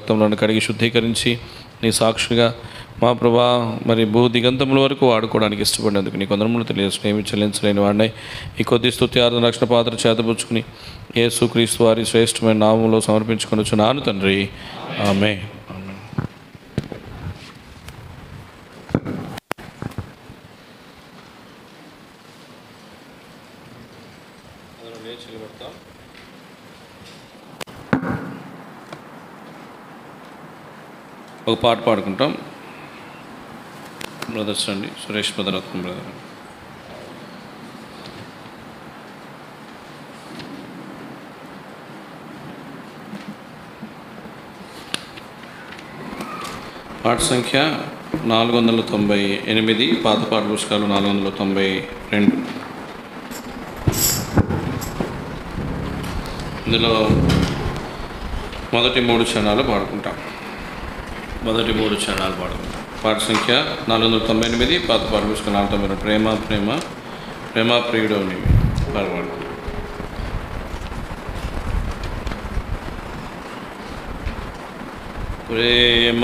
రక్తంలో కడిగి శుద్ధీకరించి నీ సాక్షిగా మా ప్రభా మరి భూ దిగంతముల వరకు వాడుకోవడానికి ఇష్టపడినందుకు నీ కొందరములు తెలియజేసుకుని ఏమి చెల్లించలేని వాడినై ఈ కొద్ది స్తుతి ఆరాధన రక్షణ పాత్ర చేతపుచ్చుకుని యేసుక్రీస్తు వారి శ్రేష్టమైన నామములో సమర్పించుకొనుచున్నాను తండ్రి. ఆమేన్. ఒక పాట పాడుకుంటాం. బ్రదర్స్ అండి, సురేష్ భద్రరత్నం బ్రదర్. పాట సంఖ్య 498, పాత పాట పుస్తకాలు 492. ఇందులో మొదటి 3 చరణాలు పాడుకుంటాం. పాట సంఖ్య 498, పాత పాట పుస్తకం 492. ప్రేమ ప్రేమ ప్రేమ ప్రియుడు నీవి పాడబడు. ప్రేమ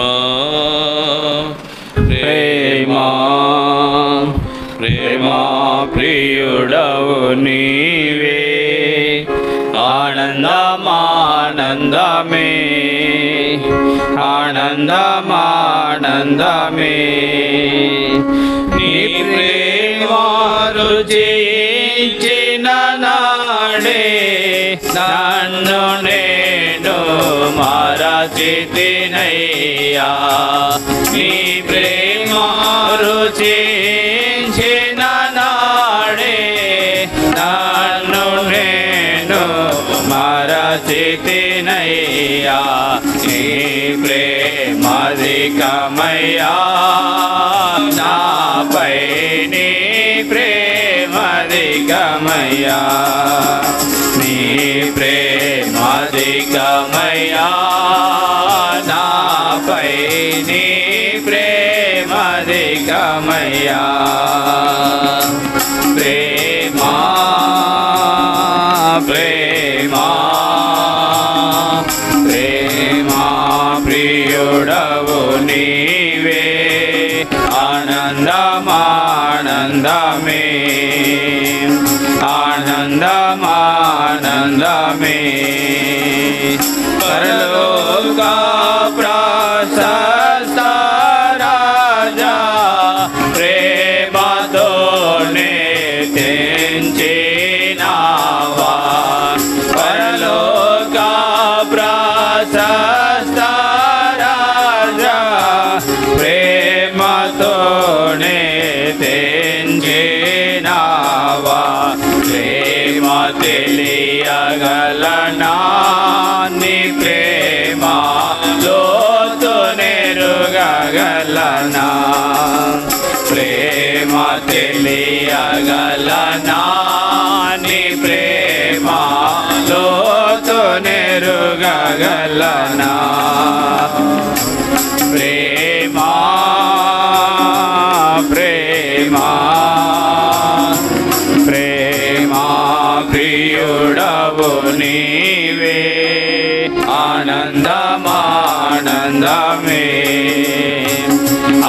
ప్రేమ ప్రేమ ప్రియుడవు నీవే, ఆనందమానందమే ఆనందమానందమే, నీ ప్రేమ రుచించిన నాడే నన్ను నేను మరచితినయ్యా. నీ ప్రేమ రుచించిన నాడే నన్ను నేను మరచితినయ్యా. నీ ప్రేమాధికమయ్యా నాపై, నీ ప్రేమాధికమయ్యా, నీ ప్రేమాధికమయ్యా నాపై, నీ ప్రేమాధికమయ్యా. ప్రేమా ప్రేమా ప్రేమా ప్రియుడవు నీవే, ఆనందమానందమే ఆనందమానందమే, పరలోక ప్రశస్త రాజా ప్రేమతోనే తెంచినావా. పరలోక ప్రశస్త రాజా ప్రేమతోనే తెంచినావా. ప్రేమ తెలియగలనా, నీ ప్రేమ లోతు నెరుగగలనా. ప్రేమ తెలియగలనా, నీ ప్రేమ లోతు నెరుగగలనా. ప్రేమా ప్రేమా ప్రేమా ప్రియుడవు నీవే, ఆనందమానందమే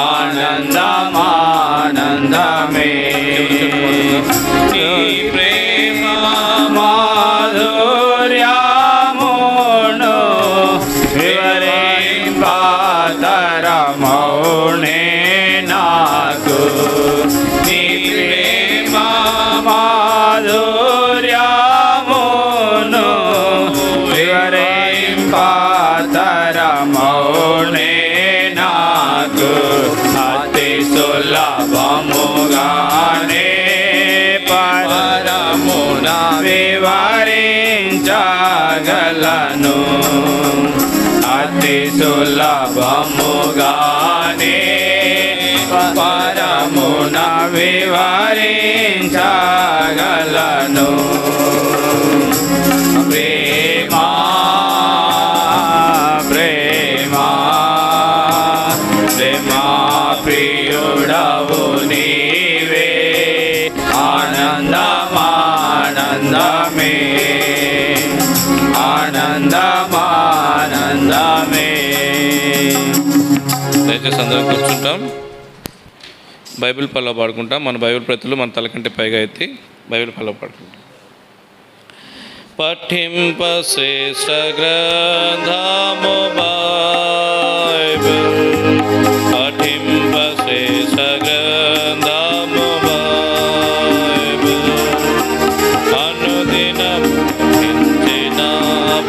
ఆనందమానందమే, నీ ప్రేమ మాధుర్యమును వివరింపతరమౌనే నాకు. నీ ప్రేమ మాధుర్యమును వివరింపతరమౌనే నాకు. అతి సులభముగానే పరమున వివరించగలను. అతి సులభముగానే పరమున వివరించగలను. ప్రేమా ప్రేమా ప్రేమా ప్రియుడవు నీవే, ఆనందమానందమే ఆనందమానందమే, దయచేసి అందరం కూర్చుంటాం. బైబిల్ పల్ల పాడుకుంటాం. మన బైబిల్ ప్రతులు మన తల కంటే పైగా ఎత్తి బైబిల్ పల్ల పాడుకుంటాం. పఠింప శ్రేష్ఠ గ్రంథము బైబిల్, పఠింప శ్రేష్ఠ గ్రంథము బైబిల్, అనుదినం హించిన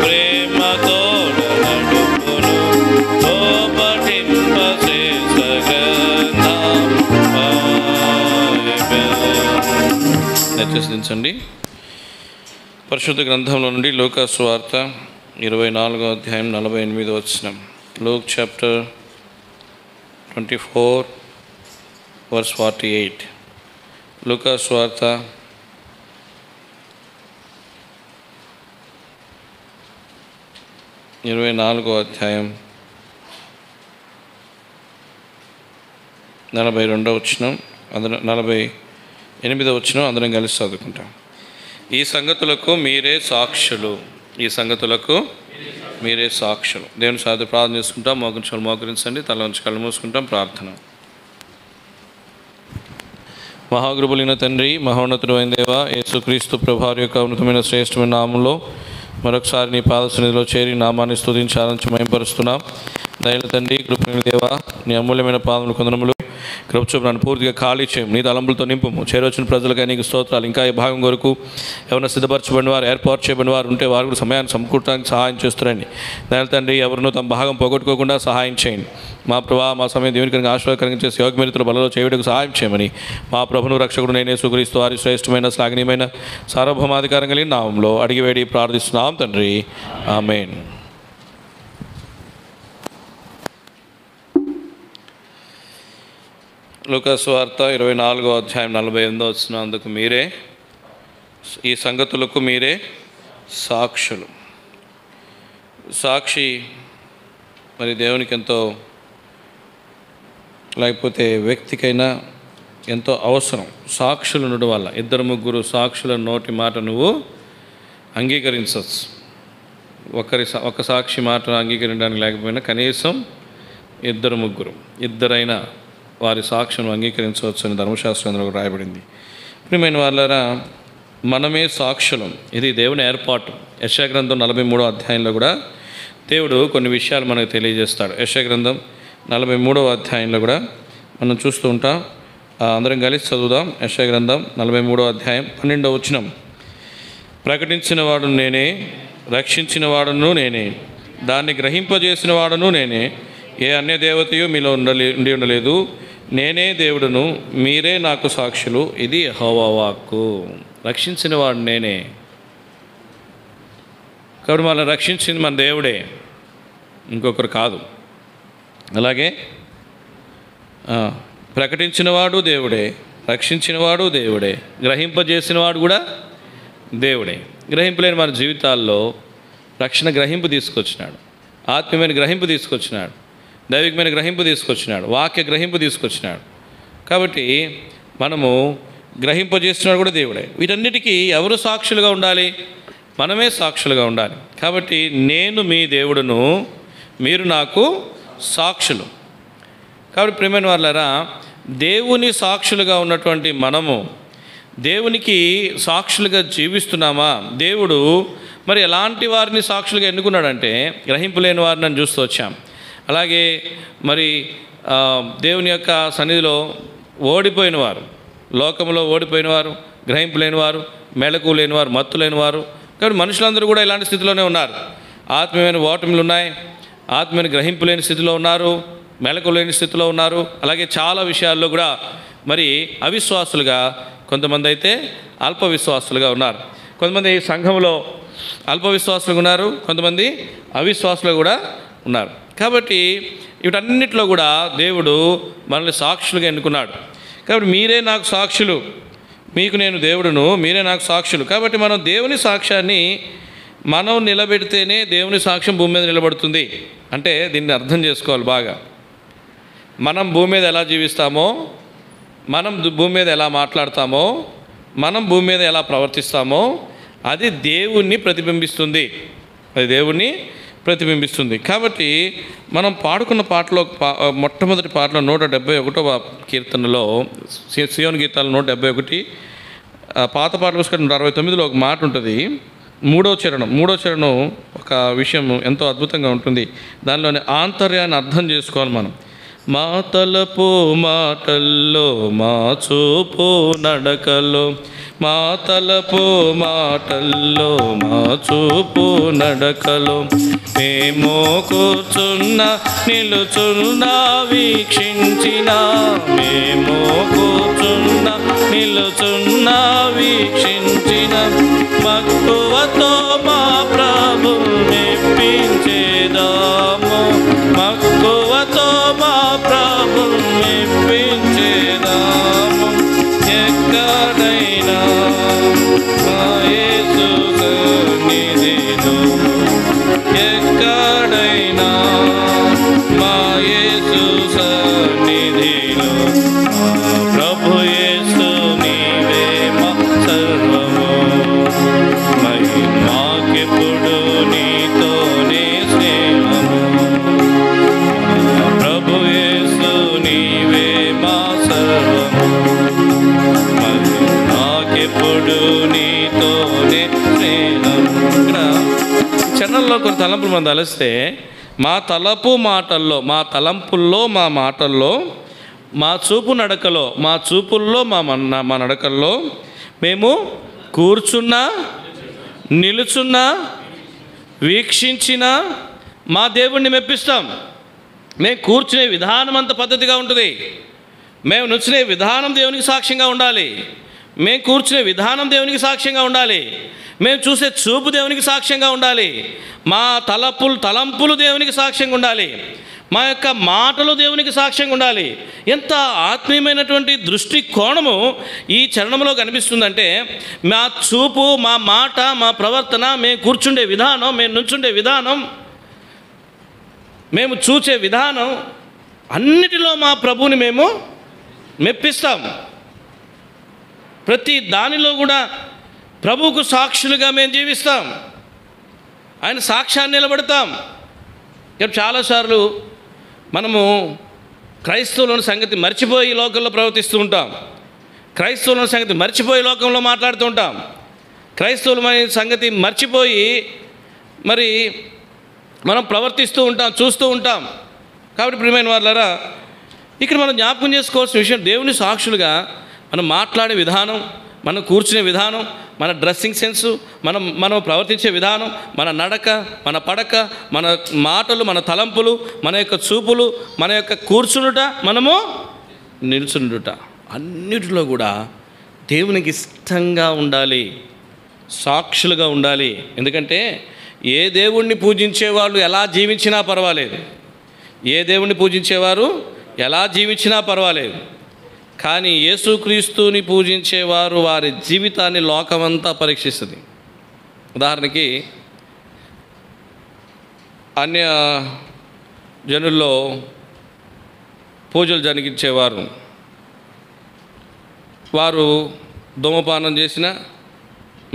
ప్రేమతో నడుపును. ఓ పఠింప శ్రేష్ఠ గ్రంథము బైబిల్. దయచేసి పరిశుద్ధ గ్రంథంలో నుండి లూకా సువార్త 24వ అధ్యాయం 48వ వచనం. Luke chapter 24 verse 48. లూకా సువార్త 24వ అధ్యాయం 42వ వచనం, 48వ వచనం అందరం కలిసి చదువుకుంటాం. ఈ సంగతులకు మీరే సాక్షులు, ఈ సంగతులకు మీరే సాక్షులు. దేవుని సాధి ప్రార్థన చేసుకుంటాం. మోకరించండి, తల ఉంచి కళ్ళు మూసుకుంటాం. ప్రార్థన. మహాగృపులైన తండ్రి, మహోన్నతుడు అయిన దేవా, యేసుక్రీస్తు ప్రభువారి యొక్క ఉన్నతమైన శ్రేష్టమైన నామంలో మరొకసారి నీ పాద సన్నిధిలో చేరి నామాన్ని స్తుతించి ఆరాధించి మహిమపరుస్తున్నాం. దయల తండ్రి, కృపణ దేవా, నీ అమూల్యమైన పాదములు కొందనములు కృపచూపు నన్ను పూర్తిగా ఖాళీ చేయము, నీ తలంపులతో నింపము. చేరొచ్చిన ప్రజలుగా నీకు స్తోత్రాలు. ఇంకా ఈ భాగం కొరకు ఎవరైనా సిద్ధపరచబడిన వారు, ఏర్పాటు చేయబడిన వారు ఉంటే వారు కూడా సమయాన్ని సమకూర్చడానికి సహాయం చేస్తారండి. దయల తండ్రి, ఎవరినో తమ భాగం పోగొట్టుకోకుండా సహాయం చేయండి. మా ప్రభా, మా సమయం దేవునికి ఆశీర్వాదకరంగా చేసి యోగమెరితుల బలలో చేయడానికి సహాయం చేయమని మా ప్రభును రక్షకుడు నేనే యేసుక్రీస్తు వారి శ్రేష్టమైన శ్లాఘనీయమైన సార్వభౌమాధికారం కలిగిన నామంలో అడిగి వేడి ప్రార్థిస్తున్నాం తండ్రి. ఆమేన్. లూకా సువార్త 24వ అధ్యాయం 48వ వచనం. అందుకు మీరే, ఈ సంగతులకు మీరే సాక్షులు. సాక్షి మరి దేవునికి ఎంతో, లేకపోతే వ్యక్తికైనా ఎంతో అవసరం. సాక్షులు ఉండడం వల్ల, 2-3 సాక్షుల నోటి మాట నువ్వు అంగీకరించవచ్చు. ఒక సాక్షి మాట అంగీకరించడానికి లేకపోయినా కనీసం 2-3 ఇద్దరైనా వారి సాక్షిని అంగీకరించవచ్చు అని ధర్మశాస్త్రంలో రాయబడింది. ప్రియమైన వాళ్ళారా, మనమే సాక్షులం. ఇది దేవుని ఏర్పాటు. యెషయా గ్రంథం 43వ అధ్యాయంలో కూడా దేవుడు కొన్ని విషయాలు మనకు తెలియజేస్తాడు. యెషయా గ్రంథం 43వ అధ్యాయంలో కూడా మనం చూస్తూ ఉంటాం. అందరం కలిసి చదువుదాం. యెషయా గ్రంథం 43వ అధ్యాయం 12వ వచనం. ప్రకటించిన వాడు నేనే, రక్షించిన వాడును నేనే, దాన్ని గ్రహింపజేసిన వాడును నేనే, ఏ అన్య దేవతయు మీలో ఉండి ఉండలేదు. నేనే దేవుడును, మీరే నాకు సాక్షులు. ఇది యెహోవా వాక్కు. రక్షించిన వాడు నేనే. కాబట్టి మనల్ని రక్షించింది మన దేవుడే, ఇంకొకరు కాదు. అలాగే ప్రకటించినవాడు దేవుడే, రక్షించినవాడు దేవుడే, గ్రహింపజేసినవాడు కూడా దేవుడే. గ్రహింపులేని మన జీవితాల్లో రక్షణ గ్రహింపు తీసుకొచ్చినాడు, ఆత్మీయమైన గ్రహింపు తీసుకొచ్చినాడు, దైవికమైన గ్రహింపు తీసుకొచ్చినాడు, వాక్య గ్రహింపు తీసుకొచ్చినాడు. కాబట్టి మనము గ్రహింపజేస్తున్నాడు కూడా దేవుడే. వీటన్నిటికీ ఎవరు సాక్షులుగా ఉండాలి? మనమే సాక్షులుగా ఉండాలి. కాబట్టి నేను మీ దేవుడును, మీరు నాకు సాక్షులు. కాబట్టి ప్రియమైన వాళ్ళారా, దేవుని సాక్షులుగా ఉన్నటువంటి మనము దేవునికి సాక్షులుగా జీవిస్తున్నామా? దేవుడు మరి ఎలాంటి వారిని సాక్షులుగా ఎన్నుకున్నాడంటే, గ్రహింపు లేని వారిని చూస్తూ వచ్చాం. అలాగే మరి దేవుని యొక్క సన్నిధిలో ఓడిపోయినవారు, లోకంలో ఓడిపోయినవారు, గ్రహింపు లేనివారు, మెళకు లేనివారు, మత్తు లేనివారు. కాబట్టి మనుషులందరూ కూడా ఇలాంటి స్థితిలోనే ఉన్నారు. ఆత్మీయమైన ఓటములు ఉన్నాయి, ఆత్మీయమైన గ్రహింపు లేని స్థితిలో ఉన్నారు, మెళకు లేని స్థితిలో ఉన్నారు. అలాగే చాలా విషయాల్లో కూడా మరి అవిశ్వాసులుగా, కొంతమంది అయితే అల్ప విశ్వాసులుగా ఉన్నారు. కొంతమంది సంఘంలో అల్ప విశ్వాసులుగా ఉన్నారు, కొంతమంది అవిశ్వాసులు కూడా ఉన్నారు. కాబట్టి వీటన్నిటిలో కూడా దేవుడు మనల్ని సాక్షులుగా ఎన్నుకున్నాడు. కాబట్టి మీరే నాకు సాక్షులు, మీకు నేను దేవుడును, మీరే నాకు సాక్షులు. కాబట్టి మనం దేవుని సాక్ష్యాన్ని మనం నిలబెడితేనే దేవుని సాక్ష్యం భూమి మీద నిలబడుతుంది. అంటే దీన్ని అర్థం చేసుకోవాలి బాగా. మనం భూమి మీద ఎలా జీవిస్తామో, మనం భూమి మీద ఎలా మాట్లాడతామో, మనం భూమి మీద ఎలా ప్రవర్తిస్తామో అది దేవుణ్ణి ప్రతిబింబిస్తుంది. అది దేవుణ్ణి ప్రతిబింబిస్తుంది. కాబట్టి మనం పాడుకున్న పాటలో మొట్టమొదటి పాటలో 171వ కీర్తనలో, సియోను గీతాలు 171, పాత పాటల పుస్తకం 69లో ఒక మాట ఉంటుంది. మూడో చరణం ఒక విషయం ఎంతో అద్భుతంగా ఉంటుంది. దానిలోని ఆంతర్యాన్ని అర్థం చేసుకోవాలి మనం. మా తలపు మాటల్లో, మా చూపు నడకలో, మా తలపు మాటల్లో, మా చూపు నడకలో, మేము కూర్చున్న నిలుచున్న వీక్షించిన, మేము కూర్చున్న నిలుచున్న వీక్షించిన, మక్కువతో మా ప్రభు మెప్పించేదాము, మక్కువతో మా ప్రభు మెప్పించేదాము. ఎక్కడైనా మా యేసు సన్నిధిలో, ఎక్కడైనా మా యేసు సన్నిధిలో, ప్రభు యేసు నీవే మా సర్వము, మాకెప్పుడు నీతోనే స్నేహము, ప్రభు యేసు నీవే మా సర్వము, మాకెప్పుడు నీతోనే స్నేహము. ఇక్కడ చరణంలో కొన్ని తలంపులు మనం తలిస్తే, మా తలపు మాటల్లో, మా తలంపుల్లో, మా మాటల్లో, మా చూపు నడకలో, మా చూపుల్లో, మా నడకల్లో, మేము కూర్చున్నా నిలుచున్నా వీక్షించిన మా దేవుణ్ణి మెప్పిస్తాం. మేము కూర్చునే విధానం అంత పద్ధతిగా ఉంటుంది. మేము నుంచునే విధానం దేవునికి సాక్ష్యంగా ఉండాలి. మేము కూర్చునే విధానం దేవునికి సాక్ష్యంగా ఉండాలి. మేము చూసే చూపు దేవునికి సాక్ష్యంగా ఉండాలి. మా తలంపులు దేవునికి సాక్ష్యంగా ఉండాలి. మా యొక్క మాటలు దేవునికి సాక్ష్యంగా ఉండాలి. ఎంత ఆత్మీయమైనటువంటి దృష్టి కోణము ఈ చరణంలో కనిపిస్తుందంటే, మా చూపు, మా మాట, మా ప్రవర్తన, మేము కూర్చుండే విధానం, మేము నుంచుండే విధానం, మేము చూసే విధానం, అన్నిటిలో మా ప్రభువుని మేము మెప్పిస్తాం. ప్రతి దానిలో కూడా ప్రభువుకు సాక్షులుగా మేము జీవిస్తాం. ఆయన సాక్ష్యాన్ని నిలబడతాం. చాలాసార్లు మనము క్రైస్తవులను సంగతి మర్చిపోయి లోకంలో ప్రవర్తిస్తూ ఉంటాం. క్రైస్తవులను సంగతి మర్చిపోయి లోకంలో మాట్లాడుతూ ఉంటాం. క్రైస్తవుల సంగతి మర్చిపోయి మరి మనం ప్రవర్తిస్తూ ఉంటాం, చూస్తూ ఉంటాం. కాబట్టి ప్రియమైన వారులారా, ఇక్కడ మనం జ్ఞాపకం చేసుకోవాల్సిన విషయం, దేవుని సాక్షులుగా మనం మాట్లాడే విధానం, మనం కూర్చునే విధానం, మన డ్రెస్సింగ్ సెన్సు, మనం ప్రవర్తించే విధానం, మన నడక, మన పడక, మన మాటలు, మన తలంపులు, మన యొక్క చూపులు, మన యొక్క కూర్చునుట, మనము నిల్చునుట, అన్నిటిలో కూడా దేవునికి ఇష్టంగా ఉండాలి, సాక్షులుగా ఉండాలి. ఎందుకంటే ఏ దేవుణ్ణి పూజించే వాళ్ళు ఎలా జీవించినా పర్వాలేదు, ఏ దేవుణ్ణి పూజించేవారు ఎలా జీవించినా పర్వాలేదు. కానీ యేసుక్రీస్తుని పూజించేవారు వారి జీవితాన్ని లోకమంతా పరీక్షిస్తుంది. ఉదాహరణకి అన్య జనుల్లో పూజలు జరిగించేవారు, వారు ధూమపానం చేసినా,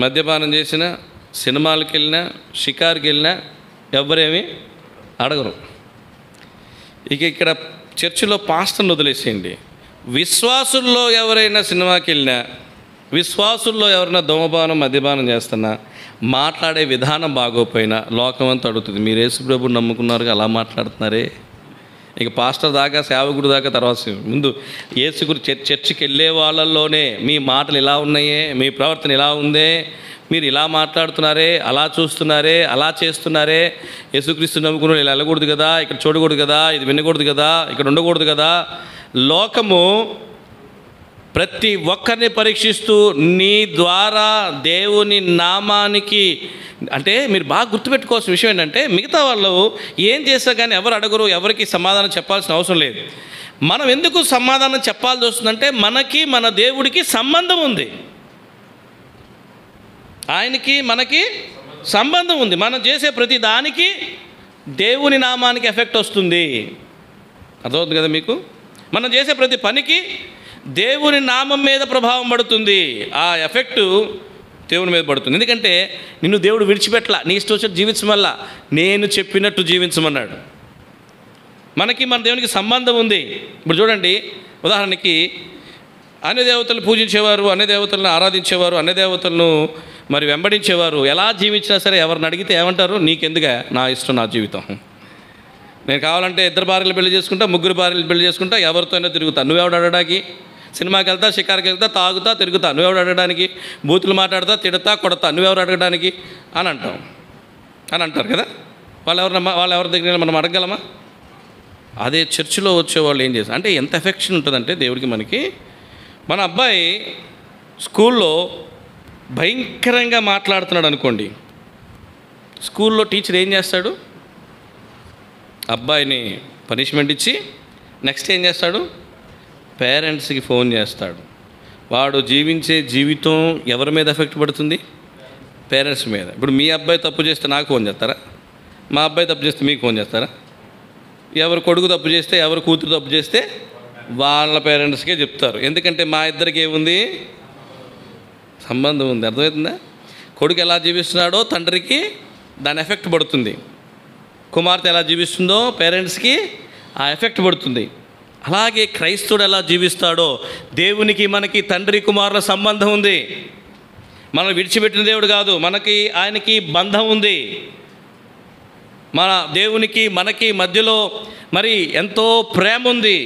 మద్యపానం చేసినా, సినిమాలకు వెళ్ళినా, షికారుకి వెళ్ళినా ఎవరేమీ అడగరు. ఇక్కడ చర్చిలో పాస్టర్ని వదిలేసేయండి, విశ్వాసుల్లో ఎవరైనా సినిమాకి వెళ్ళినా, విశ్వాసుల్లో ఎవరైనా ధూమపానం మద్యపానం చేస్తున్నా, మాట్లాడే విధానం బాగోపోయినా లోకమంతా అడుగుతుంది, మీరు యేసుప్రభుని నమ్ముకున్నారు అలా మాట్లాడుతున్నారే. ఇక పాస్టర్ దాకా, సేవకుడు దాకా తర్వాత, ముందు యేసుగురు చర్చికి వెళ్ళే వాళ్ళల్లోనే మీ మాటలు ఇలా ఉన్నాయే, మీ ప్రవర్తన ఇలా ఉందే, మీరు ఇలా మాట్లాడుతున్నారే, అలా చూస్తున్నారే, అలా చేస్తున్నారే, యేసుక్రీస్తు నమ్ముకున్న ఇలా వెళ్ళకూడదు కదా, ఇక్కడ చూడకూడదు కదా, ఇది వినకూడదు కదా, ఇక్కడ ఉండకూడదు కదా. లోకము ప్రతి ఒక్కరిని పరీక్షిస్తూ నీ ద్వారా దేవుని నామానికి, అంటే మీరు బాగా గుర్తుపెట్టుకోవాల్సిన విషయం ఏంటంటే, మిగతా వాళ్ళు ఏం చేస్తా కానీ ఎవరు అడగరు, ఎవరికి సమాధానం చెప్పాల్సిన అవసరం లేదు. మనం ఎందుకు సమాధానం చెప్పాల్సి వస్తుందంటే, మనకి మన దేవుడికి సంబంధం ఉంది, ఆయనకి మనకి సంబంధం ఉంది. మనం చేసే ప్రతి దానికి దేవుని నామానికి ఎఫెక్ట్ వస్తుంది. అర్థమవుతుంది కదా మీకు? మనం చేసే ప్రతి పనికి దేవుని నామం మీద ప్రభావం పడుతుంది. ఆ ఎఫెక్టు దేవుని మీద పడుతుంది. ఎందుకంటే నిన్ను దేవుడు విడిచిపెట్టలా, నీ ఇష్టం వచ్చినట్టు జీవించమల్లా, నేను చెప్పినట్టు జీవించమన్నాడు. మనకి మన దేవునికి సంబంధం ఉంది. ఇప్పుడు చూడండి, ఉదాహరణకి అన్య దేవతలను పూజించేవారు, అన్య దేవతలను ఆరాధించేవారు, అన్య దేవతలను మరి వెంబడించేవారు ఎలా జీవించినా సరే ఎవరిని అడిగితే ఏమంటారు? నీకెందుగా, నా ఇష్టం, నా జీవితం. నేను కావాలంటే 2 భార్యలు పెళ్లి చేసుకుంటా, 3 భార్యలు పెళ్లి చేసుకుంటా, ఎవరితో అయినా తిరుగుతా, నువ్వెవడు అడగడానికి? సినిమాకి వెళ్తా, షికార్కి వెళ్తా, తాగుతా, తిరుగుతా, నువ్వెవడు అడగడానికి? బూతులు మాట్లాడతా, తిడతా, కొడతా, నువ్వెవరు అడగడానికి అని అంటారు కదా. వాళ్ళు ఎవరి దగ్గర మనం అడగగలమా? అదే చర్చిలో వచ్చేవాళ్ళు ఏం చేస్తారు అంటే, ఎంత ఎఫెక్షన్ ఉంటుందంటే దేవుడికి మనకి. మన అబ్బాయి స్కూల్లో భయంకరంగా మాట్లాడుతున్నాడు అనుకోండి, స్కూల్లో టీచర్ ఏం చేస్తాడు? అబ్బాయిని పనిష్మెంట్ ఇచ్చి నెక్స్ట్ ఏం చేస్తాడు? పేరెంట్స్కి ఫోన్ చేస్తాడు. వాడు జీవించే జీవితం ఎవరి మీద ఎఫెక్ట్ పడుతుంది? పేరెంట్స్ మీద. ఇప్పుడు మీ అబ్బాయి తప్పు చేస్తే నాకు ఫోన్ చేస్తారా? మా అబ్బాయి తప్పు చేస్తే మీకు ఫోన్ చేస్తారా? ఎవరు కొడుకు తప్పు చేస్తే, ఎవరు కూతురు తప్పు చేస్తే వాళ్ళ పేరెంట్స్కే చెప్తారు. ఎందుకంటే మా ఇద్దరికి ఏముంది? సంబంధం ఉంది. అర్థమవుతుందా? కొడుకు ఎలా జీవిస్తున్నాడో తండ్రికి దాని ఎఫెక్ట్ పడుతుంది, కుమార్తె ఎలా జీవిస్తుందో పేరెంట్స్కి ఆ ఎఫెక్ట్ పడుతుంది. అలాగే క్రైస్తవుడు ఎలా జీవిస్తాడో దేవునికి మనకి తండ్రి కుమారుల సంబంధం ఉంది. మనం విడిచిపెట్టిన దేవుడు కాదు, మనకి ఆయనకి బంధం ఉంది. మన దేవునికి మనకి మధ్యలో మరి ఎంతో ప్రేమ ఉంది.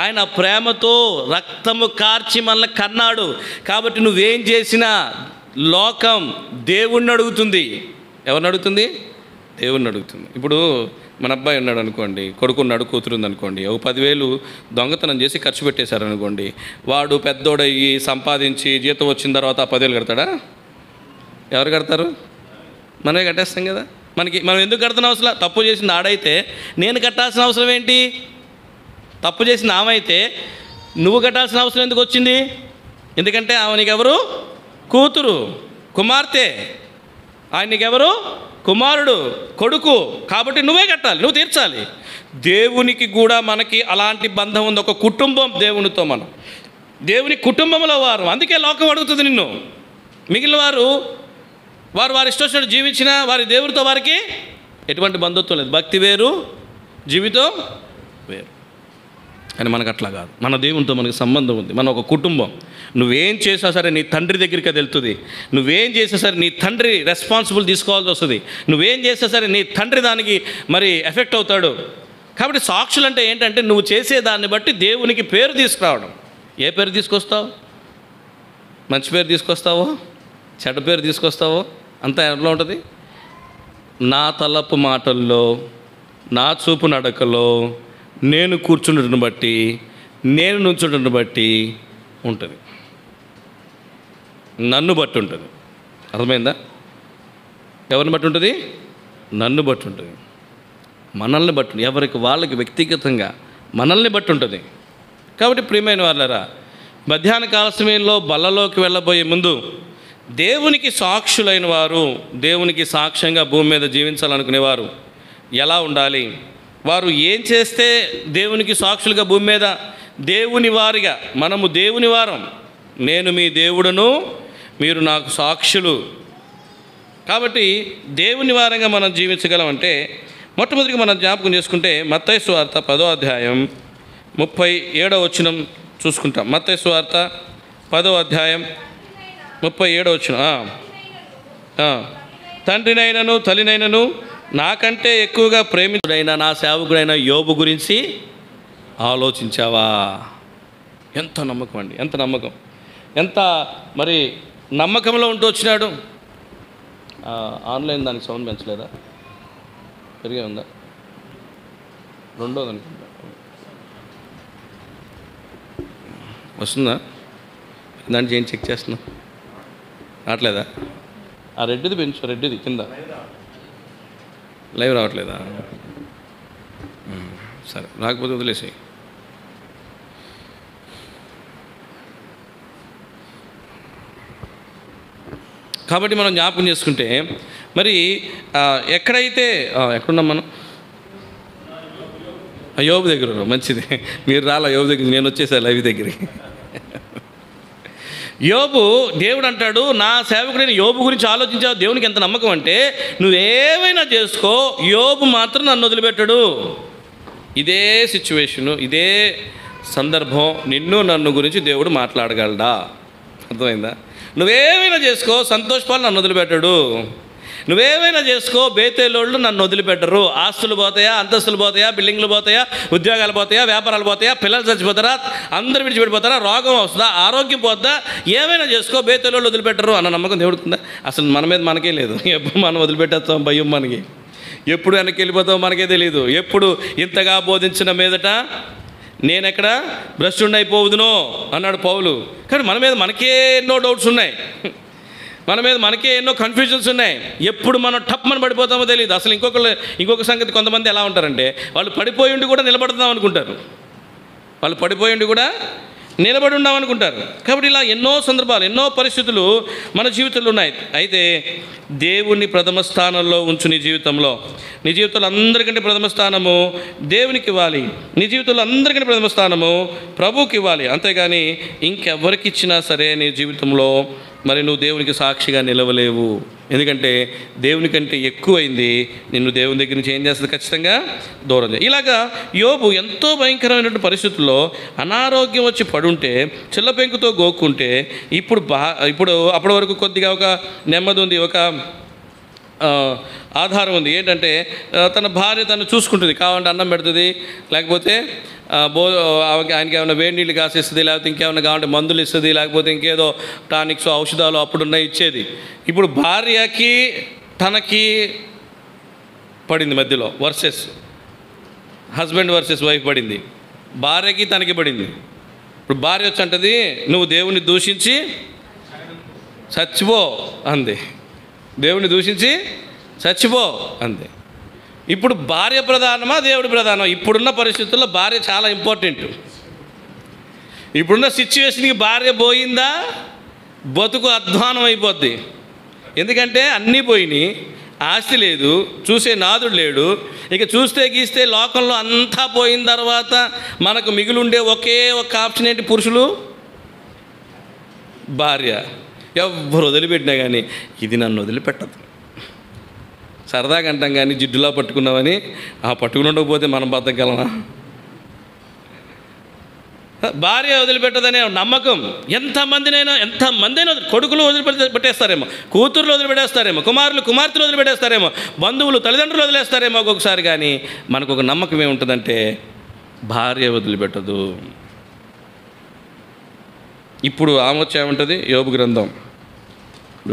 ఆయన ప్రేమతో రక్తము కార్చి మనల్ని కన్నాడు. కాబట్టి నువ్వేం చేసినా లోకం దేవుణ్ణి అడుగుతుంది. ఎవరిని అడుగుతుంది? దేవుణ్ణి అడుగుతుంది. ఇప్పుడు మన అబ్బాయి ఉన్నాడు అనుకోండి, కొడుకున్నాడు, కూతురు ఉందనుకోండి, ఒక 10,000 దొంగతనం చేసి ఖర్చు పెట్టేశారనుకోండి, వాడు పెద్దోడయ్యి సంపాదించి జీతం వచ్చిన తర్వాత ఆ 10,000 కడతాడా? ఎవరు కడతారు? మనమే కట్టేస్తాం కదా. మనం ఎందుకు కడుతున్న అవసరం? తప్పు చేసిన ఆడైతే నేను కట్టాల్సిన అవసరం ఏంటి? తప్పు చేసిన ఆమె నువ్వు కట్టాల్సిన అవసరం ఎందుకు వచ్చింది? ఎందుకంటే ఆమె నీకెవరు? కూతురు, కుమార్తె. ఆయన నీకెవరు? కుమారుడు, కొడుకు. కాబట్టి నువ్వే కట్టాలి, నువ్వు తీర్చాలి. దేవునికి కూడా మనకి అలాంటి బంధం ఉంది. ఒక కుటుంబం దేవునితో, మనం దేవుని కుటుంబంలో వారు. అందుకే లోకం అడుగుతుంది నిన్ను. మిగిలిన వారు ఇష్టం వచ్చినట్టు జీవించినా వారి దేవుడితో వారికి ఎటువంటి బంధుత్వం లేదు. భక్తి వేరు, జీవితం వేరు. కానీ మనకు అట్లా కాదు. మన దేవునితో మనకి సంబంధం ఉంది. మన ఒక కుటుంబం. నువ్వేం చేసినా సరే నీ తండ్రి దగ్గరికి అది వెళ్తుంది. నువ్వేం చేసినా సరే నీ తండ్రి రెస్పాన్సిబుల్ తీసుకోవాల్సి వస్తుంది. నువ్వేం చేసినా సరే నీ తండ్రి దానికి మరి ఎఫెక్ట్ అవుతాడు. కాబట్టి సాక్షులు అంటే ఏంటంటే, నువ్వు చేసే దాన్ని బట్టి దేవునికి పేరు తీసుకురావడం. ఏ పేరు తీసుకొస్తావు? మంచి పేరు తీసుకొస్తావో, చెడ్డ పేరు తీసుకొస్తావో, అంతా ఎలా ఉంటుంది? నా తలపు మాటల్లో, నా చూపు నడకలో, నేను కూర్చుండటం బట్టి, నేను నుంచుండటం బట్టి ఉంటుంది. నన్ను బట్టి ఉంటుంది. అర్థమైందా? ఎవరిని బట్టి ఉంటుంది? నన్ను బట్టి ఉంటుంది, మనల్ని బట్టి, ఎవరికి వాళ్ళకి వ్యక్తిగతంగా మనల్ని బట్టి ఉంటుంది. కాబట్టి ప్రియమైన వాళ్ళారా, మధ్యాహ్న కాల సమయంలో బల్లలోకి వెళ్ళబోయే ముందు దేవునికి సాక్షులైన వారు, దేవునికి సాక్ష్యంగా భూమి మీద జీవించాలనుకునేవారు ఎలా ఉండాలి? వారు ఏం చేస్తే దేవునికి సాక్షులుగా భూమి మీద దేవుని వారిగా, మనము దేవుని వారం, నేను మీ దేవుడును, మీరు నాకు సాక్షులు. కాబట్టి దేవుని వారంగా మనం జీవించగలమంటే మొట్టమొదటిగా మనం జ్ఞాపకం చేసుకుంటే మత్తయి సువార్త 10వ అధ్యాయం 37వ వచనం చూసుకుంటాం. మత్తయి సువార్త 10వ అధ్యాయం 37వ వచనం. తండ్రినైనను తల్లినైనను నాకంటే ఎక్కువగా ప్రేమితుడైన నా సేవకుడైన యోబు గురించి ఆలోచించావా? ఎంత నమ్మకం అండి, ఎంత నమ్మకం, ఎంత మరి నమ్మకంలో ఉంటూ వచ్చినాడు. ఆన్లైన్ దానికి సౌండ్ పెంచలేదా? పెరిగే ఉందా? రెండోది అనుకుంటా. వస్తుందా? దానికి ఏం చెక్ చేస్తున్నా? రావట్లేదా? ఆ రెడ్డిది పెంచు, రెడ్డిది కింద లైవ్ రావట్లేదా? సరే, రాకపోతే వదిలేసాయి. కాబట్టి మనం జ్ఞాపకం చేసుకుంటే మరి ఎక్కడైతే ఎక్కడున్నాం మనం? యోబు దగ్గర. మంచిది, మీరు రాలా యోబు దగ్గర, నేను వచ్చేసా లైవ్ దగ్గరికి. యోబు, దేవుడు అంటాడు, నా సేవకుడైన యోబు గురించి ఆలోచించావు, దేవునికి ఎంత నమ్మకం అంటే నువ్వేమైనా చేసుకో, యోబు మాత్రం నన్ను వదిలిపెట్టాడు. ఇదే సిచ్యువేషను, ఇదే సందర్భం, నిన్ను నన్ను గురించి దేవుడు మాట్లాడగలడా? అర్థమైందా? నువ్వేమైనా చేసుకో, సంతోషపాలు నన్ను వదిలిపెట్టాడు. నువ్వేమైనా చేసుకో, బేతేలోళ్ళు నన్ను వదిలిపెట్టరు. ఆస్తులు పోతాయా, అంతస్తులు పోతాయా, బిల్డింగ్లు పోతాయా, ఉద్యోగాలు పోతాయా, వ్యాపారాలు పోతాయా, పిల్లలు చచ్చిపోతారా, అందరు విడిచిపెట్టిపోతారా, రోగం వస్తుందా, ఆరోగ్యం పోద్దా, ఏమైనా చేసుకో, బేతేలోళ్ళు వదిలిపెట్టరు అన్న నమ్మకం దేవుడికి ఉందా? అసలు మన మీద మనకే లేదు. ఎప్పుడు మనం వదిలిపెట్టేస్తాం భయం మనకి, ఎప్పుడు వెనక్కి వెళ్ళిపోతాం మనకే తెలియదు. ఎప్పుడు ఇంతగా బోధించిన మీదట నేనెక్కడ భ్రష్టుడిని అయిపోవుదునో అన్నాడు పౌలు. కానీ మన మీద మనకే ఎన్నో డౌట్స్ ఉన్నాయి, మన మీద మనకే ఎన్నో కన్ఫ్యూజన్స్ ఉన్నాయి. ఎప్పుడు మనం టప్మని పడిపోతామో తెలియదు. అసలు ఇంకొక సంగతి, కొంతమంది ఎలా ఉంటారంటే వాళ్ళు పడిపోయి ఉండి కూడా నిలబడదాం అనుకుంటారు, వాళ్ళు పడిపోయి ఉండి కూడా నిలబడి ఉండామనుకుంటారు. కాబట్టి ఇలా ఎన్నో సందర్భాలు, ఎన్నో పరిస్థితులు మన జీవితంలో ఉన్నాయి. అయితే దేవుణ్ణి ప్రథమ స్థానంలో ఉంచు. నీ జీవితంలో అందరికంటే ప్రథమ స్థానము దేవునికి ఇవ్వాలి. నీ జీవితంలో అందరికంటే ప్రథమ స్థానము ప్రభువుకి ఇవ్వాలి. అంతేగాని ఇంకెవ్వరికి ఇచ్చినా సరే నీ జీవితంలో మరి నువ్వు దేవునికి సాక్షిగా నిలవలేవు. ఎందుకంటే దేవుని కంటే ఎక్కువైంది నిన్ను దేవుని దగ్గర నుంచి ఏం చేస్తుంది? ఖచ్చితంగా దూరం చేయాలి. ఇలాగా యోబు ఎంతో భయంకరమైనటువంటి పరిస్థితుల్లో అనారోగ్యం వచ్చి పడుంటే, చిల్లపెంకుతో గోక్కుంటే, ఇప్పుడు అప్పటి వరకు కొద్దిగా ఒక నెమ్మది ఉంది, ఒక ఆధారం ఉంది. ఏంటంటే తన భార్య తను చూసుకుంటుంది, కావాలంటే అన్నం పెడుతుంది, లేకపోతే ఆయనకి ఏమైనా వేడి నీళ్ళు కాసిస్తుంది, లేకపోతే ఇంకేమైనా కావాలంటే మందులు ఇస్తుంది, లేకపోతే ఇంకేదో టానిక్స్ ఔషధాలు అప్పుడున్న ఇచ్చేది. ఇప్పుడు భార్యకి తనకి పడింది, మధ్యలో హస్బెండ్ వర్సెస్ వైఫ్ పడింది, భార్యకి తనకి పడింది. ఇప్పుడు భార్య వచ్చి అంటది, నువ్వు దేవుని దూషించి చచ్చిపో అంది, దేవుని దూషించి చచ్చిపో అంది. ఇప్పుడు భార్య ప్రధానమా, దేవుడి ప్రధానం? ఇప్పుడున్న పరిస్థితుల్లో భార్య చాలా ఇంపార్టెంట్. ఇప్పుడున్న సిచ్యువేషన్కి భార్య పోయిందా బతుకు అధ్వానం అయిపోద్ది. ఎందుకంటే అన్నీ పోయినాయి, ఆస్తి లేదు, చూసే నాదుడు లేడు. ఇక చూస్తే గీస్తే లోకంలో అంతా పోయిన తర్వాత మనకు మిగిలిండే ఒకే ఒక ఆప్షన్ ఏంటి? పురుషులు, భార్య. ఎవ్వరు వదిలిపెట్టినా కానీ ఇది నన్ను వదిలిపెట్టదు. సరదాగా అంటాం కానీ జిడ్డులా పట్టుకున్నామని, పట్టుకుని ఉండకపోతే మనం బతకగలమా? భార్య వదిలిపెట్టదనే నమ్మకం ఎంతమందినైనా కొడుకులు వదిలిపెట్టేస్తారేమో, కూతుర్లు వదిలిపెట్టేస్తారేమో, కుమార్తెలు వదిలిపెట్టేస్తారేమో, బంధువులు తల్లిదండ్రులు వదిలేస్తారేమో ఒక్కొక్కసారి. కానీ మనకు ఒక నమ్మకం ఏముంటుందంటే భార్య వదిలిపెట్టదు. ఇప్పుడు ఆమోచ ఏముంటుంది? యోబు గ్రంథం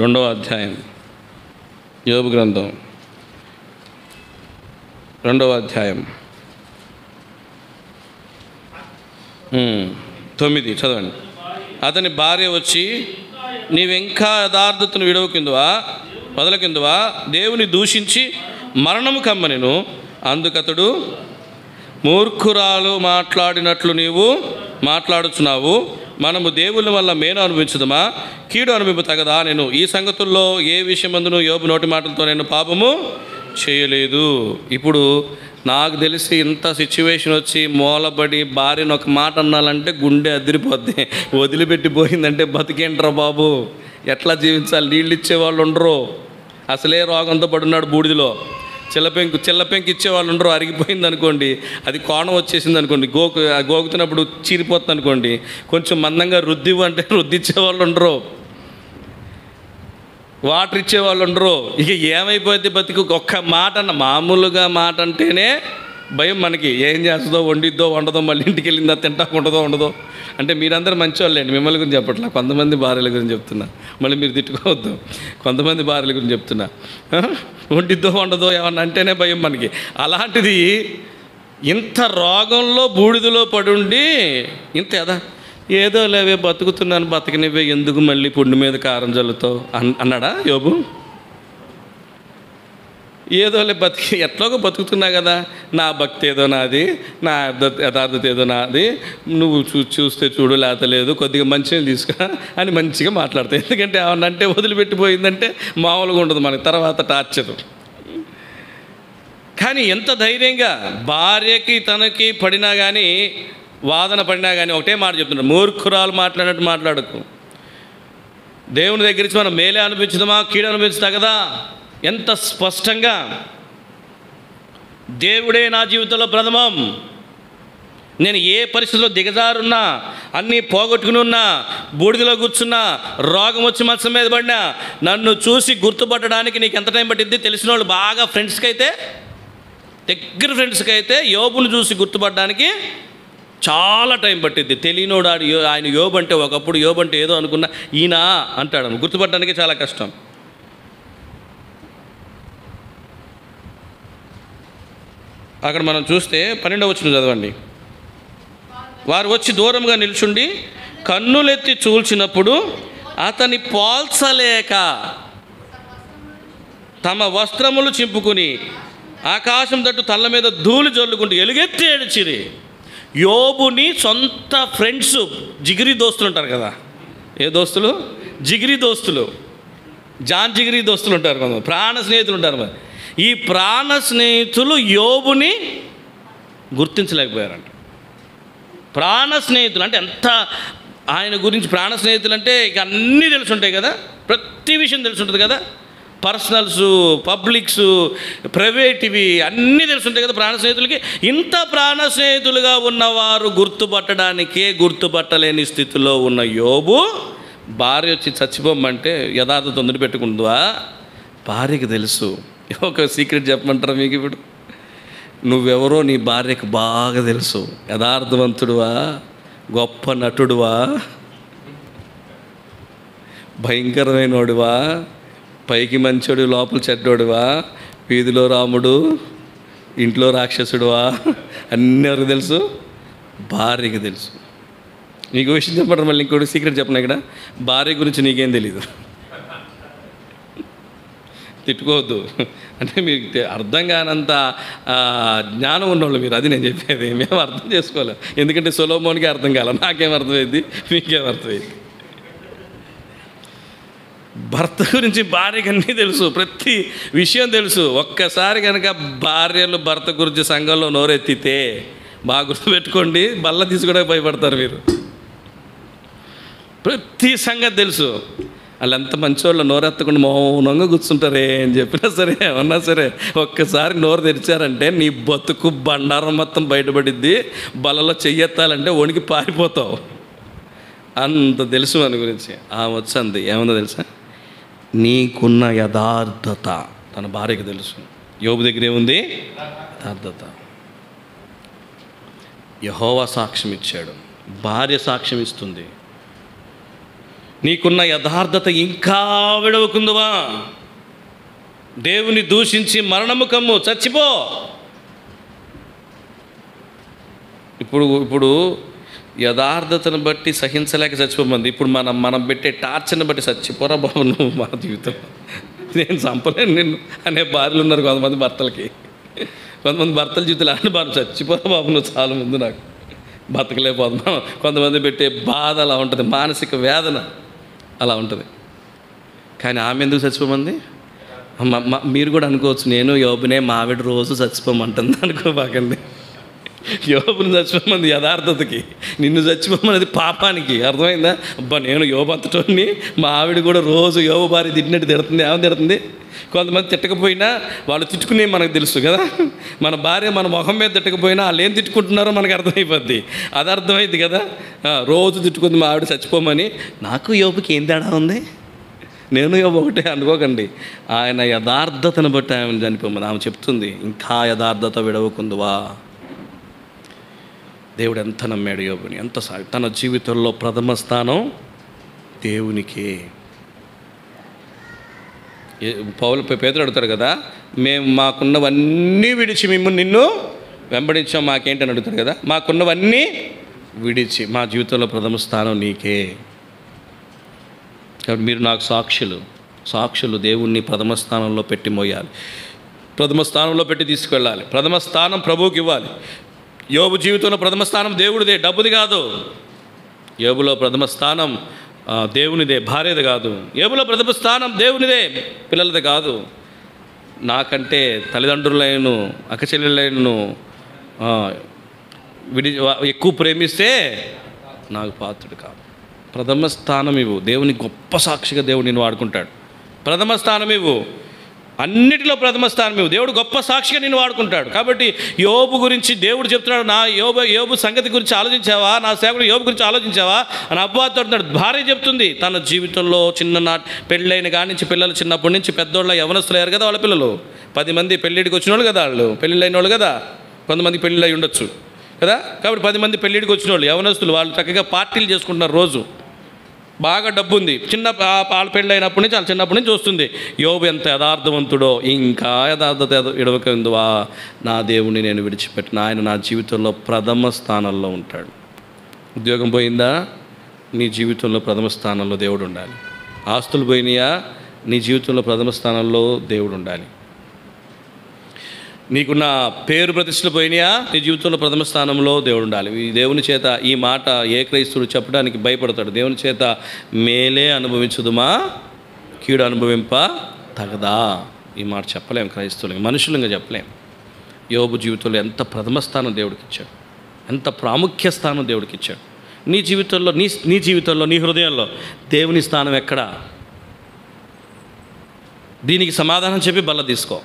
2వ అధ్యాయం, యోబు గ్రంథం 2వ అధ్యాయం 9 చదవండి. అతని భార్య వచ్చి, నీవింకా యథార్థతను వదలకిందువా, దేవుని దూషించి మరణము కమ్మనెను. అందుకతడు, మూర్ఖురాలు మాట్లాడినట్లు నీవు మాట్లాడుచున్నావు, మనము దేవుని వల్ల మేలు అనుభవించుదమా, కీడు అనుభవింపు తగదా? నేను ఈ సంగతుల్లో ఏ విషయమందును యోబు నోటి మాటలతో నేను పాపము చేయలేదు. ఇప్పుడు నాకు తెలిసి ఇంత సిచ్యువేషన్ వచ్చి మూలబడి భార్యను ఒక మాట అన్నాలంటే గుండె అదిరిపోద్ది. వదిలిపెట్టిపోయిందంటే బతికేంట్రా బాబు, ఎట్లా జీవించాలి? నీళ్ళు ఇచ్చేవాళ్ళు ఉండరు, అసలే రోగంతో పడున్నాడు బూడిదిలో. చిల్లపెంకు ఇచ్చేవాళ్ళు ఉండరు. అరిగిపోయింది అనుకోండి, అది కోణం వచ్చేసింది అనుకోండి, గోకుతున్నప్పుడు చీరిపోతుంది అనుకోండి, కొంచెం మందంగా రుద్దివు అంటే రుద్దిచ్చేవాళ్ళు ఉండరు, వాటర్ ఇచ్చేవాళ్ళు ఉండరు. ఇక ఏమైపోతే బతికి ఒక్క మాట మామూలుగా మాట అంటేనే భయం మనకి. ఏం చేస్తుందో, వండదో, మళ్ళీ ఇంటికి వెళ్ళిందా తింటాకుంటుందో ఉండదో. అంటే మీరందరూ మంచివాళ్ళండి, మిమ్మల్ని గురించి చెప్పట్లా, కొంతమంది భార్యల గురించి చెప్తున్నా, మళ్ళీ మీరు తిట్టుకోవద్దు. కొంతమంది భార్యల గురించి చెప్తున్నా, వండిద్దో వండదో ఏమన్నా అంటేనే భయం మనకి. అలాంటిది ఇంత రోగంలో బూడిదలో పడుండి ఏదో లేవే బతుకుతున్నాను, బతకనివే, ఎందుకు మళ్ళీ పుండు మీద కారం జల్లుతావు అన్నాడా యోబు? ఏదోలే ఎట్లాగో బతుకుతున్నా కదా, నా భక్తి ఏదో నాది, నా యథార్థత ఏదో నాది, నువ్వు చూస్తే చూడు, లేత లేదు, కొద్దిగా మంచిగా తీసుకురా అని మంచిగా మాట్లాడతాయి. ఎందుకంటే ఏమన్నంటే వదిలిపెట్టిపోయిందంటే మామూలుగా ఉండదు మనకి, తర్వాత టార్చరు. కానీ ఎంత ధైర్యంగా భార్యకి తనకి పడినా కానీ, వాదన పడినా కానీ ఒకటే మాట చెప్తున్నాడు, మూర్ఖురాలు మాట్లాడినట్టు మాట్లాడకు. దేవుని దగ్గర నుంచి మనం మేలే అనిపించుదామా, కీడు అనిపించుదా కదా? ఎంత స్పష్టంగా దేవుడే నా జీవితంలో ప్రథమం. నేను ఏ పరిస్థితిలో దిగజారున్నా, అన్నీ పోగొట్టుకుని ఉన్నా, బూడిదలో కూర్చున్నా, రోగం వచ్చి మంచం మీద పడినా, నన్ను చూసి గుర్తుపట్టడానికి నీకు ఎంత టైం పట్టింది? తెలిసిన వాళ్ళు బాగా దగ్గర ఫ్రెండ్స్కి అయితే యోబును చూసి గుర్తుపట్టడానికి చాలా టైం పట్టిద్ది. తెలియనోడు ఆయన యోబు అంటే ఒకప్పుడు యోబు అంటే ఏదో అనుకున్నా, ఈయన అంటాడు, గుర్తుపట్టడానికి చాలా కష్టం. అక్కడ మనం చూస్తే 12వ వచనం చదవండి. వారు వచ్చి దూరంగా నిల్చుండి కన్నులెత్తి చూల్చినప్పుడు అతని పోల్చలేక తమ వస్త్రములు చింపుకుని ఆకాశం తట్టు తల్ల మీద ధూళి జల్లుకుంటూ ఎలుగెత్తి ఏడ్చిరి. యోబుని సొంత ఫ్రెండ్స్, జిగిరి దోస్తులు ఉంటారు కదా. ఏ దోస్తులు? జిగిరి దోస్తులు, జిగిరి దోస్తులు ఉంటారు కదా, ప్రాణ స్నేహితులు ఉంటారు. మరి ఈ ప్రాణ స్నేహితులు యోబుని గుర్తించలేకపోయారంట. ప్రాణ స్నేహితులు అంటే ఎంత ఆయన గురించి, ప్రాణ స్నేహితులు అంటే ఇక అన్నీ తెలిసి ఉంటాయి కదా, ప్రతి విషయం తెలిసి ఉంటుంది కదా, పర్సనల్స్, పబ్లిక్స్, ప్రైవేట్, ఇవి అన్నీ తెలిసి ఉంటాయి కదా ప్రాణ స్నేహితులకి. ఇంత ప్రాణ స్నేహితులుగా ఉన్నవారు గుర్తుపట్టలేని స్థితిలో ఉన్న యోబు భార్య వచ్చి చచ్చిపోమంటే యథార్థత తొందర పెట్టుకుంటుందా? భార్యకి తెలుసు. ఒక సీక్రెట్ చెప్పమంటారా మీకు? ఇప్పుడు నువ్వెవరో నీ భార్యకు బాగా తెలుసు. యథార్థవంతుడువా, గొప్ప నటుడువా, భయంకరమైనోడువా, పైకి మంచోడు లోపల చెడ్డోడువా, వీధిలో రాముడు ఇంట్లో రాక్షసుడువా, అన్నీ ఎవరికి తెలుసు? భార్యకి తెలుసు. నీకు విషయం చెప్పండి. మళ్ళీ ఇంకోటి సీక్రెట్ చెప్పను. ఇక్కడ భార్య గురించి నీకేం తెలీదు. తిట్టుకోవద్దు అంటే మీకు అర్థం కానంత జ్ఞానం ఉన్నవాళ్ళు మీరు. అది నేను చెప్పేది. మేము అర్థం చేసుకోవాలి. ఎందుకంటే సొలొమోన్కి అర్థం కాల, నాకేం అర్థమైంది, మీకేం అర్థమైంది. భర్త గురించి భార్యకి అన్నీ తెలుసు, ప్రతి విషయం తెలుసు. ఒక్కసారి కనుక భార్యలు భర్త గురించి సంఘంలో నోరెత్తితే బాగా గుర్తుపెట్టుకోండి, బల్ల తీసుకోవడానికి భయపడతారు మీరు. ప్రతి సంగతి తెలుసు. వాళ్ళు ఎంత మంచివాళ్ళు, నోరెత్తకుండా మౌనంగా కూర్చుంటారే అని చెప్పినా సరే, ఏమన్నా సరే, ఒక్కసారి నోరు తెరిచారంటే నీ బతుకు బండారం మొత్తం బయటపడిద్ది. బలలో చెయ్యెత్తాలంటే వణికి పారిపోతావు. అంత తెలుసు మన గురించి. వచ్చింది ఏమన్నా తెలుసా? నీకున్న యథార్థత తన భార్యకు తెలుసు. యోబు దగ్గర ఏముంది? యథార్థత. యెహోవా సాక్ష్యం ఇచ్చాడు, భార్య సాక్ష్యం ఇస్తుంది. నీకున్న యథార్థత ఇంకా విడవకుందువా? దేవుని దూషించి మరణము కమ్ము, చచ్చిపో. ఇప్పుడు యథార్థతను బట్టి సహించలేక చచ్చిపోమంది. ఇప్పుడు మనం పెట్టే టార్చర్ని బట్టి చచ్చిపోరా బాబు నువ్వు, మా జీవితం నేను చంపలేను నిన్ను అనే భార్యలు ఉన్నారు కొంతమంది భర్తలకి. కొంతమంది భర్తల జీవితాలు అంటే బాబు చచ్చిపోరా బాబు నువ్వు, చాలా ముందు నాకు బతకలేకపోతున్నాం. కొంతమంది పెట్టే బాధ అలా ఉంటుంది, మానసిక వేదన అలా ఉంటుంది. కానీ ఆమె ఎందుకు చచ్చిపోమంది? మీరు కూడా అనుకోవచ్చు, నేను యోబునే మా ఆవిడ రోజు చచ్చిపోమంటుంది అనుకోబాకండి. యోబుని చచ్చిపోమంది యథార్థతకి, నిన్ను చచ్చిపోమన్నది పాపానికి. అర్థమైందా? అబ్బా నేను యోబు అంతటోని, మా ఆవిడ కూడా రోజు యోబు భార్య తిట్టినట్టు తిడుతుంది. ఏమని తిడుతుంది? కొంతమంది తిట్టకపోయినా వాళ్ళు తిట్టుకునే మనకు తెలుసు కదా. మన భార్య మన మొహం మీద తిట్టకపోయినా వాళ్ళు ఏం తిట్టుకుంటున్నారో మనకు అర్థమైపోద్ది. అది అర్థమైంది కదా. రోజు తిట్టుకుంది మా ఆవిడ చచ్చిపోమని. నాకు యోబుకి ఏం తేడా ఉంది? నేను యోబు ఒకటే అనుకోకండి. ఆయన యథార్థతను బట్టి ఆయన చనిపోమని ఆమె చెప్తుంది. ఇంకా యథార్థత విడవకుందువా? దేవుడు ఎంత నమ్మాడు యోబుని, ఎంత తన జీవితంలో ప్రథమ స్థానం దేవునికే. పేతురు అడుగుతాడు కదా, మేము మాకున్నవన్నీ విడిచి మిమ్మల్ని నిన్ను వెంబడించాం, మాకేంటని అడుగుతాడు కదా. మాకున్నవన్నీ విడిచి మా జీవితంలో ప్రథమ స్థానం నీకే. కాబట్టి మీరు నాకు సాక్షులు దేవుణ్ణి ప్రథమ స్థానంలో పెట్టి మోయాలి, ప్రథమ స్థానంలో పెట్టి తీసుకెళ్ళాలి, ప్రథమ స్థానం ప్రభువుకి ఇవ్వాలి. యోబు జీవితంలో ప్రథమ స్థానం దేవుడిదే, డబ్బుది కాదు. యోబులో ప్రథమ స్థానం దేవునిదే, భార్యది కాదు. యోబులో ప్రథమ స్థానం దేవునిదే, పిల్లలది కాదు. నాకంటే తల్లిదండ్రులైన అక్కచెల్లెళ్ళను ఎక్కువ ప్రేమిస్తే నాకు పాత్రుడు కాదు. ప్రథమ స్థానం ఇవ్వు. దేవుని గొప్ప సాక్షిగా దేవుడు నిన్ను వాడుకుంటాడు. ప్రథమ స్థానం ఇవ్వు, అన్నిటిలో ప్రథమ స్థానం ఇవ్వు. దేవుడు గొప్ప సాక్షిగా నిన్ను వాడుకుంటాడు. కాబట్టి యోబు గురించి దేవుడు చెప్తున్నాడు, నా యోబు సంగతి గురించి ఆలోచించావా, నా సేవకుడు యోబు గురించి ఆలోచించావా అని అపవాదితో అంటున్నాడు. భార్య చెప్తుంది తన జీవితంలో చిన్ననాటి పెళ్ళైన కాడి నుంచి పిల్లలు చిన్నప్పటి నుంచి పెద్దోళ్ళ యవనస్తులు అయ్యారు కదా వాళ్ళ పిల్లలు. 10 మంది పెళ్ళిడికి వచ్చిన వాళ్ళు కదా, వాళ్ళు పెళ్ళిళ్ళైన వాళ్ళు కదా, కొంతమంది పెళ్ళిళ్ళు అయి ఉండొచ్చు కదా. కాబట్టి 10 మంది పెళ్ళిడికి వచ్చిన వాళ్ళు యవనస్తులు, వాళ్ళు చక్కగా పార్టీలు చేసుకుంటున్నారు. రోజు బాగా డబ్బు ఉంది, వాళ్ళ పెళ్ళి అయినప్పటి నుంచి చాలా చిన్నప్పటి నుంచి వస్తుంది. యోబు ఎంత యథార్థవంతుడో, ఇంకా యథార్థత ఇడవకుందువా, నా దేవుణ్ణి నేను విడిచిపెట్టిన, ఆయన నా జీవితంలో ప్రథమ స్థానంలో ఉంటాడు. ఉద్యోగం పోయిందా, నీ జీవితంలో ప్రథమ స్థానంలో దేవుడు ఉండాలి. ఆస్తులు పోయినాయా, నీ జీవితంలో ప్రథమ స్థానంలో దేవుడు ఉండాలి. నీకున్న పేరు ప్రతిష్టలు పోయినాయా, నీ జీవితంలో ప్రథమ స్థానంలో దేవుడు ఉండాలి. ఈ దేవుని చేత ఈ మాట ఏ క్రైస్తవుడు చెప్పడానికి భయపడతాడు. దేవుని చేత మేలే అనుభవించుదుమా, కీడు అనుభవింప తగదా. ఈ మాట చెప్పలేం క్రైస్తవులకి, మనుషులంగా చెప్పలేం. యోబు జీవితంలో ఎంత ప్రథమ స్థానం దేవుడికి ఇచ్చాడు, ఎంత ప్రాముఖ్య స్థానం దేవుడికి ఇచ్చాడు. నీ జీవితంలో నీ జీవితంలో నీ హృదయంలో దేవుని స్థానం ఎక్కడా? దీనికి సమాధానం చెప్పి బల్ల తీసుకో.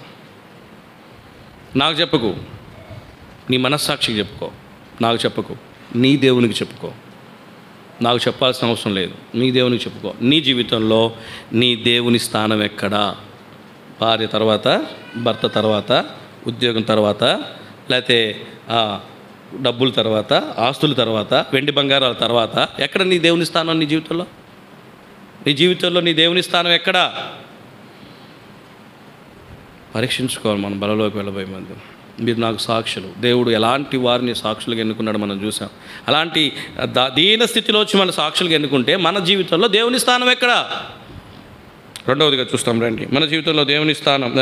నాకు చెప్పకు, నీ మనస్సాక్షికి చెప్పుకో. నాకు చెప్పకు, నీ దేవునికి చెప్పుకో. నాకు చెప్పాల్సిన అవసరం లేదు, నీ దేవునికి చెప్పుకో. నీ జీవితంలో నీ దేవుని స్థానం ఎక్కడా? భార్య తర్వాత, భర్త తర్వాత, ఉద్యోగం తర్వాత, లేకపోతే డబ్బుల తర్వాత, ఆస్తుల తర్వాత, వెండి బంగారాల తర్వాత, ఎక్కడ నీ దేవుని స్థానం? నీ జీవితంలో నీ దేవుని స్థానం ఎక్కడా? పరీక్షించుకోవాలి మనం బలలోకి వెళ్ళబోయే ముందు. మీరు నాకు సాక్షులు. దేవుడు ఎలాంటి వారిని సాక్షులుగా ఎన్నుకున్నాడు మనం చూసాం. అలాంటి దీన స్థితిలో వచ్చి మన సాక్షులుగా ఎన్నుకుంటే మన జీవితంలో దేవుని స్థానం ఎక్కడ? రెండవదిగా చూస్తాం రండి. మన జీవితంలో దేవుని స్థానం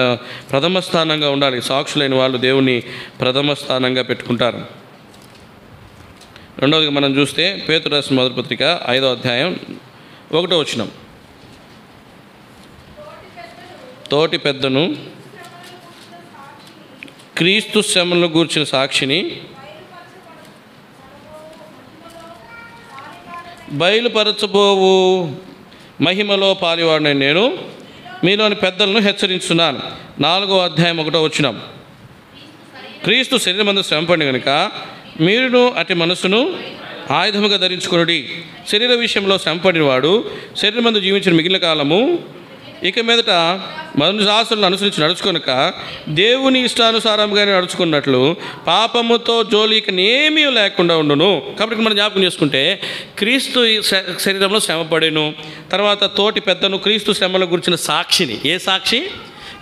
ప్రథమ స్థానంగా ఉండాలి. సాక్షులైన వాళ్ళు దేవుని ప్రథమ స్థానంగా పెట్టుకుంటారు. రెండవదిగా మనం చూస్తే పేతురు రాసిన మొదటి పత్రిక 5వ అధ్యాయం 1వ వచనం. తోటి పెద్దను క్రీస్తు శ్రమలను గూర్చిన సాక్షిని బయలుపరచబోవు మహిమలో పాలివాడిని నేను మీలోని పెద్దలను హెచ్చరించున్నాను. 4వ అధ్యాయం 1వ వచనం. క్రీస్తు శరీరమందు శ్రమపడిన కనుక మీరును అతి మనసును ఆయుధముగా ధరించుకొనుడి. శరీర విషయంలో శ్రమపడినవాడు శరీరమందు జీవించిన మిగిలిన కాలము ఇక మీదట మనుషాసులను అనుసరించి నడుచుకొనక దేవుని ఇష్టానుసారంగానే నడుచుకున్నట్లు పాపముతో జోలికనేమీ లేకుండా ఉండును. కాబట్టి మనం జ్ఞాపకం చేసుకుంటే క్రీస్తు శరీరంలో శ్రమపడేను, తర్వాత తోటి పెద్దను క్రీస్తు శ్రమల గురించిన సాక్షిని. ఏ సాక్షి?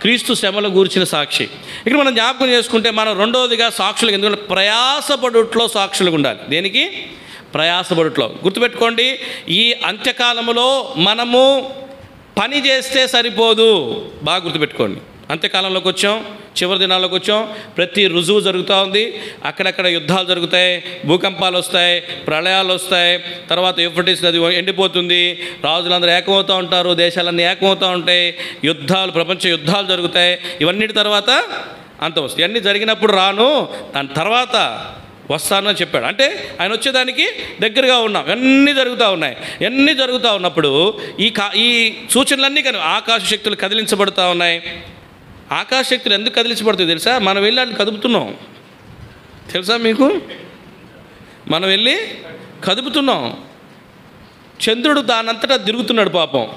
క్రీస్తు శ్రమల గురించిన సాక్షి. ఇక్కడ మనం జ్ఞాపకం చేసుకుంటే మనం రెండవదిగా సాక్షులకు, ఎందుకంటే ప్రయాసపడుట్లో సాక్షులుగా ఉండాలి. దేనికి? ప్రయాసపడుట్లో. గుర్తుపెట్టుకోండి, ఈ అంత్యకాలములో మనము పని చేస్తే సరిపోదు. బాగా గుర్తుపెట్టుకోండి. అంత్యకాలంలోకి వచ్చాం, చివరి దినాల్లోకి వచ్చాం. ప్రతి రుజువు జరుగుతూ ఉంది. అక్కడక్కడ యుద్ధాలు జరుగుతాయి, భూకంపాలు వస్తాయి, ప్రళయాలు వస్తాయి. తర్వాత యూఫ్రటీస్ నది ఎండిపోతుంది, రాజులందరూ ఏకమవుతూ ఉంటారు, దేశాలన్నీ ఏకమవుతూ ఉంటాయి, యుద్ధాలు, ప్రపంచ యుద్ధాలు జరుగుతాయి. ఇవన్నిటి తర్వాత అంతం వస్తుంది. ఇవన్నీ జరిగినప్పుడు రాను, దాని తర్వాత వస్తాను అని చెప్పాడు. అంటే ఆయన వచ్చేదానికి దగ్గరగా ఉన్నాం. ఇవన్నీ జరుగుతూ ఉన్నాయి. ఇవన్నీ జరుగుతూ ఉన్నప్పుడు ఈ సూచనలన్నీ కానీ ఆకాశ శక్తులు కదిలించబడుతూ ఉన్నాయి. ఆకాశ శక్తులు ఎందుకు కదిలించబడుతుంది తెలుసా? మనం వెళ్ళి వాటిని కదుపుతున్నాం. తెలుసా మీకు? మనం వెళ్ళి కదుపుతున్నాం. చంద్రుడు దానంతటా తిరుగుతున్నాడు. పాపం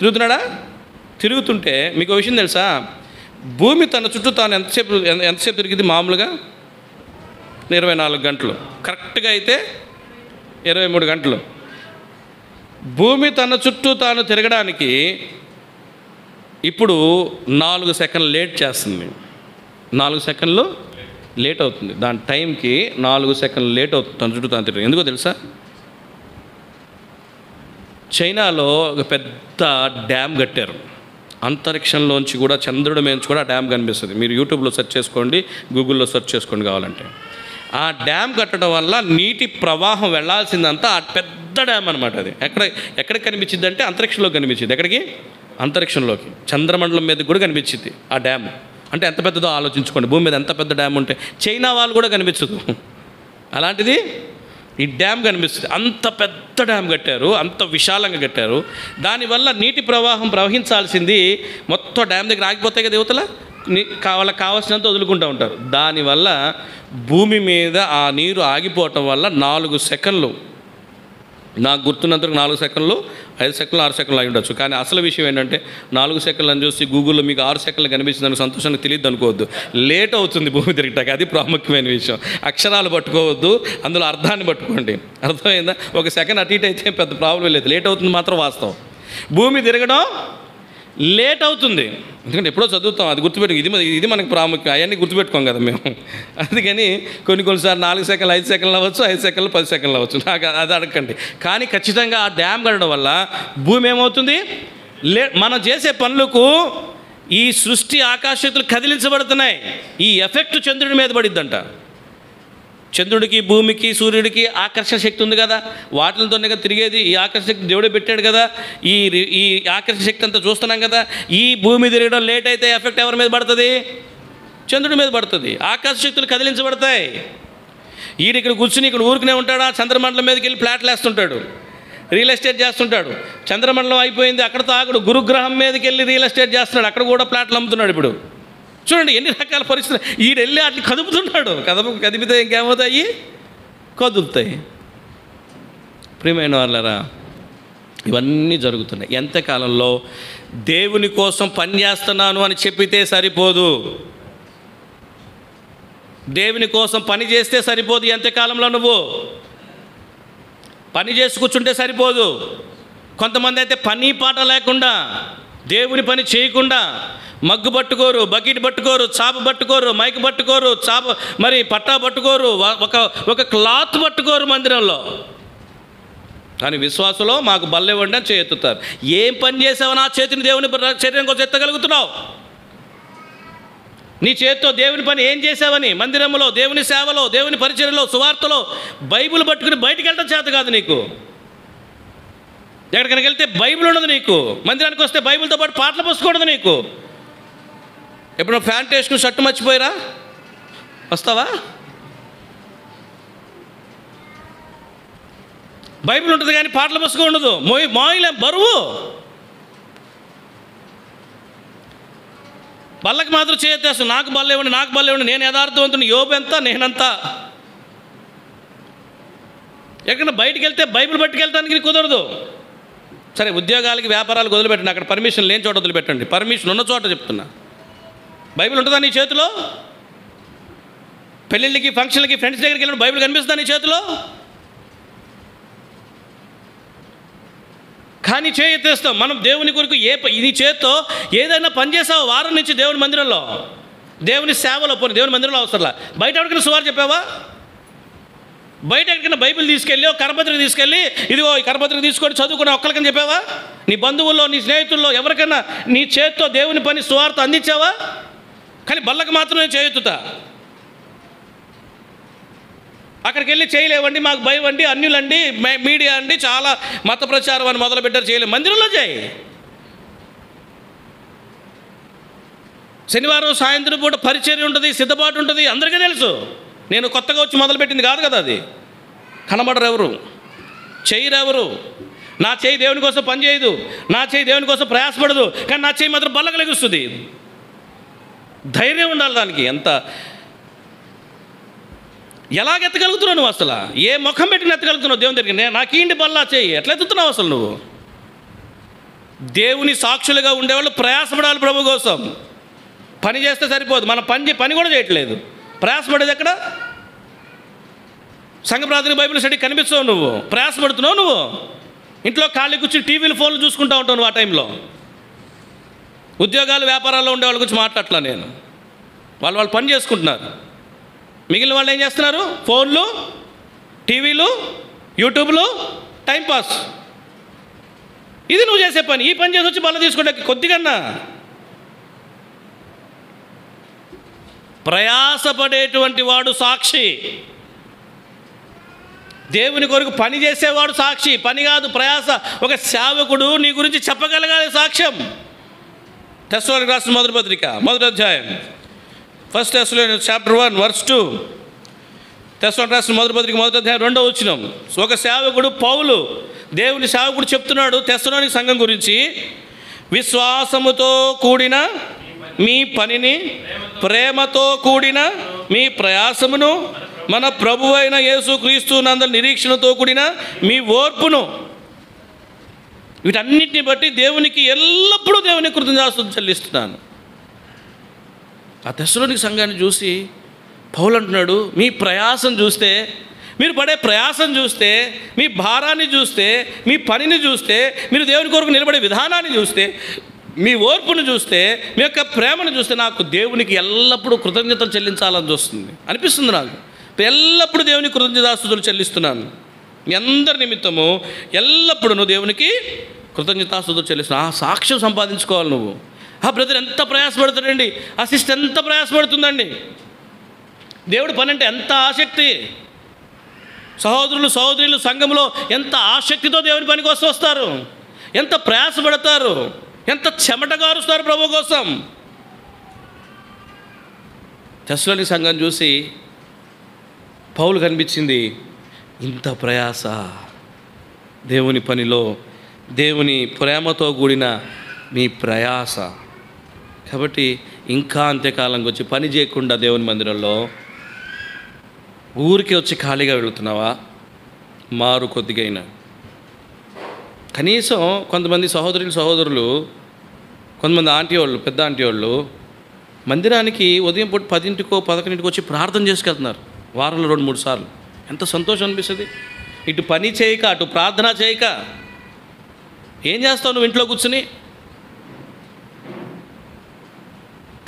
తిరుగుతున్నాడా? తిరుగుతుంటే మీకు విషయం తెలుసా? భూమి తన చుట్టూ తాను ఎంతసేపు తిరిగింది? మామూలుగా 24 గంటలు. కరెక్ట్గా అయితే 23 గంటలు. భూమి తన చుట్టూ తాను తిరగడానికి ఇప్పుడు 4 సెకండ్లు లేట్ చేస్తుంది. 4 సెకండ్లు లేట్ అవుతుంది. దాని టైంకి 4 సెకండ్లు లేట్ అవుతుంది తన చుట్టూ తాను తిరగడం. ఎందుకో తెలుసా? చైనాలో ఒక పెద్ద డ్యామ్ కట్టారు. అంతరిక్షంలోంచి కూడా, చంద్రుడి మీద కూడా డ్యామ్ కనిపిస్తుంది. మీరు యూట్యూబ్లో సెర్చ్ చేసుకోండి, గూగుల్లో సెర్చ్ చేసుకోండి కావాలంటే. ఆ డ్యామ్ కట్టడం వల్ల నీటి ప్రవాహం వెళ్లాల్సిందంతా ఆ పెద్ద డ్యామ్ అనమాట. అది ఎక్కడికి కనిపించింది అంటే అంతరిక్షంలోకి కనిపించింది. ఎక్కడికి? అంతరిక్షంలోకి, చంద్రమండలం మీద కూడా కనిపించింది ఆ డ్యామ్. అంటే ఎంత పెద్దదో ఆలోచించుకోండి. భూమి మీద ఎంత పెద్ద డ్యామ్ ఉంటే చైనా వాళ్ళు కూడా కనిపించదు. అలాంటిది ఈ డ్యామ్ కనిపిస్తుంది. అంత పెద్ద డ్యామ్ కట్టారు, అంత విశాలంగా కట్టారు. దానివల్ల నీటి ప్రవాహం ప్రవహించాల్సింది మొత్తం డ్యామ్ దగ్గర ఆగిపోతాయి కదా, యువతల వాళ్ళకి కావాల్సినంత వదులుకుంటూ ఉంటారు. దానివల్ల భూమి మీద ఆ నీరు ఆగిపోవటం వల్ల 4 సెకండ్లు, నాకు గుర్తున్నంతకు 4 సెకండ్లు, 5 సెకండ్లు, 6 సెకండ్లు అయి ఉండొచ్చు. కానీ అసలు విషయం ఏంటంటే 4 సెకండ్లు అని చూసి గూగుల్లో మీకు 6 సెకండ్లు కనిపిస్తుంది సంతోషానికి తెలియదు అనుకోవద్దు. లేట్ అవుతుంది భూమి తిరగటానికి, అది ప్రాముఖ్యమైన విషయం. అక్షరాలు పట్టుకోవద్దు, అందులో అర్థాన్ని పట్టుకోండి. అర్థమైందా? 1 సెకండ్ అటు ఇటు అయితే పెద్ద ప్రాబ్లం లేదు, లేట్ అవుతుంది మాత్రం వాస్తవం. భూమి తిరగడం లేట్ అవుతుంది, ఎందుకంటే ఎప్పుడో చదువుతాం, అది గుర్తుపెట్టుకో. ఇది మనకు ప్రాముఖ్యం, అవన్నీ గుర్తుపెట్టుకోం కదా మేము. అందుకని కొన్నిసార్లు 4 సెకండ్లు 5 సెకండ్లు అవ్వచ్చు, 5 సెకండ్లు 10 సెకండ్లు అవ్వచ్చు, నాకు అది అడగండి. కానీ ఖచ్చితంగా ఆ డ్యామ్ కట్టడం వల్ల భూమి ఏమవుతుంది, మనం చేసే పనులకు ఈ సృష్టి ఆకాశశక్తులు కదిలించబడుతున్నాయి. ఈ ఎఫెక్ట్ చంద్రుడి మీద పడిద్దంట. చంద్రుడికి, భూమికి, సూర్యుడికి ఆకర్షణ శక్తి ఉంది కదా, వాటితోనే కదా తిరిగేది. ఈ ఆకర్షణ శక్తి దేవుడే పెట్టాడు కదా. ఈ ఆకర్షణ శక్తి అంతా చూస్తున్నాం కదా. ఈ భూమి తిరగడం లేట్ అయితే ఎఫెక్ట్ ఎవరి మీద పడుతుంది? చంద్రుడి మీద పడుతుంది. ఆకాశ శక్తులు కదిలించబడతాయి. ఇక్కడ కూర్చుని ఇక్కడ ఊరుకునే ఉంటాడా, చంద్రమండలం మీదకి వెళ్ళి ఫ్లాట్లు వేస్తుంటాడు, రియల్ ఎస్టేట్ చేస్తుంటాడు. చంద్రమండలం అయిపోయింది, అక్కడతో ఆగడు, గురుగ్రహం మీదకి వెళ్ళి రియల్ ఎస్టేట్ చేస్తున్నాడు, అక్కడ కూడా ఫ్లాట్లు అమ్ముతున్నాడు. ఇప్పుడు చూడండి ఎన్ని రకాల పరిస్థితులు. వెళ్ళి వాటిని కదుపుతున్నాడు. కదిపితే ఇంకేమవుతాయి? కదులుతాయి. ప్రియమైన వాళ్ళారా, ఇవన్నీ జరుగుతున్నాయి. ఎంతకాలంలో దేవుని కోసం పనిచేస్తున్నాను అని చెప్పితే సరిపోదు. దేవుని కోసం పని చేస్తే సరిపోదు. ఎంతకాలంలో నువ్వు పని చేసి కూర్చుంటే సరిపోదు. కొంతమంది అయితే పని పాట లేకుండా, దేవుని పని చేయకుండా మగ్గు పట్టుకోరు, బకెట్ పట్టుకోరు, చాప పట్టుకోరు, మైక్ పట్టుకోరు, మరి పట్టా పట్టుకోరు, ఒక క్లాత్ పట్టుకోరు మందిరంలో. కానీ విశ్వాసంలో మాకు బల్లెవ్వండి అని చేయెత్తుతారు. ఏం పని చేసావు? నా చేతిని దేవుని శరీరం కోసం ఎత్తగలుగుతున్నావు. నీ చేతితో దేవుని పని ఏం చేసావని? మందిరంలో, దేవుని సేవలో, దేవుని పరిచర్యలో, సువార్తలో బైబిల్ పట్టుకుని బయటికి వెళ్ళడం చేత కాదు నీకు. ఎక్కడికైనా వెళ్తే బైబిల్ ఉండదు నీకు. మందిరానికి వస్తే బైబిల్తో పాటు పాటలు పోసుకోకూడదు నీకు. ఎప్పుడు ప్యాంట్ వేసుకుని షర్టు మర్చిపోయిరా వస్తావా? బైబిల్ ఉంటుంది కానీ పాటలు పుస్తకం ఉండదు. మోయిలే బరువు. బల్లకి మాత్రం చేయొత్తేస్తాను, నాకు బల్ల ఇవ్వండి, నాకు బల్ల ఇవ్వండి, నేను యథార్థవంతుని, యోబు ఎంత, నేనంతా. ఎక్కడైనా బయటికి వెళ్తే బైబిల్ పట్టుకెళ్ళడానికి కుదరదు. సరే, ఉద్యోగాలకి, వ్యాపారాలకు వదిలిపెట్టండి, అక్కడ పర్మిషన్ లేని చోట వదిలిపెట్టండి. పర్మిషన్ ఉన్న చోట చెప్తున్నా. బైబిల్ ఉంటుందా నీ చేతిలో? పెళ్ళిళ్ళకి, ఫంక్షన్లకి, ఫ్రెండ్స్ దగ్గరికి వెళ్ళిన బైబిల్ కనిపిస్తుందా నీ చేతిలో? కానీ చేయెత్తేస్తాం మనం దేవుని కొరకు. ఇది చేత్తో ఏదైనా పని చేసావా వారం నుంచి దేవుని మందిరంలో, దేవుని సేవలో? పోనీ దేవుని మందిరంలో అవసరంలా, బయట ఎవరికైనా సువార్త చెప్పావా? బయట ఎక్కడికైనా బైబిల్ తీసుకెళ్ళి, ఒక కరపత్రిక తీసుకెళ్ళి, ఇదిగో ఈ కరపత్రిక తీసుకొని చదువుకుని ఒక్కరికని చెప్పావా? నీ బంధువుల్లో, నీ స్నేహితుల్లో ఎవరికైనా నీ చేత్తో దేవుని పని సువార్త అందించావా? కానీ బల్లకి మాత్రమే చేయెత్తుతా. అక్కడికి వెళ్ళి చేయలేవండి, మాకు భయం అండి, అన్యులండి, మీడియా అండి, చాలా మత ప్రచారం అని మొదలుపెట్టారు, చేయలేము. మందిరంలో చేయి. శనివారం సాయంత్రం పూట పరిచర్య ఉంటుంది, సిద్ధపాటు ఉంటుంది, అందరికీ తెలుసు. నేను కొత్తగా వచ్చి మొదలుపెట్టింది కాదు కదా అది. కనబడరు ఎవరు, చెయ్యరు ఎవరు. నా చెయ్యి దేవుని కోసం పనిచేయదు, నా చెయ్యి దేవుని కోసం ప్రయాసపడదు, కానీ నా చెయ్యి మాత్రం బల్ల కలిగిస్తుంది. ధైర్యం ఉండాలి దానికి. ఎంత ఎలాగెత్తగలుగుతున్నావు నువ్వు? అసలు ఏ ముఖం పెట్టి ఎత్తగలుగుతున్నావు దేవుని దగ్గర? నాకు ఇంటి బల్లా చెయ్యి ఎట్లా ఎత్తుతున్నావు అసలు నువ్వు? దేవుని సాక్షులుగా ఉండేవాళ్ళు ప్రయాసపడాలి ప్రభు కోసం. పని చేస్తే సరిపోదు, మన పని కూడా చేయట్లేదు. ప్రయాసపడేది ఎక్కడ? సంఘ ప్రార్థన, బైబిల్ స్టడీ కనిపిస్తావు నువ్వు, ప్రయాసపడుతున్నావు నువ్వు. ఇంట్లో ఖాళీ కూర్చుని టీవీలు, ఫోన్లు చూసుకుంటూ ఉంటావు నువ్వు ఆ టైంలో. ఉద్యోగాలు, వ్యాపారాల్లో ఉండే వాళ్ళ గురించి మాట్లాడట్లా నేను. వాళ్ళు పని చేసుకుంటున్నారు. మిగిలిన వాళ్ళు ఏం చేస్తున్నారు? ఫోన్లు, టీవీలు, యూట్యూబ్లు, టైంపాస్. ఇది నువ్వు చేసే పని. ఈ పని చేసి వచ్చి బల్ల తీసుకుంటే కొద్దిగన్నా ప్రయాసపడేటువంటి వాడు సాక్షి. దేవుని కొరకు పని చేసేవాడు సాక్షి. పని కాదు, ప్రయాస. ఒక సేవకుడు నీ గురించి చెప్పగలగాలి సాక్ష్యం. తెస్సలోనికీయులకు రాసిన మొదటి పత్రిక 1వ అధ్యాయం, 1 Thessalonians chapter 1 verse 2. తెస్సలోనికీయులకు రాసిన మొదటి పత్రిక 1:2 ఒక సేవకుడు పౌలు, దేవుని సేవకుడు చెప్తున్నాడు తెస్సలోనిక సంఘం గురించి, విశ్వాసముతో కూడిన మీ పనిని, ప్రేమతో కూడిన మీ ప్రయాసమును, మన ప్రభువైన యేసుక్రీస్తు నందు నిరీక్షణతో కూడిన మీ ఓర్పును, వీటన్నిటిని బట్టి దేవునికి ఎల్లప్పుడూ దేవునికి కృతజ్ఞతాస్తుతులు చెల్లిస్తున్నాను. ఆ తెస్సలోనిక సంఘాన్ని చూసి పౌలు అంటున్నాడు, మీ ప్రయాసం చూస్తే, మీరు పడే ప్రయాసం చూస్తే, మీ భారాన్ని చూస్తే, మీ పనిని చూస్తే, మీరు దేవుని కొరకు నిలబడే విధానాన్ని చూస్తే, మీ ఓర్పును చూస్తే, మీ యొక్క ప్రేమను చూస్తే నాకు దేవునికి ఎల్లప్పుడూ కృతజ్ఞతలు చెల్లించాలని చూస్తుంది అనిపిస్తుంది. నాకు ఎల్లప్పుడూ దేవునికి కృతజ్ఞతాస్తుతులు చెల్లిస్తున్నాను. మీ అందరి నిమిత్తము ఎల్లప్పుడూ నువ్వు దేవునికి కృతజ్ఞతాస్తుతులు చెల్లిస్తున్నావు. ఆ సాక్ష్యం సంపాదించుకోవాలి నువ్వు. ఆ బ్రదర్ ఎంత ప్రయాసపడతాడండి, ఆ సిస్టర్ ఎంత ప్రయాసపడుతుందండి, దేవుడి పని అంటే ఎంత ఆసక్తి, సహోదరులు సహోదరులు సంఘంలో ఎంత ఆసక్తితో దేవుని పని కోసం వస్తారు, ఎంత ప్రయాసపడతారు, ఎంత చెమటగారుస్తారు ప్రభు కోసం. తెస్సలోనిక సంఘం చూసి పౌలు కనిపించింది, ఇంత ప్రయాస దేవుని పనిలో, దేవుని ప్రేమతో కూడిన మీ ప్రయాస. కాబట్టి ఇంకా అంత్యకాలంకి వచ్చి పని చేయకుండా దేవుని మందిరంలో ఊరికి వచ్చి ఖాళీగా వెళుతున్నావా? మారు కొద్దిగైనా కనీసం కొంతమంది సహోదరులు, కొంతమంది ఆంటీ వాళ్ళు, పెద్ద ఆంటీ వాళ్ళు మందిరానికి ఉదయం పూట 10కో 11కో వచ్చి ప్రార్థన చేసుకెళ్తున్నారు వారంలో 2-3 సార్లు. ఎంత సంతోషం అనిపిస్తుంది. ఇటు పని చేయక, అటు ప్రార్థన చేయక ఏం చేస్తావు నువ్వు ఇంట్లో కూర్చుని?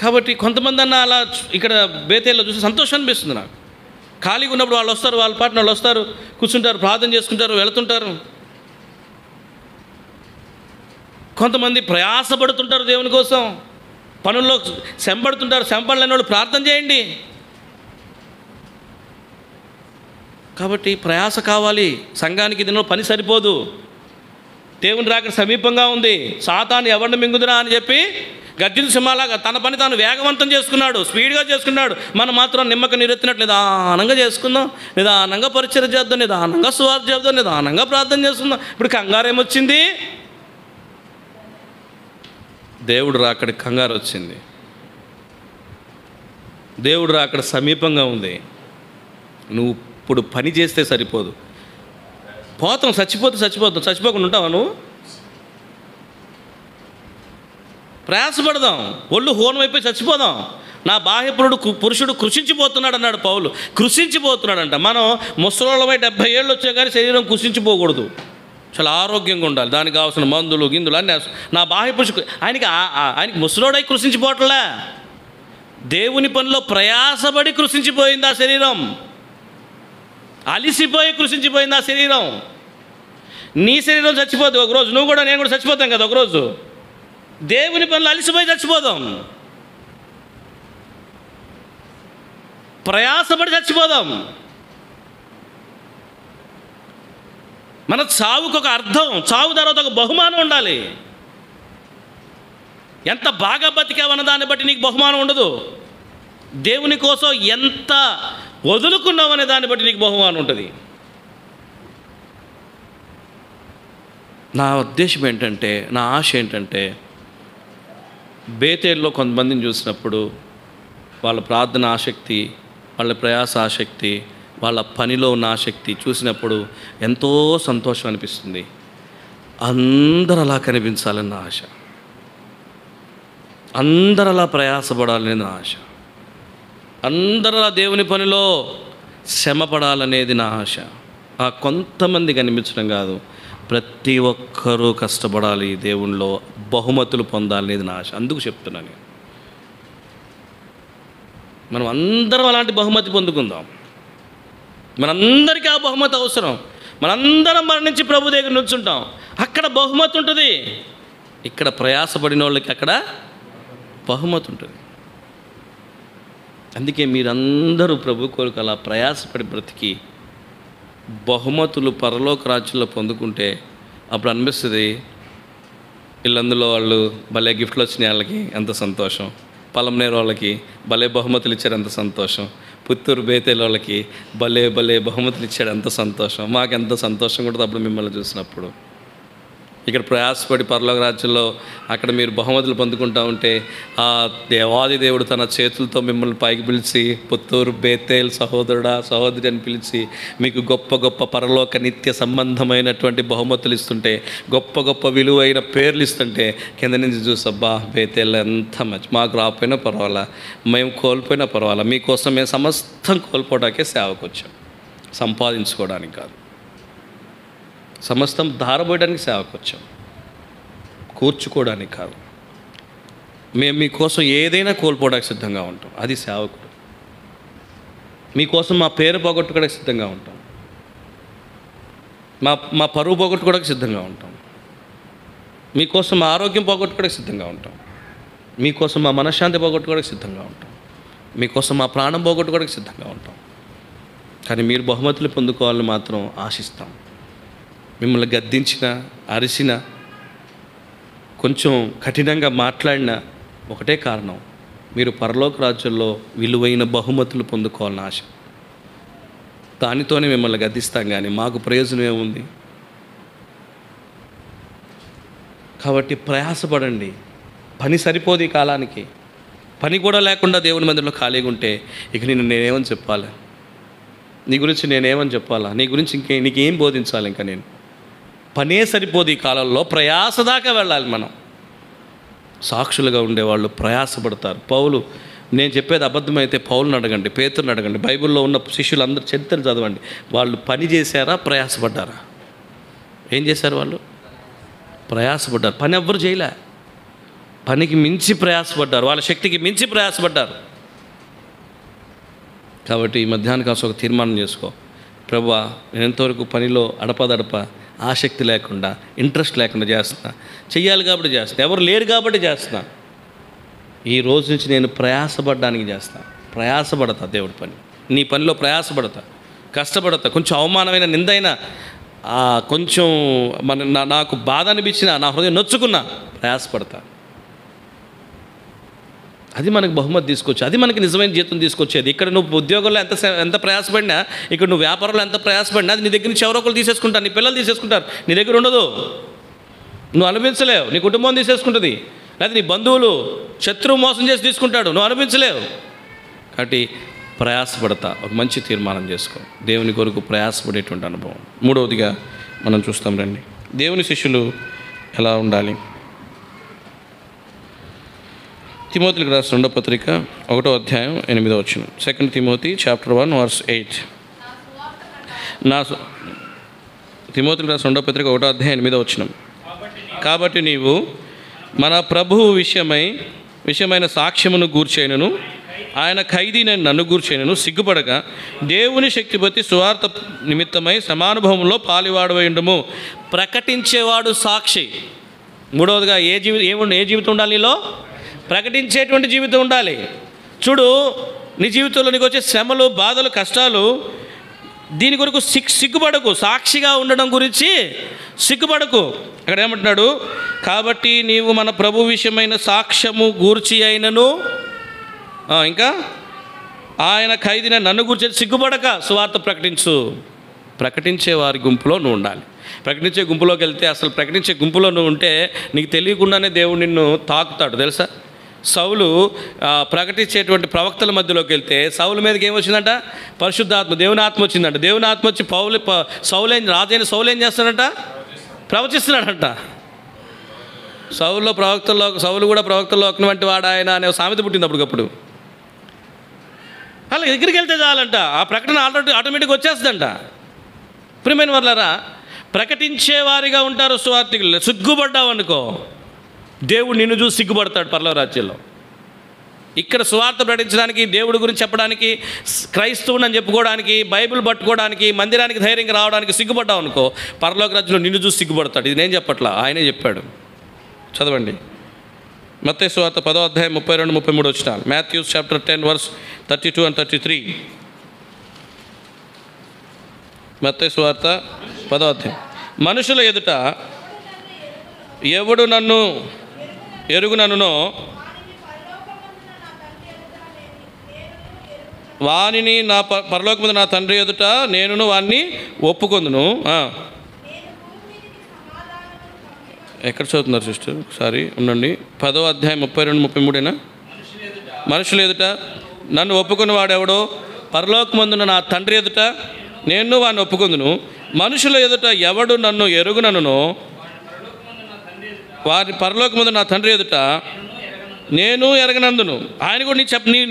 కాబట్టి కొంతమంది అన్న అలా ఇక్కడ బేతేల్లో చూసి సంతోషం అనిపిస్తుంది నాకు. ఖాళీగా ఉన్నప్పుడు వాళ్ళు వస్తారు, వాళ్ళ పాటన వాళ్ళు వస్తారు, కూర్చుంటారు, ప్రార్థన చేసుకుంటారు, వెళుతుంటారు. కొంతమంది ప్రయాసపడుతుంటారు దేవుని కోసం, పనుల్లో శంపడుతుంటారు. శంపడలేని వాళ్ళు ప్రార్థన చేయండి. కాబట్టి ప్రయాస కావాలి. సంఘానికి దీనిలో పని సరిపోదు. దేవుని రాకడ సమీపంగా ఉంది. సాతాను ఎవరిని మింగుదురా అని చెప్పి గర్జన సింహాలాగా తన పని తాను వేగవంతం చేసుకున్నాడు, స్పీడ్గా చేసుకున్నాడు. మనం మాత్రం నిమ్మక నీరెత్తినట్లు నిదానంగా చేసుకుందాం, నిదానంగా పరిచయం చేద్దాం, నిదానంగా సువార్త చేద్దాం, నిదానంగా ప్రార్థన చేసుకుందాం. ఇప్పుడు కంగారు ఏమొచ్చింది? దేవుడు రాకడ కంగారు వచ్చింది. దేవుడు రాకడ సమీపంగా ఉంది. నువ్వు ఇప్పుడు పని చేస్తే సరిపోదు. పోతాం, చచ్చిపోతాం. చచ్చిపోకుండా ఉంటావా నువ్వు? ప్రయాసపడదాం, ఒళ్ళు హోనమైపోయి చచ్చిపోదాం. నా పురుషుడు కృషించిపోతున్నాడు అన్నాడు పౌలు. కృషించిపోతున్నాడంట. మనం ముసలోళ్ళమై 70 ఏళ్ళు వచ్చా కానీ శరీరం కృషించిపోకూడదు. చాలా ఆరోగ్యంగా ఉండాలి. దానికి కావాల్సిన మందులు గిందులు అన్నీ. నా బాహ్య పురుషుడు ఆయనకి ముసలోడై కృషించిపోవట్లే, దేవుని పనిలో ప్రయాసపడి కృషించిపోయింది ఆ శరీరం. అలిసిపోయి కృషించిపోయింది ఆ శరీరం. నీ శరీరం చచ్చిపోతుంది ఒకరోజు. నువ్వు కూడా, నేను కూడా చచ్చిపోతాం కదా ఒకరోజు. దేవుని పనులు అలిసిపోయి చచ్చిపోదాం, ప్రయాసపడి చచ్చిపోదాం. మన చావుకు ఒక అర్థం, చావు తర్వాత ఒక బహుమానం ఉండాలి. ఎంత బాగా బతికావన్న దాన్ని బట్టి నీకు బహుమానం ఉండదు. దేవుని కోసం ఎంత వదులుకున్నావనే దాన్ని బట్టి నీకు బహుమానం ఉంటుంది. నా ఉద్దేశం ఏంటంటే, నా ఆశ ఏంటంటే, బేతేల్లో కొంతమందిని చూసినప్పుడు వాళ్ళ ప్రార్థన ఆసక్తి, వాళ్ళ ప్రయాస ఆసక్తి, వాళ్ళ పనిలో ఉన్న ఆసక్తి చూసినప్పుడు ఎంతో సంతోషం అనిపిస్తుంది. అందరూ అలా కనిపించాలని నా ఆశ, అందరూ అలా ప్రయాసపడాలనేది నా ఆశ, అందరూ అలా దేవుని పనిలో శ్రమపడాలనేది నా ఆశ. ఆ కొంతమంది కనిపించడం కాదు, ప్రతి ఒక్కరూ కష్టపడాలి, దేవునిలో బహుమతులు పొందాలనేది నా ఆశ. అందుకు చెప్తున్నాను, మనం అందరం అలాంటి బహుమతి పొందుకుందాం. మనందరికీ ఆ బహుమతి అవసరం. మనందరం మరణించి ప్రభు దగ్గర నుంచుంటాం, అక్కడ బహుమతి ఉంటుంది. ఇక్కడ ప్రయాసపడిన వాళ్ళకి అక్కడ బహుమతి ఉంటుంది. అందుకే మీరందరూ ప్రభు కొరకు అలా ప్రయాసపడి బ్రతికి బహుమతులు పరలోక రాజ్యంలో పొందుకుంటే అప్పుడు అనిపిస్తుంది, వీళ్ళందులో వాళ్ళు భలే గిఫ్ట్లు వచ్చినాయి, వాళ్ళకి ఎంత సంతోషం, పలంనేరు వాళ్ళకి భలే బహుమతులు ఇచ్చారు ఎంత సంతోషం, పుత్తూరు బేతేల్ వాళ్ళకి భలే భలే బహుమతులు ఇచ్చాడు. ఎంత సంతోషం, మాకెంత సంతోషం కూడా అప్పుడు మిమ్మల్ని చూసినప్పుడు. ఇక్కడ ప్రయాసపడి పరలోక రాజ్యంలో అక్కడ మీరు బహుమతులు పొందుకుంటూ ఉంటే ఆ దేవాది దేవుడు తన చేతులతో మిమ్మల్ని పైకి పిలిచి పుత్తూరు బేతేల్ సహోదరుడా సహోదరి అని పిలిచి మీకు గొప్ప గొప్ప పరలోక నిత్య సంబంధమైనటువంటి బహుమతులు ఇస్తుంటే, గొప్ప గొప్ప విలువైన పేర్లు ఇస్తుంటే కింద నుంచి చూసబ్బా బేతేల్ ఎంత మంచి, మాకు రాకపోయినా పర్వాలా, మేము కోల్పోయినా పర్వాలా, మీకోసం మేము సమస్తం కోల్పోవడానికే సేవకు వచ్చాం, సంపాదించుకోవడానికి కాదు, సమస్తం ధారపోయడానికి సేవకు వచ్చాం, కూర్చుకోవడానికి కాదు. మేము మీకోసం ఏదైనా కోల్పోవడానికి సిద్ధంగా ఉంటాం, అది సేవకుడు. మీకోసం మా పేరు పోగొట్టుకోవడానికి సిద్ధంగా ఉంటాం, మా పరువు పోగొట్టుకోవడానికి సిద్ధంగా ఉంటాం, మీకోసం మా ఆరోగ్యం పోగొట్టుకోవడానికి సిద్ధంగా ఉంటాం, మీకోసం మా మనశ్శాంతి పోగొట్టుకోవడానికి సిద్ధంగా ఉంటాం, మీకోసం మా ప్రాణం పోగొట్టుకోవడానికి సిద్ధంగా ఉంటాం. కానీ మీరు బహుమతులు పొందుకోవాలని మాత్రం ఆశిస్తాం. మిమ్మల్ని గద్దించిన, అరిసిన, కొంచెం కఠినంగా మాట్లాడిన ఒకటే కారణం, మీరు పరలోక రాజ్యంలో విలువైన బహుమతులు పొందుకోవాలని ఆశ. దానితోనే మిమ్మల్ని గద్దిస్తాం, కానీ మాకు ప్రయోజనం ఏముంది? కాబట్టి ప్రయాసపడండి. పని సరిపోదు ఈ కాలానికి. పని కూడా లేకుండా దేవుని మందిరంలో ఖాళీగా ఉంటే ఇక నేనేమని చెప్పాలి? నీ గురించి నేనేమని చెప్పాలా? నీ గురించి నీకేం బోధించాలి? ఇంకా నేను పనే సరిపోదు ఈ కాలంలో, ప్రయాస దాకా వెళ్ళాలి మనం. సాక్షులుగా ఉండేవాళ్ళు ప్రయాసపడతారు. పౌలు, నేను చెప్పేది అబద్ధమైతే పౌలుని అడగండి, పేతురుని అడగండి, బైబిల్లో ఉన్న శిష్యులందరూ చరిత్రలు చదవండి. వాళ్ళు పని చేశారా, ప్రయాసపడ్డారా? ఏం చేశారు? వాళ్ళు ప్రయాసపడ్డారు. పని ఎవ్వరు చేయలే, పనికి మించి ప్రయాసపడ్డారు, వాళ్ళ శక్తికి మించి ప్రయాసపడ్డారు. కాబట్టి ఈ మధ్యాహ్నం కాస్త ఒక తీర్మానం చేసుకో, ప్రభువా నేను ఎంతవరకు పనిలో అడపదడప ఆసక్తి లేకుండా, ఇంట్రెస్ట్ లేకుండా చేస్తున్నా, చెయ్యాలి కాబట్టి చేస్తున్నా, ఎవరు లేరు కాబట్టి చేస్తున్నా. ఈ రోజు నుంచి నేను ప్రయాసపడడానికి చేస్తా, ప్రయాసపడతా. దేవుడి పని, నీ పనిలో ప్రయాసపడతా, కష్టపడతా. కొంచెం అవమానమైన నిందైనా, కొంచెం నాకు బాధ అనిపించినా, నా హృదయం నొచ్చుకున్నా ప్రయాసపడతా. అది మనకు బహుమతి తీసుకొచ్చి, అది మనకి నిజమైన జీతం తీసుకొచ్చేది. ఇక్కడ నువ్వు ఉద్యోగంలో ఎంత ప్రయాసపడినా, ఇక్కడ నువ్వు వ్యాపారంలో ఎంత ప్రయాసపడినా అది నీ దగ్గర నుంచి ఎవరో ఒకరు తీసేసుకుంటారు. నీ పిల్లలు తీసేసుకుంటారు, నీ దగ్గర ఉండదు, నువ్వు అనుభవించలేవు. నీ కుటుంబం తీసేసుకుంటుంది, లేదా నీ బంధువులు, శత్రువు మోసం చేసి తీసుకుంటాడు, నువ్వు అనుభవించలేవు. కాబట్టి ప్రయాసపడతా. ఒక మంచి తీర్మానం చేసుకో, దేవుని కొరకు ప్రయాసపడేటువంటి అనుభవం. మూడవదిగా మనం చూస్తాం రండి, దేవుని శిష్యులు ఎలా ఉండాలి. తిమోతికి రాసిన 2వ పత్రిక 1వ అధ్యాయం 8వ వచనం. 2 తిమోతి చాప్టర్ 1 verse 8. తిమోతికి రాసిన 2వ పత్రిక 1వ అధ్యాయం 8వ వచనం. కాబట్టి నీవు మన ప్రభువు విషయమైన సాక్ష్యమును గూర్చేనను, ఆయన ఖైదీనని నన్ను గూర్చేనను సిగ్గుపడక దేవుని శక్తి బట్టి సువార్త నిమిత్తమై సమానుభవంలో పాలివాడవై ఉండుము. ప్రకటించేవాడు సాక్షి. మూడవదిగా ఏ జీవితం ఉండాలి? నీలో ప్రకటించేటువంటి జీవితం ఉండాలి. చూడు, నీ జీవితంలో నీకు వచ్చే శ్రమలు, బాధలు, కష్టాలు, దీని కొరకు సిగ్గుపడకు. సాక్షిగా ఉండడం గురించి సిగ్గుపడకు. అక్కడ ఏమంటున్నాడు? కాబట్టి నీవు మన ప్రభు విషయమైన సాక్ష్యము గూర్చి అయినను, ఇంకా ఆయన ఖైదీన నన్ను గూర్చి సిగ్గుపడక సువార్త ప్రకటించు. ప్రకటించే వారి గుంపులో నువ్వు ఉండాలి. ప్రకటించే గుంపులోకి వెళ్తే, అసలు ప్రకటించే గుంపులో నువ్వు ఉంటే నీకు తెలియకుండానే దేవుడు నిన్ను తాకుతాడు. తెలుసా? సౌలు ప్రకటించేటువంటి ప్రవక్తల మధ్యలోకి వెళ్తే సౌలు మీదకి ఏమొచ్చిందంట? పరిశుద్ధాత్మ, దేవుని ఆత్మ వచ్చిందంట. దేవుని ఆత్మ వచ్చి రాజైన సౌలు ఏం చేస్తాడంట? ప్రవచిస్తున్నాడంట. సౌలు కూడా ప్రవక్తల్లో ఒకటి వాడు ఆయన అనే సామెత పుట్టింది అప్పటికప్పుడు. అలా దగ్గరికి వెళ్తే చాలంట, ఆ ప్రకటన ఆటోమేటిక్గా వచ్చేస్తుందంట. ప్రియమైన వాళ్ళారా, ప్రకటించేవారిగా ఉంటారు సువార్తికులు. సిగ్గుపడ్డావు అనుకో, దేవుడు నిన్ను చూసి సిగ్గుపడతాడు పరలోక రాజ్యంలో. ఇక్కడ సువార్త ప్రకటించడానికి, దేవుడి గురించి చెప్పడానికి, క్రైస్తవుని అని చెప్పుకోవడానికి, బైబిల్ పట్టుకోవడానికి, మందిరానికి ధైర్యంగా రావడానికి సిగ్గుపడ్డావు అనుకో, పరలోక రాజ్యంలో నిన్ను చూసి సిగ్గుపడతాడు. ఇది నేను చెప్పట్లా, ఆయనే చెప్పాడు. చదవండి, మత్తయి సువార్త 10వ అధ్యాయం 32-33 వచనాలు. Matthews chapter 10 verse 32 and 33. మత్తయి సువార్త 10వ అధ్యాయం. మనుషుల ఎదుట ఎవడు నన్ను ఎరుగుననునో వానిని నా పరలోకమందు నా తండ్రి ఎదుట నేనును వాణ్ణి ఒప్పుకొందును. ఎక్కడ చదువుతున్నారు సిస్టర్? ఒకసారి ఉండండి. 10వ అధ్యాయం 32-33 మనుషులు ఎదుట నన్ను ఒప్పుకుని వాడెవడో పరలోకమందున నా తండ్రి ఎదుట నేను వాడిని ఒప్పుకొందును. మనుషుల ఎదుట ఎవడు నన్ను ఎరుగుననునో వారి పరలోకమందు నా తండ్రి ఎదుట నేను ఎరగనందును. ఆయన కూడా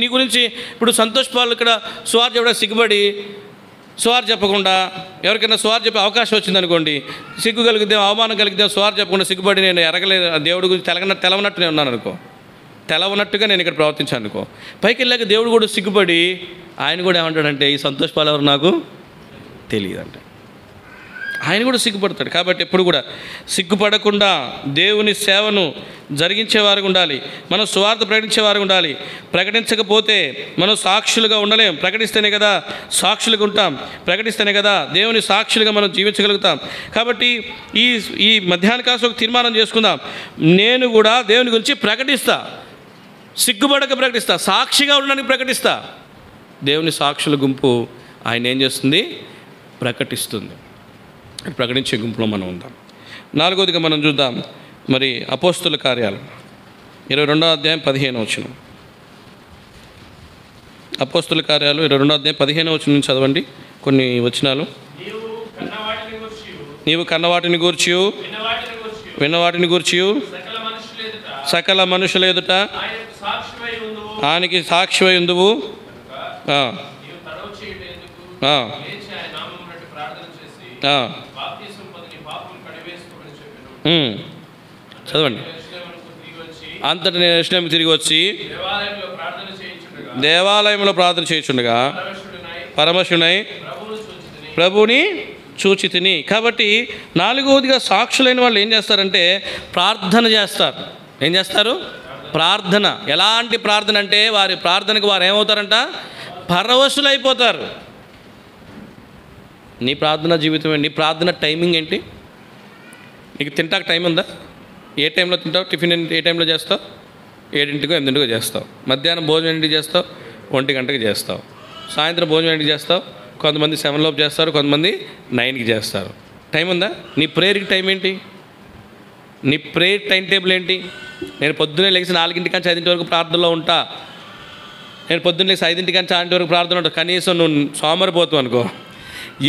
నీ గురించి ఇప్పుడు సంతోష్ పాల్ ఇక్కడ సువార్త చెప్పడం సిగ్గుపడి సువార్త చెప్పకుండా ఎవరికైనా సువార్త చెప్పే అవకాశం వచ్చిందనుకోండి, సిగ్గు కలిగితే అవమానం కలిగితే సువార్త చెప్పకుండా సిగ్గుపడి నేను ఎరగలేదు దేవుడి గురించి తెలవనట్టు నేను ఉన్నాను అనుకో, తెలవనట్టుగా నేను ఇక్కడ ప్రవర్తించాను అనుకో, పైకి వెళ్ళాక దేవుడు కూడా సిగ్గుపడి ఆయన కూడా ఏమంటాడంటే ఈ సంతోష్ పాల్ ఎవరు నాకు తెలియదంటే ఆయన కూడా సిగ్గుపడతాడు. కాబట్టి ఎప్పుడు కూడా సిగ్గుపడకుండా దేవుని సేవను జరిగించేవారు ఉండాలి. మనం సువార్త ప్రకటించేవారు ఉండాలి. ప్రకటించకపోతే మనం సాక్షులుగా ఉండలేం. ప్రకటిస్తేనే కదా సాక్షులుగా ఉంటాం. ప్రకటిస్తేనే కదా దేవుని సాక్షులుగా మనం జీవించగలుగుతాం. కాబట్టి ఈ మధ్యాహ్న కాలం ఒక తీర్మానం చేసుకుందాం. నేను కూడా దేవుని గురించి ప్రకటిస్తా, సిగ్గుపడక ప్రకటిస్తా, సాక్షిగా ఉండడానికి ప్రకటిస్తా. దేవుని సాక్షుల గుంపు ఆయన ఏం చేస్తుంది? ప్రకటిస్తుంది. ప్రకటించే గుంపులో మనం ఉందాం. 4వదిగా మనం చూద్దాం మరి అపోస్తుల కార్యాలు 22వ అధ్యాయం 15వ వచనం. అపోస్తుల కార్యాలు 22వ అధ్యాయం 15వ వచనం నుంచి చదవండి కొన్ని వచనాలు. నీవు కన్నవాటిని గూర్చి విన్నవాటిని గూర్చి సకల మనుషుల ఎదుట ఆయనకి సాక్షివై ఉందువు. చదవండి. అంతటి నేను యెరూషలేముకు తిరిగి వచ్చి దేవాలయంలో ప్రార్థన చేయుచుండగా పరమశునై ప్రభువుని చూచి తిని. కాబట్టి 4వదిగా సాక్షులైన వాళ్ళు ఏం చేస్తారంటే ప్రార్థన చేస్తారు. ఏం చేస్తారు? ప్రార్థన. ఎలాంటి ప్రార్థన అంటే వారి ప్రార్థనకు వారు ఏమవుతారంట? పరవశులైపోతారు. నీ ప్రార్థన జీవితం ఏంటి? నీ ప్రార్థన టైమింగ్ ఏంటి? నీకు తింటాక టైం ఉందా? ఏ టైంలో తింటావు? టిఫిన్ ఏ టైంలో చేస్తావు? 7 8 చేస్తావు. మధ్యాహ్నం భోజనం ఎన్నింటికి చేస్తావు? 1 గంటకి చేస్తావు. సాయంత్రం భోజనం ఎన్నింటికి చేస్తావు? కొంతమంది 7 లోపు చేస్తారు, కొంతమంది 9కి చేస్తారు. టైం ఉందా? నీ ప్రేయర్కి టైం ఏంటి? నీ ప్రేయర్ టైం టేబుల్ ఏంటి? నేను పొద్దున్నే లేచి 4 నుంచి 5 వరకు ప్రార్థనలో ఉంటా. నేను పొద్దున్న లేచి 5 నుంచి 6 వరకు ప్రార్థన ఉంటా. కనీసం నువ్వు సోమరిపోతావు అనుకో,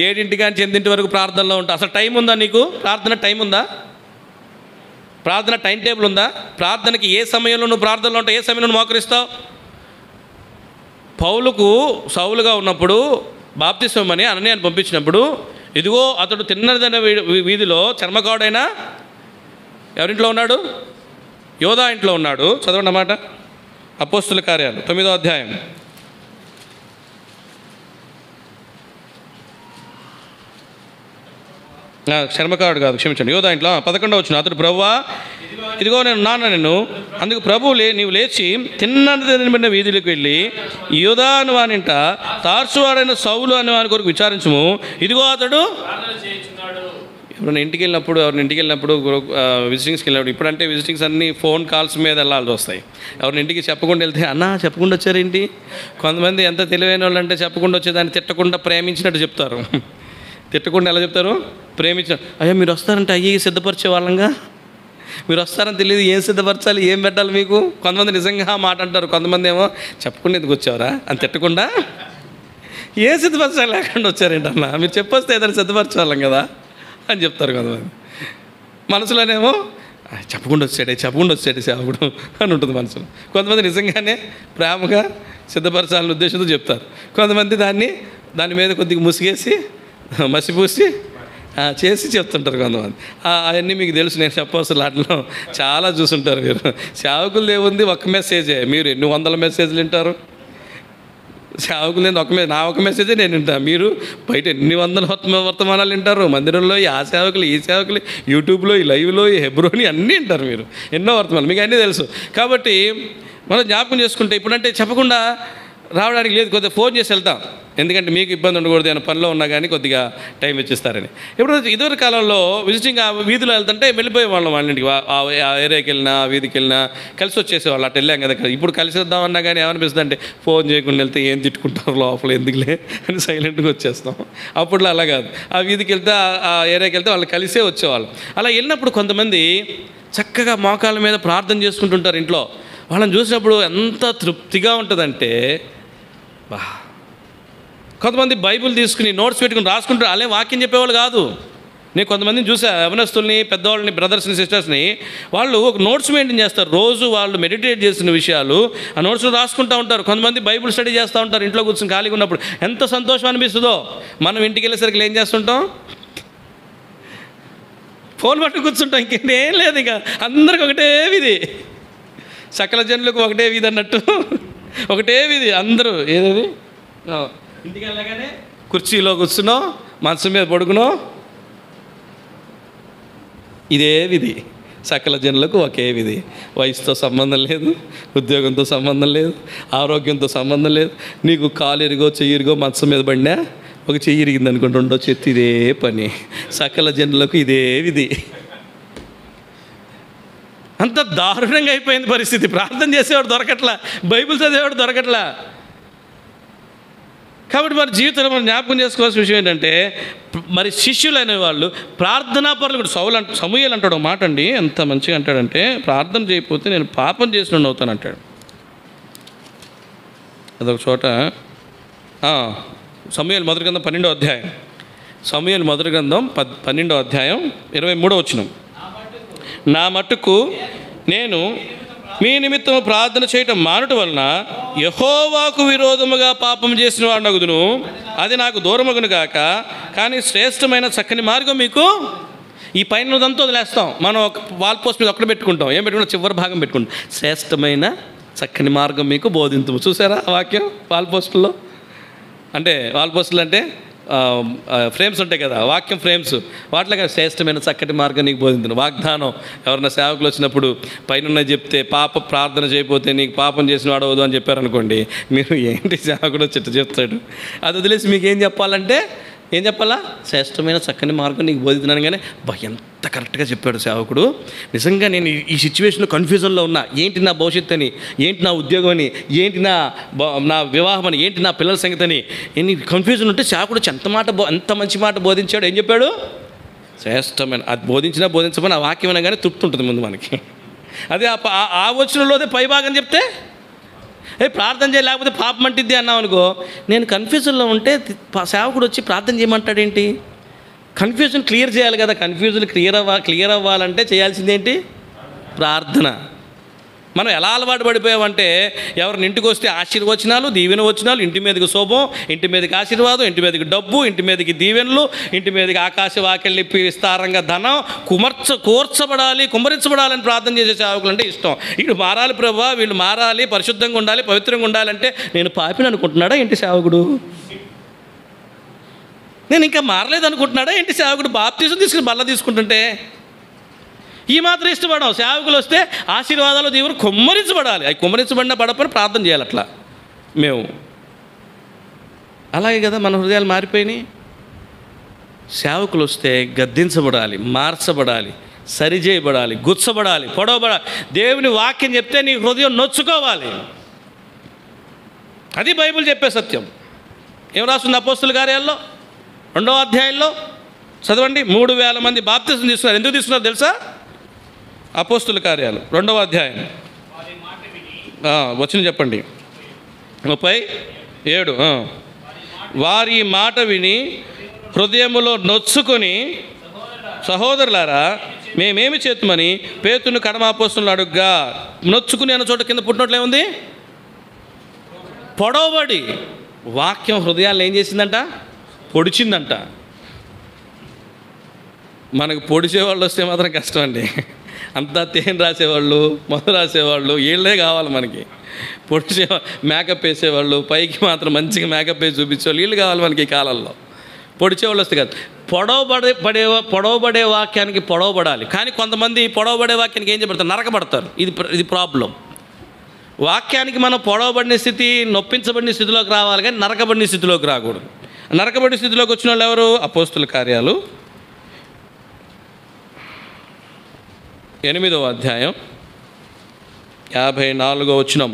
7 నుంచి 8 వరకు ప్రార్థనలో ఉంటా. అసలు టైం ఉందా నీకు? ప్రార్థన టైం ఉందా? ప్రార్థన టైం టేబుల్ ఉందా? ప్రార్థనకి ఏ సమయంలో నువ్వు ప్రార్థనలో ఉంటావు? ఏ సమయంలో నువ్వు మోకరిస్తావు? పౌలుకు సౌలుగా ఉన్నప్పుడు బాప్తిస్మని అననీయను పంపించినప్పుడు ఇదిగో అతడు తిన్నదైన వీధిలో చర్మకావుడైనా ఎవరింట్లో ఉన్నాడు? యోధా ఇంట్లో ఉన్నాడు. చదవండి అన్నమాట. అపోస్తుల కార్యాలు 9వ అధ్యాయం. చర్మకావుడు కాదు, క్షమించండి, యోధా ఇంట్లో 11వ వచనం. అతడు ప్రభువా ఇదిగో నేను నాన్న నిన్ను. అందుకు ప్రభువు నీవు లేచి తిన్నదైన వీధులకు వెళ్ళి యోధా అని వానింట తార్సువాడైన సౌలు అని వాని కొరకు విచారించము. ఇదిగో అతడు ఎవరైనా ఇంటికి వెళ్ళినప్పుడు విజిటింగ్స్కి వెళ్ళినప్పుడు, ఇప్పుడంటే విజిటింగ్స్ అన్నీ ఫోన్ కాల్స్ మీద వెళ్ళాల్సి వస్తాయి. ఎవరిని ఇంటికి చెప్పకుండా వెళ్తే అన్నా చెప్పకుండా వచ్చారేంటి? కొంతమంది ఎంత తెలివైన వాళ్ళు అంటే చెప్పకుండా వచ్చేదాన్ని తిట్టకుండా ప్రేమించినట్టు చెప్తారు. తిట్టకుండా ఎలా చెప్తారు? ప్రేమించిన అయ్యా మీరు వస్తారంటే అయ్యి సిద్ధపరిచే వాళ్ళంగా, మీరు వస్తారని తెలియదు, ఏం సిద్ధపరచాలి, ఏం పెట్టాలి మీకు. కొంతమంది నిజంగా మాట అంటారు, కొంతమంది ఏమో చెప్పకుండా ఎందుకు వచ్చావరా అని తిట్టకుండా ఏం సిద్ధపరచాలి లేకుండా వచ్చారేంటన్నా, మీరు చెప్పొస్తే ఏదైనా సిద్ధపరిచే వాళ్ళం కదా అని చెప్తారు కొంతమంది. మనసులోనేమో చెప్పకుండా వచ్చాడే సేవకుడు అని ఉంటుంది మనసులో. కొంతమంది నిజంగానే ప్రేమగా సిద్ధపరచాలనే ఉద్దేశంతో చెప్తారు. కొంతమంది దాని మీద కొద్దిగా ముసిగేసి మసిపూసి చేసి చెప్తుంటారు కొంతమంది. అవన్నీ మీకు తెలుసు, నేను చెప్పవలసిన వాటిలో చాలా చూసుంటారు మీరు. సేవకులు ఏముంది, ఒక్క మెసేజే, మీరు ఎన్ని 100 మెసేజ్లు వింటారు. సేవకులు నేను నా ఒక మెసేజే నేను వింటాను. మీరు బయట ఎన్ని 100 వర్తమానాలు వింటారు. మందిరంలో ఆ సేవకులు ఈ సేవకులు, యూట్యూబ్లో ఈ లైవ్లో ఈ హెబ్రోని అన్నీ వింటారు మీరు, ఎన్నో వర్తమానాలు మీకు అన్నీ తెలుసు. కాబట్టి మనం జ్ఞాపకం చేసుకుంటే ఇప్పుడంటే చెప్పకుండా రావడానికి లేదు, కొద్దిగా ఫోన్ చేసి వెళ్తాం, ఎందుకంటే మీకు ఇబ్బంది ఉండకూడదు అని పనిలో ఉన్నా కానీ కొద్దిగా టైం ఇచ్చిస్తారని. ఇప్పుడు ఇదివరకు కాలంలో విజిటింగ్ ఆ వీధిలో వెళ్తుంటే వెళ్ళిపోయే వాళ్ళం వాళ్ళ ఇంటికి, ఆ ఏరియాకి వెళ్ళినా ఆ వీధికి వెళ్ళినా కలిసి వచ్చేసేవాళ్ళు. అటు వెళ్ళాం కదా, ఇప్పుడు కలిసి వద్దామన్నా కానీ ఏమనిపిస్తుంది అంటే ఫోన్ చేయకుండా వెళ్తే ఏం తిట్టుకుంటారు లోపల ఎందుకులే అని సైలెంట్గా వచ్చేస్తాం. అప్పుడులో అలా కాదు, ఆ వీధికి వెళ్తే ఆ ఏరియాకి వెళ్తే వాళ్ళు కలిసే వచ్చేవాళ్ళు. అలా వెళ్ళినప్పుడు కొంతమంది చక్కగా మోకాళ్ళ మీద ప్రార్థన చేసుకుంటుంటారు ఇంట్లో. వాళ్ళని చూసినప్పుడు ఎంత తృప్తిగా ఉంటుందంటే బా. కొంతమంది బైబిల్ తీసుకుని నోట్స్ పెట్టుకుని రాసుకుంటారు, అలాగే వాక్యం చెప్పేవాళ్ళు కాదు. నేను కొంతమందిని చూసా, యవనస్తుల్ని, పెద్దవాళ్ళని, బ్రదర్స్ని, సిస్టర్స్ని, వాళ్ళు ఒక నోట్స్ మెయింటైన్ చేస్తారు. రోజు వాళ్ళు మెడిటేట్ చేసిన విషయాలు ఆ నోట్స్లో రాసుకుంటూ ఉంటారు. కొంతమంది బైబిల్ స్టడీ చేస్తూ ఉంటారు ఇంట్లో కూర్చొని ఖాళీగా ఉన్నప్పుడు. ఎంత సంతోషం అనిపిస్తుందో. మనం ఇంటికి వెళ్ళేసరికి ఏం చేస్తుంటాం? ఫోన్ పట్టు కూర్చుంటాం, ఇంకేం లేదు. ఇక అందరికి ఒకటే విధి, సకల జనులకు ఒకటే విధి అన్నట్టు ఒకటే విధి. అందరూ ఏదేది ఇంటికి వెళ్ళగానే కుర్చీలో కూర్చున్నాం, మంచం మీద పడుకున్నాం, ఇదే విధి. సకల జనులకు ఒకే విధి. వయసుతో సంబంధం లేదు, ఉద్యోగంతో సంబంధం లేదు, ఆరోగ్యంతో సంబంధం లేదు. నీకు కాలు ఇరిగో చెయ్యి ఇరిగో మంచం మీద పడినా ఒక చెయ్యి ఇరిగింది అనుకుంటూ ఉండో చెత్త, ఇదే పని. సకల జనులకు ఇదే విధి. అంత దారుణంగా అయిపోయింది పరిస్థితి. ప్రార్థన చేసేవాడు దొరకట్లా, బైబిల్ చదివేవాడు దొరకట్లా. కాబట్టి మరి జీవితంలో మనం జ్ఞాపకం చేసుకోవాల్సిన విషయం ఏంటంటే, మరి శిష్యులు అనేవాళ్ళు ప్రార్థనాపరులు కూడా. సమూయేలు అంటాడు ఒక మాట అండి, ఎంత మంచిగా అంటాడంటే, ప్రార్థన చేయకపోతే నేను పాపం చేసిన అవుతాను అంటాడు. అదొక చోట సమూయేలు మొదటి గ్రంథం 12వ అధ్యాయం, సమూయేలు మొదటి గ్రంథం 12వ అధ్యాయం 23వ వచనం. నా మట్టుకు నేను మీ నిమిత్తం ప్రార్థన చేయటం మానుట వలన యెహోవాకు విరోధముగా పాపం చేసిన వాడనగుదును, అది నాకు దూరమగును గాక. కానీ శ్రేష్టమైన చక్కని మార్గం మీకు, ఈ పైన దంతా వదిలేస్తాం మనం, ఒక వాల్ పోస్ట్ మీద ఒక్కటి పెట్టుకుంటాం. ఏం పెట్టుకుంటాం? చివరి భాగం పెట్టుకుంటాం, శ్రేష్టమైన చక్కని మార్గం మీకు బోధింతుము. చూసారా ఆ వాక్యం? వాల్ పోస్టుల్లో అంటే, వాల్ పోస్టులు అంటే ఫ్రేమ్స్ ఉంటాయి కదా, వాక్యం ఫ్రేమ్స్, వాటిలో శ్రేష్టమైన చక్కటి మార్గం నీకు బోధించను. వాగ్దానం. ఎవరన్నా సేవకులు వచ్చినప్పుడు పైన చెప్తే పాప ప్రార్థన చేయకపోతే నీకు పాపం చేసిన వాడవద్దు అని చెప్పారనుకోండి, మీరు ఏంటి సేవకుడు చిట్ట చెప్తాడు. అది వదిలేసి మీకు ఏం చెప్పాలంటే ఏం చెప్పాలా? శ్రేష్టమైన చక్కని మార్గం నీకు బోధిస్తున్నాను. కానీ ఎంత కరెక్ట్గా చెప్పాడు సేవకుడు. నిజంగా నేను ఈ సిచ్యువేషన్లో కన్ఫ్యూజన్లో ఉన్నా, ఏంటి నా భవిష్యత్తు అని, ఏంటి నా ఉద్యోగం అని, ఏంటి నా వివాహం అని, ఏంటి నా పిల్లల సంగతి అని, ఎన్ని కన్ఫ్యూజన్ ఉంటే సేవకుడు ఎంత మంచి మాట బోధించాడు. ఏం చెప్పాడు? శ్రేష్టమైన. అది బోధించినా బోధించమని ఆ వాక్యం అయినా కానీ తృప్తి ఉంటుంది ముందు మనకి. అదే ఆ వచనంలోదే పై భాగం చెప్తే ప్రార్థన చేయలేకపోతే పాపం అంటిద్ది అన్నావు అనుకో. నేను కన్ఫ్యూజన్లో ఉంటే సేవకుడు వచ్చి ప్రార్థన చేయమంటాడేంటి? కన్ఫ్యూజన్ క్లియర్ చేయాలి కదా. కన్ఫ్యూజన్ క్లియర్ అవ్వాలంటే చేయాల్సిందేంటి? ప్రార్థన. మనం ఎలా అలవాటు పడిపోయామంటే, ఎవరిని ఇంటికి వస్తే ఆశీర్వచనాలు, దీవెన వచనాలు, ఇంటి మీదకి శోభం, ఇంటి మీదకి ఆశీర్వాదం, ఇంటి మీదకి డబ్బు, ఇంటి మీదకి దీవెనలు, ఇంటి మీదకి ఆకాశ వాకిళ్ళి విస్తారంగా ధనం కుమ్మరించబడాలని ప్రార్థన చేసే సేవకులు అంటే ఇష్టం. వీళ్ళు మారాలి ప్రభువా, వీళ్ళు మారాలి, పరిశుద్ధంగా ఉండాలి, పవిత్రంగా ఉండాలంటే నేను పాపిని అనుకుంటున్నాడా ఏంటి సేవకుడు? నేను ఇంకా మారలేదు అనుకుంటున్నాడా ఏంటి సేవకుడు? బాప్తిజం తీసుకుని బల్ల తీసుకుంటుంటే ఈ మాత్రం ఇష్టపడడం. సేవకులు వస్తే ఆశీర్వాదాలు దేవుడు కుమ్మరించబడాలి. అవి కుమ్మరించబడిన పడపని ప్రార్థన చేయాలి. అట్లా మేము అలాగే కదా మన హృదయాలు మారిపోయినాయి. సేవకులు వస్తే గద్దించబడాలి, మార్చబడాలి, సరిచేయబడాలి, గుచ్చబడాలి, పొడవబడాలి. దేవుని వాక్యం చెప్తే నీ హృదయం నొచ్చుకోవాలి. అది బైబిల్ చెప్పే సత్యం. ఏం రాస్తుంది అపోస్తుల కార్యాల్లో 2వ అధ్యాయంలో చదవండి. 3000 మంది బాప్తిజం తీసుకున్నారు. ఎందుకు తీసుకున్నారు తెలుసా? అపోస్తుల కార్యాలు 2వ అధ్యాయం వచ్చిన చెప్పండి 37. వారి మాట విని హృదయములో నొచ్చుకొని, సహోదరులారా మేమేమి చేతుమని పేతును కడమ అపోస్తులను అడుగ్గా. నొచ్చుకుని అన్న చోట కింద పుట్టినట్లు ఏముంది? పొడవబడి. వాక్యం హృదయాలను ఏం చేసిందంట? పొడిచిందంట. మనకు పొడిచేవాళ్ళు వస్తే మాత్రం కష్టం అండి. అంతా తేనె రాసేవాళ్ళు, మొదలు రాసేవాళ్ళు వీళ్ళే కావాలి మనకి. పొడిచే మేకప్ వేసేవాళ్ళు, పైకి మాత్రం మంచిగా మేకప్ వేసి చూపించేవాళ్ళు వీళ్ళు కావాలి మనకి ఈ కాలంలో. పొడిచేవాళ్ళు వస్తే కాదు, పొడవబడే వాక్యానికి పొడవబడాలి. కానీ కొంతమంది పొడవబడే వాక్యానికి ఏం చెప్పడతారు? నరకబడతారు. ఇది ప్రాబ్లం. వాక్యానికి మనం పొడవబడిన స్థితి, నొప్పించబడిన స్థితిలోకి రావాలి, కానీ నరకబడిన స్థితిలోకి రాకూడదు. నరకబడిన స్థితిలోకి వచ్చిన వాళ్ళు ఎవరు? అపోస్తుల కార్యాలు 8వ అధ్యాయం 54వ వచనం.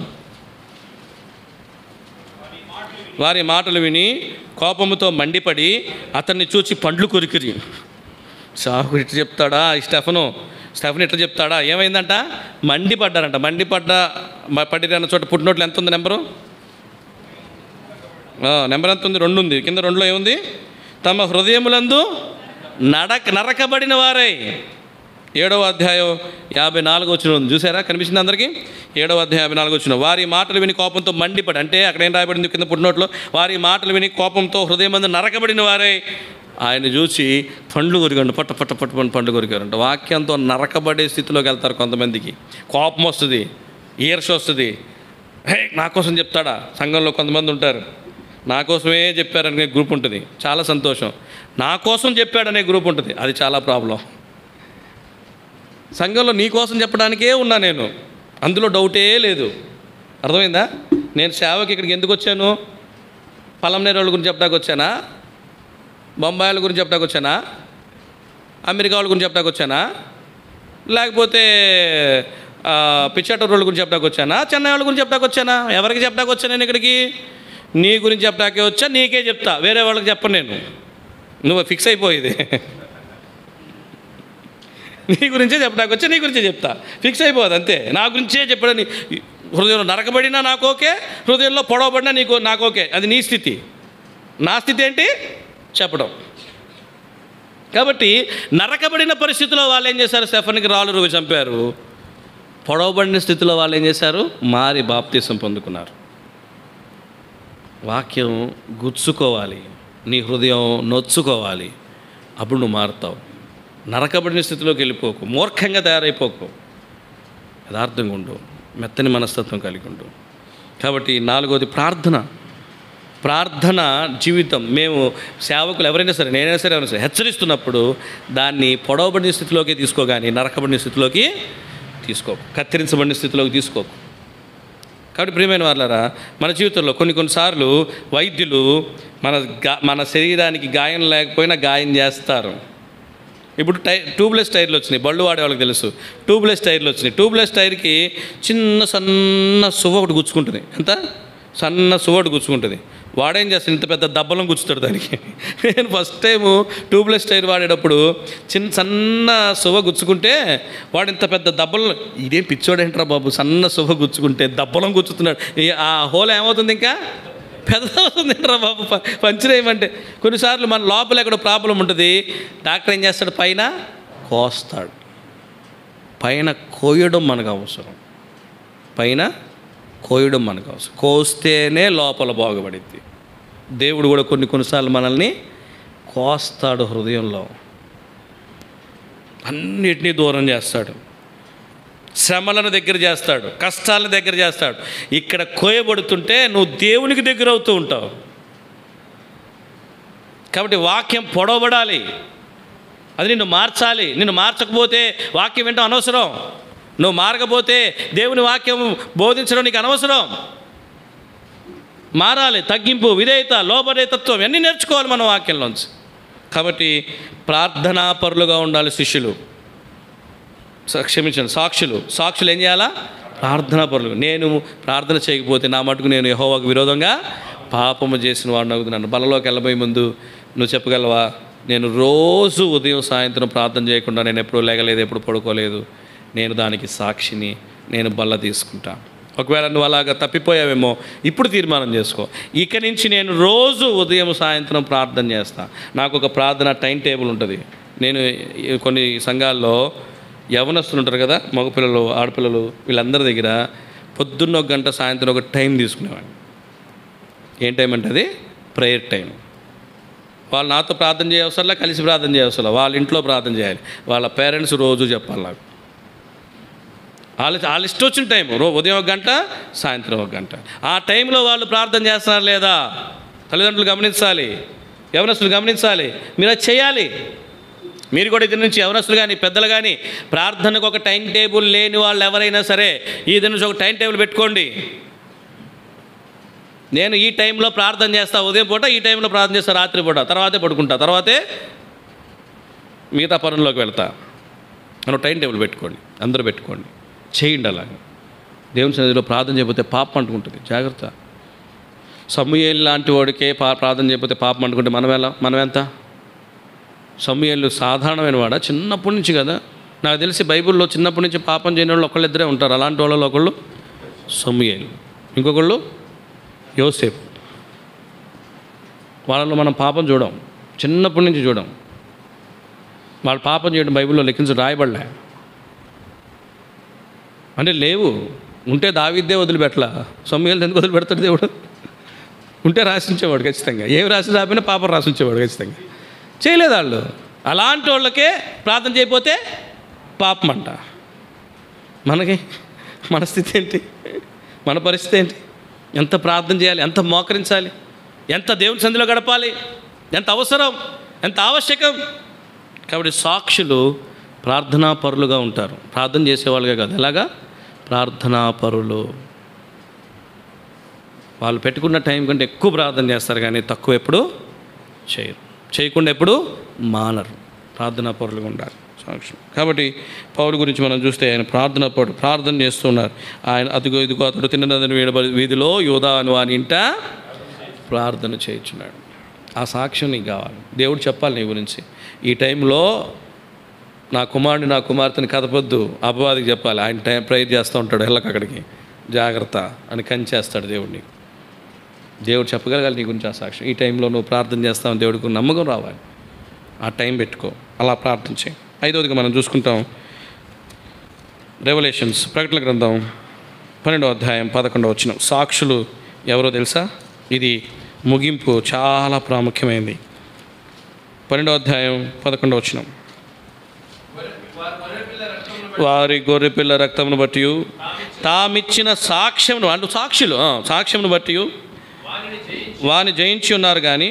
వారి మాటలు విని కోపముతో మండిపడి అతన్ని చూచి పండ్లు కొరికిరి. సాకు ఇట్లా చెప్తాడా స్టెఫెన్ ఇట్లా చెప్తాడా? ఏమైందంట? మండిపడ్డారంట. పడిన చోట పుట్టినోట్లు ఎంత ఉంది నెంబరు? నెంబర్ ఎంత ఉంది? 2 ఉంది. కింద 2లో ఏముంది? తమ హృదయములందు నరకబడిన వారై. 7వ అధ్యాయం 54వ వచనం ఉంది, చూసారా? కనిపిస్తుంది అందరికీ? 7వ అధ్యాయం 54వ వచనం. వారి మాటలు విని కోపంతో మండిపడి, అంటే అక్కడ ఏం రాయబడింది కింద పుట్టినోట్లో? వారి మాటలు విని కోపంతో హృదయమందు నరకబడిన వారై ఆయన చూసి పండ్లు కొరికండి, పట్టు పండ్లు కొరికారంట. వాక్యంతో నరకబడే స్థితిలోకి వెళ్తారు కొంతమందికి. కోపం వస్తుంది, ఈర్ష వస్తుంది. నా కోసం చెప్తాడా? సంఘంలో కొంతమంది ఉంటారు, నా కోసమే చెప్పారనే గ్రూప్ ఉంటుంది, చాలా సంతోషం. నా కోసం చెప్పాడనే గ్రూప్ ఉంటుంది, అది చాలా ప్రాబ్లం. సంఘంలో నీ కోసం చెప్పడానికే ఉన్నా నేను, అందులో డౌటే లేదు. అర్థమైందా? నేను సేవకి ఇక్కడికి ఎందుకు వచ్చాను? పలంనేరు వాళ్ళ గురించి చెప్పడానికి వచ్చానా? బొంబాయిల గురించి చెప్పడానికి వచ్చానా? అమెరికా వాళ్ళ గురించి చెప్పడానికి వచ్చానా? లేకపోతే పిచ్చాటూరు వాళ్ళ గురించి చెప్పడానికి వచ్చానా? చెన్నై వాళ్ళ గురించి చెప్పడానికి వచ్చానా? ఎవరికి చెప్పడానికి వచ్చాను నేను ఇక్కడికి? నీ గురించి చెప్పడానికే వచ్చా, నీకే చెప్తా, వేరే వాళ్ళకి చెప్పను నేను. నువ్వు ఫిక్స్ అయిపోయేది. నీ గురించే చెప్పడానికి వచ్చా, నీ గురించే చెప్తా, ఫిక్స్ అయిపోదు అంతే. నా గురించే చెప్పడని, హృదయంలో నరకబడినా నాకు ఓకే, హృదయంలో పొడవబడినా నాకు ఓకే. అది నీ స్థితి. నా స్థితి ఏంటి? చెప్పడం. కాబట్టి నరకబడిన పరిస్థితిలో వాళ్ళు ఏం చేశారు? స్టెఫెన్కి రాళ్ళు రువి చంపారు. పొడవబడిన స్థితిలో వాళ్ళు ఏం చేశారు? మారి బాప్తీసం పొందుకున్నారు. వాక్యం గుచ్చుకోవాలి, నీ హృదయం నొచ్చుకోవాలి, అప్పుడు నువ్వు మారుతావు. నరకబడిన స్థితిలోకి వెళ్ళిపోకు, మూర్ఖంగా తయారైపోకు, యథార్థంగా ఉండు, మెత్తని మనస్తత్వం కలిగి ఉండు. కాబట్టి 4వది ప్రార్థన జీవితం. మేము సేవకులు ఎవరైనా సరే, నేనైనా సరే, ఎవరైనా సరే హెచ్చరిస్తున్నప్పుడు దాన్ని పొడవబడిన స్థితిలోకి తీసుకోగాని నరకబడిన స్థితిలోకి తీసుకోకు, కత్తిరించబడిన స్థితిలోకి తీసుకోకు. కాబట్టి ప్రియమైన వాళ్ళారా, మన జీవితంలో కొన్నిసార్లు వైద్యులు మన శరీరానికి గాయం లేకపోయినా గాయం చేస్తారు. ఇప్పుడు ట్యూబ్లెస్ టైర్లు వచ్చినాయి, బళ్ళు వాడే వాళ్ళకి తెలుసు. ట్యూబ్లెస్ టైర్లు వచ్చినాయి. ట్యూబ్లెస్ టైర్కి సన్న సువ్వ ఒకటి గుచ్చుకుంటుంది. ఎంత సన్న సువ్వ ఒకటి గుచ్చుకుంటుంది. వాడేం చేస్తాడు? ఇంత పెద్ద దబ్బలం గుచ్చుతాడు దానికి. నేను ఫస్ట్ టైము ట్యూబ్లెస్ టైర్ వాడేటప్పుడు సన్న సువ్వ గుచ్చుకుంటే వాడు ఇంత పెద్ద దబ్బలం, ఇదేం పిచ్చోడేంట్రా బాబు, సన్న సువ్వ గుచ్చుకుంటే దబ్బలం గుచ్చుతున్నాడు. ఆ హోల్ ఏమవుతుంది? ఇంకా పెద్ద అవుతుంది రా బాబు, పంచర్ ఏమంటే. కొన్నిసార్లు మన లోపల ఎక్కడ ప్రాబ్లం ఉంటుంది, డాక్టర్ ఏం చేస్తాడు? పైన కోస్తాడు. పైన కోయడం మనకు అవసరం, కోస్తేనే లోపల బాగుపడిద్ది. దేవుడు కూడా కొన్నిసార్లు మనల్ని కోస్తాడు. హృదయంలో అన్నిటినీ దూరం చేస్తాడు, శ్రమలను దగ్గర చేస్తాడు, కష్టాలను దగ్గర చేస్తాడు. ఇక్కడ కోయబడుతుంటే నువ్వు దేవునికి దగ్గర అవుతూ ఉంటావు. కాబట్టి వాక్యం పొడవబడాలి, అది నిన్ను మార్చాలి. నిన్ను మార్చకపోతే వాక్యం వింటాం అనవసరం. నువ్వు మారకపోతే దేవుని వాక్యం బోధించడం నీకు అనవసరం. మారాలి, తగ్గింపు, విధేయత, లోబడే తత్వం అన్నీ నేర్చుకోవాలి మన వాక్యంలోంచి. కాబట్టి ప్రార్థనాపరులుగా ఉండాలి శిష్యులు. సాక్షులు ఏం చేయాలా? ప్రార్థనాపరులు. నేను ప్రార్థన చేయకపోతే నా మటుకు నేను యెహోవాకు విరోధంగా పాపము చేసిన వాడిని అవుతున్నాను. బలలోకి వెళ్ళబోయే ముందు నువ్వు చెప్పగలవా, నేను రోజు ఉదయం సాయంత్రం ప్రార్థన చేయకుండా నేను ఎప్పుడూ లేగలేదు, ఎప్పుడు పడుకోలేదు, నేను దానికి సాక్షిని, నేను బల్ల తీసుకుంటా. ఒకవేళ నువ్వు అలాగా తప్పిపోయావేమో ఇప్పుడు తీర్మానం చేసుకో, ఇక నుంచి నేను రోజు ఉదయం సాయంత్రం ప్రార్థన చేస్తా. నాకు ఒక ప్రార్థన టైం టేబుల్ ఉంటుంది. నేను కొన్ని సంఘాల్లో యవనస్తులు ఉంటారు కదా, మగపిల్లలు, ఆడపిల్లలు, వీళ్ళందరి దగ్గర పొద్దున్న 1 గంట, సాయంత్రం 1 టైం తీసుకునేవాడిని. ఏం టైం అంటే అది ప్రేయర్ టైం. వాళ్ళు నాతో ప్రార్థన చేయవసరంలా, కలిసి ప్రార్థన చేయవసరంలా, వాళ్ళ ఇంట్లో ప్రార్థన చేయాలి. వాళ్ళ పేరెంట్స్ రోజు చెప్పాలి నాకు. వాళ్ళ ఇష్టం వచ్చిన టైం, ఉదయం 1 గంట, సాయంత్రం 1 గంట. ఆ టైంలో వాళ్ళు ప్రార్థన చేస్తున్నారు లేదా తల్లిదండ్రులు గమనించాలి, యవనస్తులు గమనించాలి. మీరు అది చేయాలి. మీరు కూడా ఇది నుంచి యవనస్తులు కానీ పెద్దలు కానీ ప్రార్థనకు ఒక టైం టేబుల్ లేని వాళ్ళు ఎవరైనా సరే ఈ దీని నుంచి ఒక టైం టేబుల్ పెట్టుకోండి. నేను ఈ టైంలో ప్రార్థన చేస్తా, ఉదయం పూట ఈ టైంలో ప్రార్థన చేస్తా, రాత్రి పూట, తర్వాతే పడుకుంటా, తర్వాతే మిగతా పనుల్లోకి వెళ్తా అని టైం టేబుల్ పెట్టుకోండి. అందరూ పెట్టుకోండి, చేయండి. అలాగే దేవుని సన్నిధిలో ప్రార్థన చేయకపోతే పాపం అంటుకుంటుంది. జాగ్రత్త. సమూయేలు లాంటి వాడికే ప్రార్థన చేయకపోతే పాపం అంటుకుంటే మనం ఎంత? సమూయేలు సాధారణమైన వాడా? చిన్నప్పటి నుంచి కదా. నాకు తెలిసి బైబిల్లో చిన్నప్పటి నుంచి పాపం చేయని వాళ్ళు ఒకళ్ళిద్దరే ఉంటారు. అలాంటి వాళ్ళలో ఒకళ్ళు సమూయేలు, ఇంకొకళ్ళు యోసేపు. వాళ్ళలో మనం పాపం చూడం, చిన్నప్పటి నుంచి చూడం. వాళ్ళు పాపం చేయడం బైబిల్లో లెక్కించి రాయబడలే. అంటే లేవు. ఉంటే దావీదే వదిలిపెట్టలా, సమూయేలు ఎందుకు వదిలిపెడతాడు దేవుడు? ఉంటే రాసించేవాడు ఖచ్చితంగా. ఏమి రాసి రాపినా పాపం రాసించేవాడు ఖచ్చితంగా. చేయలేదు వాళ్ళు. అలాంటి వాళ్ళకే ప్రార్థన చేయకపోతే పాపం అంట. మన స్థితి ఏంటి? మన పరిస్థితి ఏంటి? ఎంత ప్రార్థన చేయాలి, ఎంత మోకరించాలి, ఎంత దేవుని సన్నిధిలో గడపాలి, ఎంత అవసరం, ఎంత ఆవశ్యకం. కాబట్టి సాక్షులు ప్రార్థనా పరులుగా ఉంటారు. ప్రార్థన చేసేవాళ్ళుగా కాదు. ఎలాగా? ప్రార్థనా పరులు. వాళ్ళు పెట్టుకున్న టైం కంటే ఎక్కువ ప్రార్థన చేస్తారు, కానీ తక్కువ ఎప్పుడు చేయరు. చేయకుండా ఎప్పుడు మానరు. ప్రార్థనా పరులుగా ఉండాలి సాక్షులు. కాబట్టి పౌలు గురించి మనం చూస్తే ఆయన ప్రార్థన చేస్తున్నారు. ఆయన ఇదిగో అతడు తిన్నదని వీధిలో యోధా అని వాని ఇంట ప్రార్థన చేయించున్నాడు. ఆ సాక్ష్యం నీకు కావాలి. దేవుడు చెప్పాలి నీ గురించి. ఈ టైంలో నా కుమార్తెని కదపొద్దు, అపవాదికి చెప్పాలి. ఆయన ప్రేయర్ చేస్తూ ఉంటాడు, వెళ్ళక అక్కడికి, జాగ్రత్త అని కంచేస్తాడు దేవుడిని. దేవుడు చెప్పగలగాలి నీ గురించి ఆ సాక్ష్యం. ఈ టైంలో నువ్వు ప్రార్థన చేస్తావు, దేవుడికి నమ్మకం రావాలి. ఆ టైం పెట్టుకో, అలా ప్రార్థన చేయి. 5వదిగా మనం చూసుకుంటాం రెవల్యూషన్స్, ప్రకటన గ్రంథం 12వ అధ్యాయం 11వ వచనం. సాక్షులు ఎవరో తెలుసా? ఇది ముగింపు చాలా ప్రాముఖ్యమైనది. 12వ అధ్యాయం 11వ వచనం. వారి గొర్రెపిల్ల రక్తమును బట్టి తామిచ్చిన సాక్ష్యమును, వాళ్ళు సాక్ష్యమును బట్టి వారిని జయించి ఉన్నారు, కానీ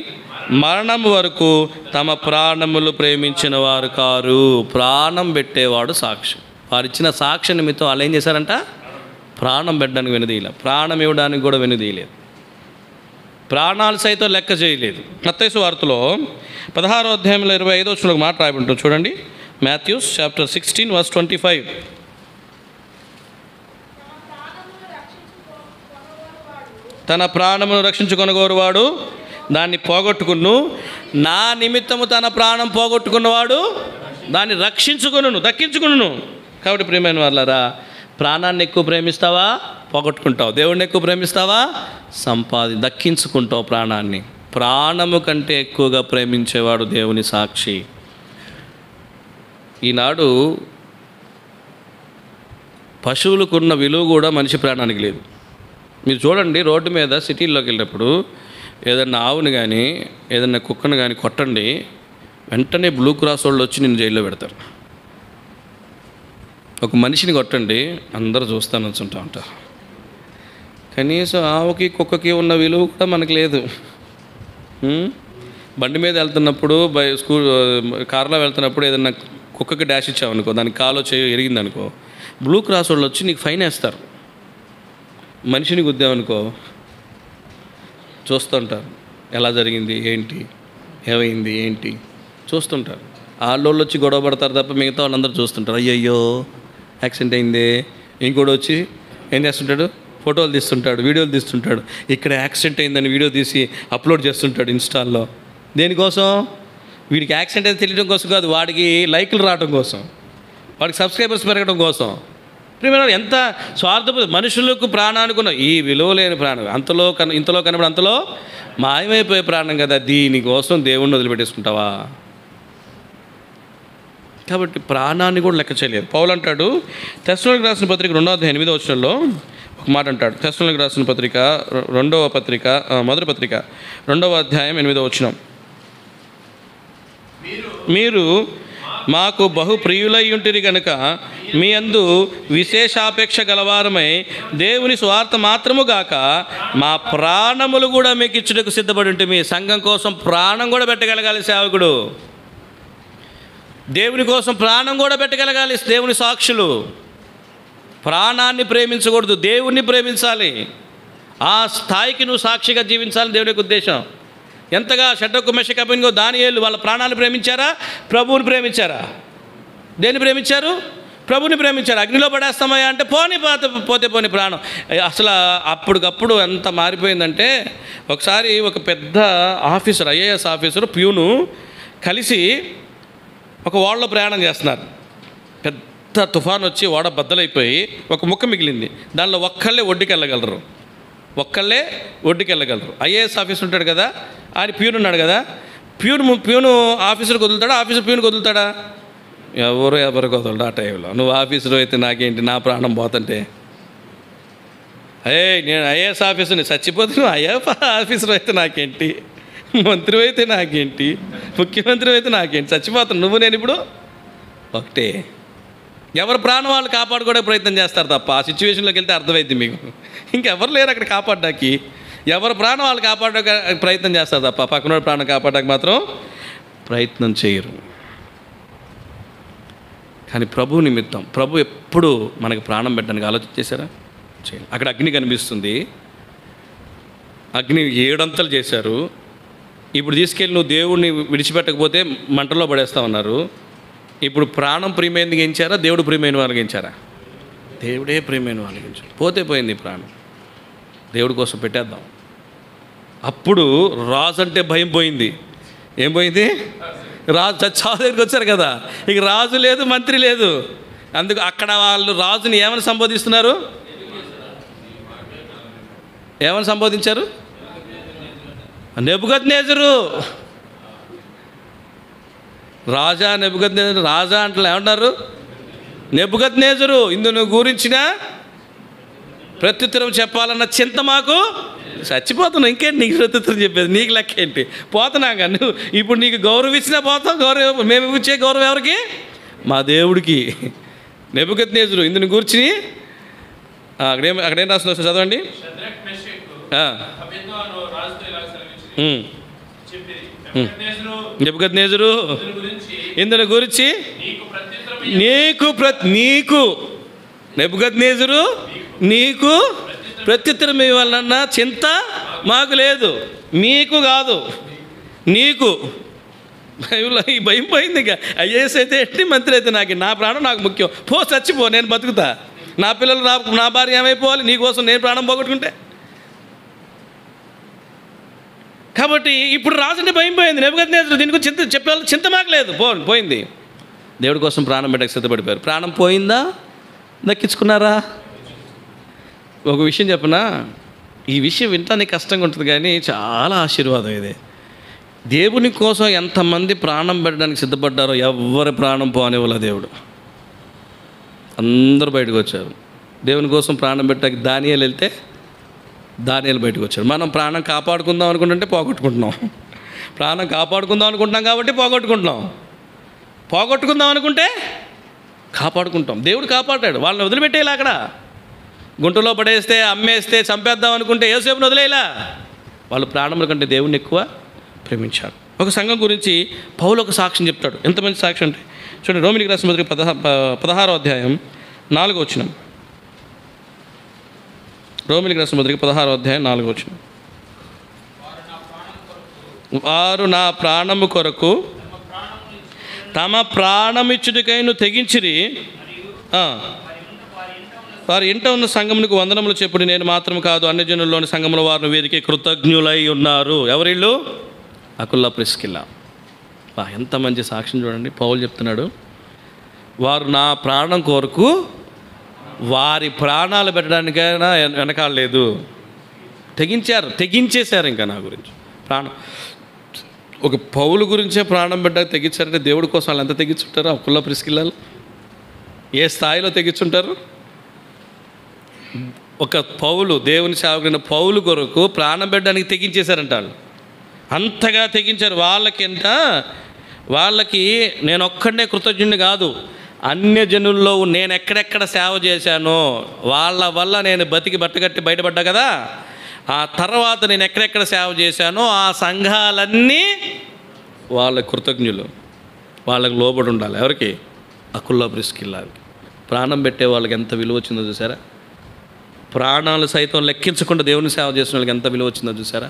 మరణం వరకు తమ ప్రాణములు ప్రేమించిన వారు కారు. ప్రాణం పెట్టేవాడు సాక్షి. వారు ఇచ్చిన సాక్ష్య నిమిత్తం వాళ్ళు ఏం చేశారంట? ప్రాణం పెట్టడానికి వెనుదీయలేదు, ప్రాణం ఇవ్వడానికి కూడా వెనుదీయలేదు, ప్రాణాలు సైతం లెక్క చేయలేదు. మత్తయి సువార్తలో 16వ అధ్యాయంలో 25వ వచనంలో మాట రాయబడి చూడండి. Matthews chapter 16 verse 25. తన ప్రాణమును రక్షించుకొనగోరువాడు దాన్ని పోగొట్టుకును, నా నిమిత్తము తన ప్రాణం పోగొట్టుకున్నవాడు దాన్ని దక్కించుకును. కాబట్టి ప్రియమైన వాళ్ళారా, ప్రాణాన్ని ఎక్కువ ప్రేమిస్తావా? పోగొట్టుకుంటావు. దేవుడిని ఎక్కువ ప్రేమిస్తావా? దక్కించుకుంటావు ప్రాణాన్ని. ప్రాణము కంటే ఎక్కువగా ప్రేమించేవాడు దేవుని సాక్షి. ఈనాడు పశువులకున్న విలువ కూడా మనిషి ప్రాణానికి లేదు. మీరు చూడండి, రోడ్డు మీద సిటీల్లోకి వెళ్ళినప్పుడు ఏదన్నా ఆవుని కానీ ఏదన్నా కుక్కను కానీ కొట్టండి, వెంటనే బ్లూ క్రాస్ వాళ్ళు వచ్చి నిన్ను జైల్లో పెడతారు. ఒక మనిషిని కొట్టండి, అందరూ చూస్తాను వచ్చుంటా ఉంటారు. కనీసం ఆవుకి కుక్కకి ఉన్న విలువ కూడా మనకు లేదు. బండి మీద వెళ్తున్నప్పుడు కారులో వెళ్తున్నప్పుడు ఏదన్నా కుక్కకి డాష్ ఇచ్చావనుకో, దానికి కాలో చేయి ఎరిగిందనుకో, బ్లూ క్రాస్ వాళ్ళు వచ్చి నీకు ఫైన్ వేస్తారు. మనిషిని గుద్దామనుకో చూస్తుంటారు, ఎలా జరిగింది ఏంటి, ఏమైంది ఏంటి చూస్తుంటారు. వాళ్ళు వచ్చి గొడవ పడతారు తప్ప మిగతా వాళ్ళందరూ చూస్తుంటారు. అయ్యయ్యో యాక్సిడెంట్ అయిందే. ఇంకోటి వచ్చి ఏం చేస్తుంటాడు? ఫోటోలు తీస్తుంటాడు, వీడియోలు తీస్తుంటాడు. ఇక్కడ యాక్సిడెంట్ అయిందని వీడియో తీసి అప్లోడ్ చేస్తుంటాడు ఇన్స్టాల్లో. దేనికోసం? వీడికి యాక్సిడెంట్ అయితే తెలియడం కోసం కాదు, వాడికి లైకులు రావడం కోసం, వాడికి సబ్స్క్రైబర్స్ పెరగడం కోసం. ప్రియమైన ఎంత స్వార్థపు మనుషులకు ప్రాణానుకున్న ఈ విలువ లేని ప్రాణం, ఇంతలో కనబడి అంతలో మాయమైపోయే ప్రాణం కదా. దీనికోసం దేవుణ్ణి వదిలిపెట్టేసుకుంటావా? కాబట్టి ప్రాణాన్ని కూడా లెక్క చేయలేదు. పౌలు అంటాడు తెస్సలోనికీయులకు రాసిన పత్రిక 2వ అధ్యాయం 8వ వచనంలో ఒక మాట అంటాడు. తెస్సలోనికీయులకు రాసిన పత్రిక మొదటి పత్రిక 2వ అధ్యాయం 8వ వచనం. మీరు మాకు బహు ప్రియులై ఉంటిరి గనుక మీ యందు విశేషాపేక్ష గలవారమై దేవుని స్వార్థ మాత్రము గాక మా ప్రాణములు కూడా మీకు ఇచ్చుటకు సిద్ధపడి ఉంటే, మీ సంఘం కోసం ప్రాణం కూడా పెట్టగలగాలి సేవకుడు. దేవుని కోసం ప్రాణం కూడా పెట్టగలగాలి దేవుని సాక్షులు. ప్రాణాన్ని ప్రేమించకూడదు, దేవుణ్ణి ప్రేమించాలి. ఆ స్థాయికి నువ్వు సాక్షిగా జీవించాలని దేవుని యొక్క ఉద్దేశం. ఎంతగా షడ్రకు మెషక్ అబేద్నెగో దానియేలు వాళ్ళ ప్రాణాన్ని ప్రేమించారా? ప్రభువుని ప్రేమించారా? దేన్ని ప్రేమించారు? ప్రభుని ప్రేమించారు. అగ్నిలో పడేస్తామయ్యా అంటే పోతే పోని ప్రాణం. అసలు అప్పటికప్పుడు ఎంత మారిపోయిందంటే, ఒకసారి ఒక పెద్ద ఆఫీసర్, ఐఏఎస్ ఆఫీసరు, ప్యూను కలిసి ఒక ఓడలో ప్రయాణం చేస్తున్నారు. పెద్ద తుఫాన్ వచ్చి ఓడ బద్దలైపోయి ఒక ముక్క మిగిలింది. దానిలో ఒక్కళ్ళే ఒడ్డుకెళ్ళగలరు. ఐఏఎస్ ఆఫీసర్ ఉంటాడు కదా, ఆయన ప్యూన్ ఉన్నాడు కదా, ప్యూను ఆఫీసర్కి వదులుతాడా? ఆఫీసర్ ప్యూన్కి వదులుతాడా? ఎవరికి వదలడు ఆ టైంలో. నువ్వు ఆఫీసర్ అయితే నాకేంటి, నా ప్రాణం పోతుంటే, నేను ఐఏఎస్ ఆఫీసర్ని, చచ్చిపోతే నువ్వు ఆఫీసర్ అయితే నాకేంటి, మంత్రి అయితే నాకేంటి, ముఖ్యమంత్రి అయితే నాకేంటి, చచ్చిపోతాను నువ్వు నేను ఇప్పుడు ఒకటే. ఎవరి ప్రాణం వాళ్ళు కాపాడుకోవడానికి ప్రయత్నం చేస్తారు తప్ప ఆ సిచ్యువేషన్లోకి వెళ్తే అర్థమైంది మీకు. ఇంకెవరు లేరు అక్కడ కాపాడడానికి. ఎవరి ప్రాణం వాళ్ళు కాపాడడానికి ప్రయత్నం చేస్తారు తప్ప పక్కన ప్రాణం కాపాడడానికి మాత్రం ప్రయత్నం చేయరు. కానీ ప్రభు నిమిత్తం, ప్రభు ఎప్పుడు మనకి ప్రాణం పెట్టడానికి ఆలోచన చేశారా? చేయాలి. అక్కడ అగ్ని కనిపిస్తుంది, అగ్ని 7 అంతలు చేశారు. ఇప్పుడు తీసుకెళ్ళి నువ్వు దేవుడిని విడిచిపెట్టకపోతే మంటల్లో పడేస్తామన్నారు. ఇప్పుడు ప్రాణం ప్రియమైనది గెంచారా? దేవుడు ప్రియమైన వాళ్ళకి గెంచారా? దేవుడే ప్రియమైన వాళ్ళకి గెంచారు. పోతే పోయింది ప్రాణం, దేవుడి కోసం పెట్టేద్దాం. అప్పుడు రాజు అంటే భయం పోయింది. ఏం పోయింది? రాజు చావు దగ్గరికి వచ్చారు కదా, ఇక రాజు లేదు, మంత్రి లేదు. అందుకు అక్కడ వాళ్ళు రాజుని ఏమని సంబోధిస్తున్నారు? ఏమని సంబోధించారు? నెబుకద్నెజరు. రాజా నెబుకద్నెజరు, రాజా అంటే ఏమంటారు? నెబుకద్నెజరు, ఇందును గురించిన ప్రత్యుత్తరం చెప్పాలన్న చింత మాకు. చచ్చిపోతున్నావు, ఇంకేంటి నీకు ప్రత్యుత్తరం చెప్పేది? నీకు లెక్క ఏంటి? పోతున్నాగా నువ్వు. ఇప్పుడు నీకు గౌరవం ఇచ్చినా పోతాం. గౌరవం మేము ఇచ్చే గౌరవం ఎవరికి? మా దేవుడికి. నెబుకద్నెజరు ఇందుని గురించి అక్కడేం రాస్తున్నా చదవండి. నెబుకద్నెజరు ఇందుని గురించి నీకు నెబుకద్నెజరు నీకు ప్రత్యుత్తరం ఇవ్వాలన్న చింత మాకు లేదు. మీకు కాదు, నీకు. ఈ భయం పోయింది. ఇక ఐఏఎస్ అయితే ఏంటి, మంత్రి అయితే నాకు, నా ప్రాణం నాకు ముఖ్యం. చచ్చిపో, నేను బతుకుతా. నా పిల్లలు నా భార్య ఏమైపోవాలి? నీకోసం నేను ప్రాణం పోగొట్టుకుంటే. కాబట్టి ఇప్పుడు రాజుంటే భయం పోయింది. నెబుకద్నెజరు దీని గురించి చెప్పాలి, చింత మాకు లేదు. పోయింది. దేవుడి కోసం ప్రాణం పెట్టక సిద్ధపడిపోయారు. ప్రాణం పోయిందా? దక్కించుకున్నారా? ఒక విషయం చెప్పనా, ఈ విషయం వింటానికి కష్టంగా ఉంటుంది కానీ చాలా ఆశీర్వాదం ఇది. దేవుని కోసం ఎంతమంది ప్రాణం పెట్టడానికి సిద్ధపడ్డారో ఎవరి ప్రాణం పోనివ్వలే దేవుడు. అందరూ బయటకు వచ్చారు. దేవుని కోసం ప్రాణం పెట్టడానికి దానియేలు వెళ్తే దానియేలు బయటకు వచ్చాడు. మనం ప్రాణం కాపాడుకుందాం అనుకుంటుంటే పోగొట్టుకుంటున్నాం. ప్రాణం కాపాడుకుందాం అనుకుంటున్నాం కాబట్టి పోగొట్టుకుందాం అనుకుంటే కాపాడుకుంటాం. దేవుడు కాపాడాడు. వాళ్ళని వదిలిపెట్టేలా, అక్కడ గుంటలో పడేస్తే, అమ్మేస్తే, చంపేద్దాం అనుకుంటే యోసేపుని వదిలేలా. వాళ్ళు ప్రాణముల కంటే దేవుణ్ణి ఎక్కువ ప్రేమించారు. ఒక సంఘం గురించి పౌలు ఒక సాక్ష్యం చెప్తాడు. ఎంత మంచి సాక్ష్యం అంటే చూడండి, రోమిలికి రాసిన పత్రిక 16వ అధ్యాయం 4వ వచనం. రోమిలికి రాసిన పత్రిక 16వ అధ్యాయం 4వ వచనం. వారు నా ప్రాణము కొరకు తమ ప్రాణమిచ్చుడికైను తెగించిరి. వారి ఇంట ఉన్న సంఘమునికి వందనములు చెప్పుడు. నేను మాత్రం కాదు, అన్ని జనుల్లోని సంఘముల వారిని వీరికి కృతజ్ఞులై ఉన్నారు. ఎవరిళ్ళు? Aquila Priscilla. ఎంత మంచి సాక్ష్యం చూడండి. పౌలు చెప్తున్నాడు, వారు నా ప్రాణం కొరకు వారి ప్రాణాలు పెట్టడానికైనా వెనకాడలేదు. తెగించేశారు. ఇంకా నా గురించి ప్రాణం, ఒక పౌలు గురించే ప్రాణం పెట్టడానికి తెగించారంటే దేవుడి కోసం వాళ్ళు ఎంత తెగించుంటారు? అకుల్లా ప్రిస్కిల్లాలు ఏ స్థాయిలో తెగించుంటారు? ఒక పౌలు, దేవుని సేవకుడైన పౌలు కొరకు ప్రాణం పెట్టడానికి తెగించేశారంట. వాళ్ళు అంతగా తెగించారు. వాళ్ళకి నేను ఒక్కడనే కృతజ్ఞుడిని కాదు, అన్య జనుల్లో నేను ఎక్కడెక్కడ సేవ చేశానో వాళ్ళ వల్ల నేను బతికి బట్టగట్టి బయటపడ్డా కదా, ఆ తర్వాత నేను ఎక్కడెక్కడ సేవ చేశానో ఆ సంఘాలన్నీ వాళ్ళ కృతజ్ఞులు. వాళ్ళకి లోబడి ఉండాలి. ఎవరికి? అకుల్లా ప్రిస్కిల్లాకి. ప్రాణం పెట్టే వాళ్ళకి ఎంత విలువ వచ్చిందో చూసారా? ప్రాణాలు సైతం లెక్కించకుండా దేవుని సేవ చేసిన వాళ్ళకి ఎంత విలువ వచ్చిందో చూసారా?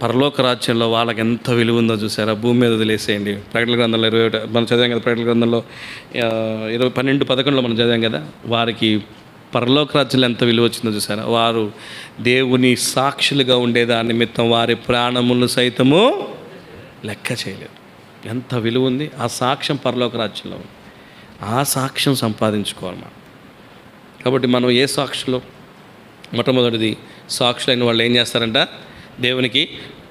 పరలోక రాజ్యంలో వాళ్ళకి ఎంత విలువ ఉందో చూసారా? భూమి మీద వదిలేసేయండి. ప్రకటన గ్రంథంలో 21 మనం చదివాం కదా, ప్రకటన గ్రంథంలో 12:11 మనం చదివాం కదా, వారికి పరలోక రాజ్యంలో ఎంత విలువ వచ్చిందో చూసారా? వారు దేవుని సాక్షులుగా ఉండేదాని నిమిత్తం వారి ప్రాణములను సైతము లెక్క చేయలేరు. ఎంత విలువ ఉంది ఆ సాక్ష్యం పరలోక రాజ్యంలో ఉంది. ఆ సాక్ష్యం సంపాదించుకోవాలి మనం. కాబట్టి మనం ఏ సాక్షులు? మొట్టమొదటిది, సాక్షులైన వాళ్ళు ఏం చేస్తారంట? దేవునికి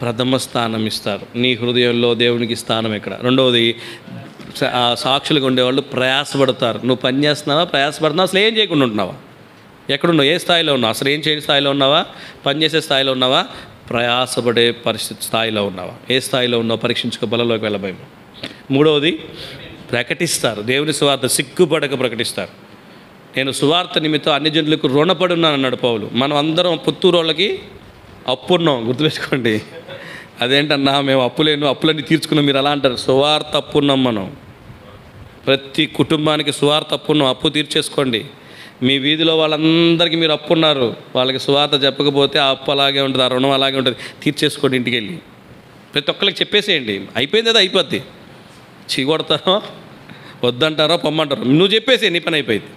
ప్రథమ స్థానం ఇస్తారు. నీ హృదయంలో దేవునికి స్థానం ఎక్కడ? రెండవది, ఆ సాక్షులుగా ఉండేవాళ్ళు ప్రయాసపడతారు. నువ్వు పని చేస్తున్నావా? ప్రయాసపడుతున్నావా? అసలు ఏం చేయకుండా ఉంటున్నావా? ఎక్కడున్నావు? ఏ స్థాయిలో ఉన్నావు? అసలు ఏం చేయని స్థాయిలో ఉన్నావా? పనిచేసే స్థాయిలో ఉన్నావా? ప్రయాసపడే పరిస్థితి స్థాయిలో ఉన్నావా? ఏ స్థాయిలో ఉన్నావు? పరీక్షించుకో, బలంలోకి వెళ్ళబోయి. మూడవది, ప్రకటిస్తారు. దేవుని సువార్త సిగ్గుపడక ప్రకటిస్తారు. నేను సువార్త నిమిత్తం అన్ని జనులకు రుణపడి ఉన్నాను అన్నాడు పౌలు. మనం అందరం పుత్తూరు వాళ్ళకి అప్పున్నాం, గుర్తుపెట్టుకోండి. అదేంటన్నా మేము అప్పులన్నీ తీర్చుకున్నాం, మీరు అలా అంటారు. సువార్త అప్పున్నాం మనం. ప్రతి కుటుంబానికి సువార్త అప్పున్నాం. అప్పు తీర్చేసుకోండి. మీ వీధిలో వాళ్ళందరికీ మీరు అప్పున్నారు. వాళ్ళకి సువార్త చెప్పకపోతే ఆ అప్పు అలాగే ఉంటుంది, ఆ రుణం అలాగే ఉంటుంది. తీర్చేసుకోండి ఇంటికి వెళ్ళి. ప్రతి ఒక్కరికి చెప్పేసేయండి. అయిపోయింది, అది అయిపోద్ది. చీకొడతారో, వద్దంటారో, పొమ్మంటారో, నువ్వు చెప్పేసి నీ పని అయిపోయింది.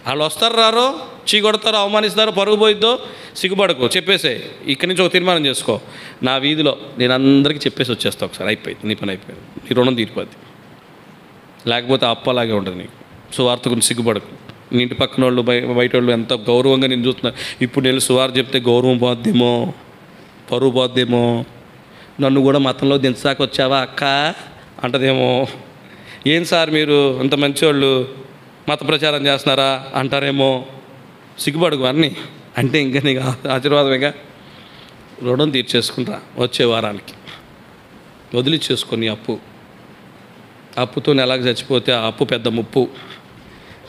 వాళ్ళు వస్తారు, రారో, చీకొడతారో, అవమానిస్తారో, పరుగు పోయిద్దో, సిగ్గుపడకు, చెప్పేసే. ఇక్కడి నుంచి ఒక తీర్మానం చేసుకో, నా వీధిలో నేను అందరికీ చెప్పేసి వచ్చేస్తా, ఒకసారి అయిపోయింది, నీ పని అయిపోయింది, నీ రుణం తీరిపోద్ది. లేకపోతే అప్పు అలాగే ఉంటుంది నీకు. సువార్త గురించి సిగ్గుపడకు. నీ ఇంటి పక్కన వాళ్ళు, బయట వాళ్ళు ఎంత గౌరవంగా నేను చూస్తున్నారు. ఇప్పుడు నేను సువార్త చెప్తే గౌరవం పోద్దేమో, పరువు పోద్దేమో, నన్ను కూడా మతంలో దించాక వచ్చావా అక్క అంటదేమో. ఏం సార్ మీరు అంత మంచివాళ్ళు మత ప్రచారం చేస్తున్నారా అంటారేమో. సిగ్గుపడుకు అన్నీ అంటే ఇంకా నీకు ఆశీర్వాదమేగా. రుణం తీర్చేసుకుంటా వచ్చే వారానికి, వదిలిచ్చేసుకొని అప్పుతో ఎలాగ చచ్చిపోతే ఆ అప్పు పెద్ద ముప్పు.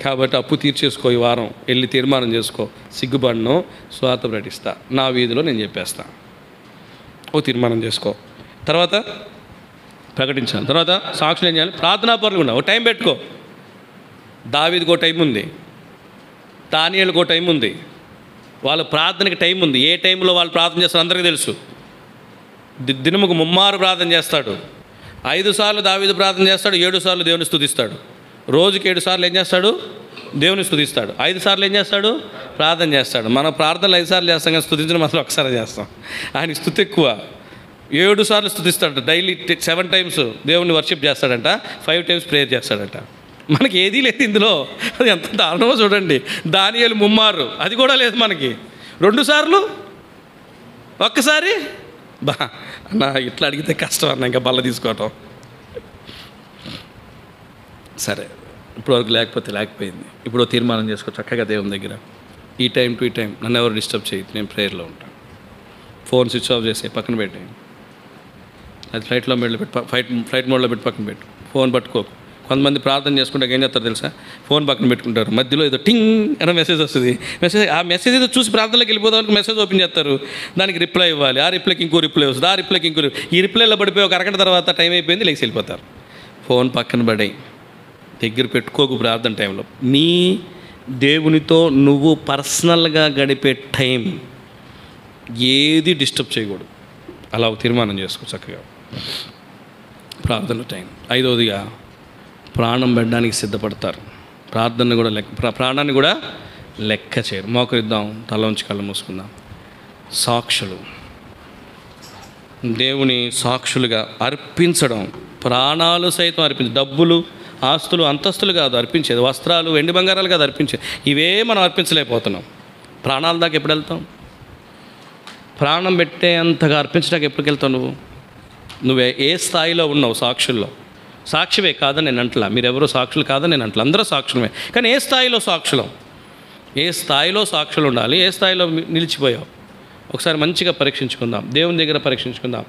కాబట్టి అప్పు తీర్చేసుకో. ఈ వారం వెళ్ళి తీర్మానం చేసుకో, సిగ్గుపడను, స్వార్థ ప్రకటిస్తా, నా వీధిలో నేను చెప్పేస్తా. ఓ తీర్మానం చేసుకో. తర్వాత ప్రకటించాలి. తర్వాత సాక్షులు ఏం చేయాలి? ప్రార్థనాపరులు కూడా. ఓ టైం పెట్టుకో. దావీదుకో టైం ఉంది, దానియేలుకో టైం ఉంది, వాళ్ళ ప్రార్థనకి టైం ఉంది. ఏ టైంలో వాళ్ళు ప్రార్థన చేస్తారో అందరికీ తెలుసు. దినముకు 3 ప్రార్థన చేస్తాడు. 5 సార్లు దావీదు ప్రార్థన చేస్తాడు, 7 సార్లు దేవుని స్తుతిస్తాడు. రోజుకి 7 సార్లు ఏం చేస్తాడు? దేవుని స్తుతిస్తాడు. 5 సార్లు ఏం చేస్తాడు? ప్రార్థన చేస్తాడు. మనం ప్రార్థనలు 5 సార్లు చేస్తాం, కానీ స్తుతించడం మాత్రం ఒకసారి చేస్తాం. ఆయన స్తుతి ఎక్కువ. 7 సార్లు స్తుతిస్తాడు. డైలీ 7 టైమ్స్ దేవుని వర్షిప్ చేస్తాడంట, 5 టైమ్స్ ప్రేయర్ చేస్తాడంట. మనకి ఏదీ లేదు ఇందులో. అది ఎంత దారుణమో చూడండి. దానియేలు 3 అది కూడా లేదు మనకి. 2 సార్లు, ఒక్కసారి. అన్న ఇట్లా అడిగితే కష్టం అన్న, ఇంకా బల్ల తీసుకోవటం. సరే, ఇప్పటివరకు లేకపోయింది. ఇప్పుడు తీర్మానం చేసుకో చక్కగా దేవుని దగ్గర. ఈ టైం టు ఈ టైం నన్ను ఎవరు డిస్టర్బ్ చేయదు, నేను ప్రేయర్లో ఉంటాను. ఫోన్ స్విచ్ ఆఫ్ చేసి పక్కన పెట్టేయండి. అది ఫ్లైట్ మోడ్లో పెట్టి పక్కన పెట్టు. ఫోన్ పట్టుకోకు. కొంతమంది ప్రార్థన చేసుకుంటే ఏం చేస్తారు తెలుసా? ఫోన్ పక్కన పెట్టుకుంటారు. మధ్యలో ఏదో టింగ్ అనే మెసేజ్ వస్తుంది. ఆ మెసేజ్ ఏదో చూసి ప్రార్థనలోకి వెళ్ళిపోదానికి మెసేజ్ ఓపెన్ చేస్తారు. దానికి రిప్లై ఇవ్వాలి. ఆ రిప్లైకి ఇంకో రిప్లై వస్తుంది. ఆ రిప్లైకి ఇంకో ఈ రిప్లైలో పడిపోయి ఒక అరగంట తర్వాత టైం అయిపోయింది, లేచి వెళ్ళిపోతారు. ఫోన్ పక్కన పడే దగ్గర పెట్టుకోకు. ప్రార్థన టైంలో నీ దేవునితో నువ్వు పర్సనల్గా గడిపే టైం ఏది డిస్టర్బ్ చేయకూడదు. అలా ఒక తీర్మానం చేసుకో చక్కగా ప్రార్థన టైం. 5వదిగా ప్రాణం పెట్టడానికి సిద్ధపడతారు. ప్రార్థన కూడా ప్రాణాన్ని కూడా లెక్క చేయరు. మోకరిద్దాం, తల ఉంచి కళ్ళు మూసుకుందాం. సాక్షులు, దేవుని సాక్షులుగా అర్పించడం, ప్రాణాలు సైతం అర్పించడం. డబ్బులు, ఆస్తులు, అంతస్తులు కాదు అర్పించేది, వస్త్రాలు, వెండి బంగారాలు కాదు అర్పించేది. ఇవే మనం అర్పించలేకపోతున్నాం. ప్రాణాల దాకా ఎప్పుడు వెళ్తాం? ప్రాణం పెట్టే అంతగా అర్పించడానికి ఎప్పటికి వెళ్తావు? నువ్వే ఏ స్థాయిలో ఉన్నావు? సాక్షుల్లో సాక్షివే కాదని నేను అంటలా, మీరెవరో సాక్షులు కాదని నేను అంటలా, అందరూ సాక్షులమే. కానీ ఏ స్థాయిలో సాక్షులం? ఏ స్థాయిలో సాక్షులు ఉండాలి? ఏ స్థాయిలో నిలిచిపోయావు? ఒకసారి మంచిగా పరీక్షించుకుందాం. దేవుని దగ్గర పరీక్షించుకుందాం.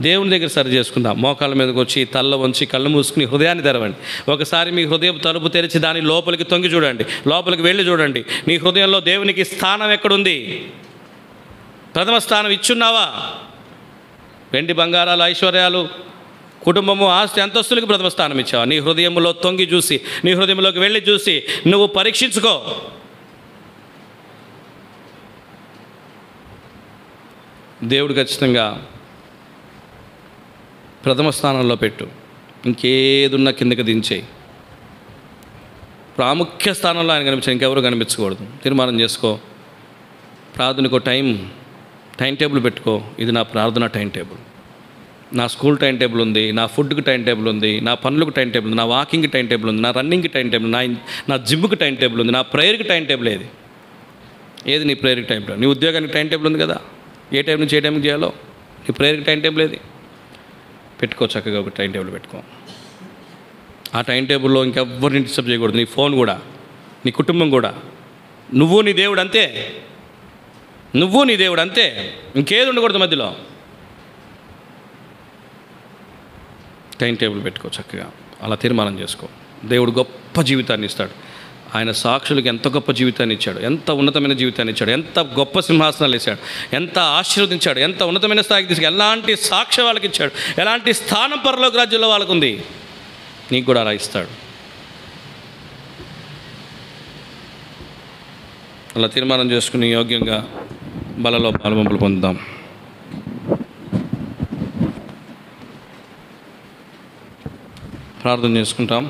దేవుని దగ్గర సరి చేసుకుందాం. మోకాళ్ళ మీదకి వచ్చి తల్ల వంచి కళ్ళు మూసుకుని హృదయాన్ని తెరవండి. ఒకసారి మీ హృదయం తలుపు తెరిచి దాని లోపలికి తొంగి చూడండి. లోపలికి వెళ్ళి చూడండి. నీ హృదయంలో దేవునికి స్థానం ఎక్కడుంది? ప్రథమ స్థానం ఇచ్చున్నావా? వెండి బంగారాలు, ఐశ్వర్యాలు, కుటుంబము, ఆస్తి, అంతస్తులకు ప్రథమ స్థానం ఇచ్చావా? నీ హృదయంలో తొంగి చూసి, నీ హృదయంలోకి వెళ్ళి చూసి నువ్వు పరీక్షించుకో. దేవుడు ఖచ్చితంగా ప్రథమ స్థానంలో పెట్టు. ఇంకేదున్నా కిందకి దించేయి. ప్రాముఖ్య స్థానంలో ఆయన కనిపించాడు, ఇంకెవరు కనిపించకూడదు. తీర్మానం చేసుకో. ప్రార్థనకు టైం టేబుల్ పెట్టుకో. ఇది నా ప్రార్థన టైం టేబుల్. నా స్కూల్ టైం టేబుల్ ఉంది, నా ఫుడ్కి టైం టేబుల్ ఉంది, నా పనులకు టైం టేబుల్ ఉంది, నా వాకింగ్కి టైం టేబుల్ ఉంది, నా రన్నింగ్కి టైం టేబుల్, నా జిమ్కి టైం టేబుల్ ఉంది, నా ప్రేయర్కి టైం టేబుల్ ఏది నీ ప్రేయర్కి టైం టేబుల్? నీ ఉద్యోగానికి టైం టేబుల్ ఉంది కదా, ఏ టైం నుంచి ఏ టైంకి చేయాలో. నీ ప్రేయర్కి టైం టేబుల్ ఏది? పెట్టుకో, చక్కగా ఒక టైం టేబుల్ పెట్టుకో. ఆ టైం టేబుల్లో ఇంకెవ్వరిని డిస్టర్బ్ చేయకూడదు. నీ ఫోన్ కూడా, నీ కుటుంబం కూడా. నువ్వు నీ దేవుడు అంతే. నువ్వు నీ దేవుడు అంతే. ఇంకేది ఉండకూడదు మధ్యలో. టైం టేబుల్ పెట్టుకో చక్కగా. అలా తీర్మానం చేసుకో. దేవుడు గొప్ప జీవితాన్ని ఇస్తాడు. ఆయన సాక్షులకు ఎంత గొప్ప జీవితాన్ని ఇచ్చాడు, ఎంత ఉన్నతమైన జీవితాన్ని ఇచ్చాడు, ఎంత గొప్ప సింహాసనాలు ఇచ్చాడు, ఎంత ఆశీర్వదించాడు, ఎంత ఉన్నతమైన స్థాయికి తీసుకు, ఎలాంటి సాక్ష్య వాళ్ళకి ఇచ్చాడు, ఎలాంటి స్థానం పరలోక రాజ్యంలో వాళ్ళకు ఉంది. నీకు కూడా అలా ఇస్తాడు. అలా తీర్మానం చేసుకుని యోగ్యంగా బలలో పాలుపంపులు పొందుదాం. ప్రార్థన చేసుకుంటాం.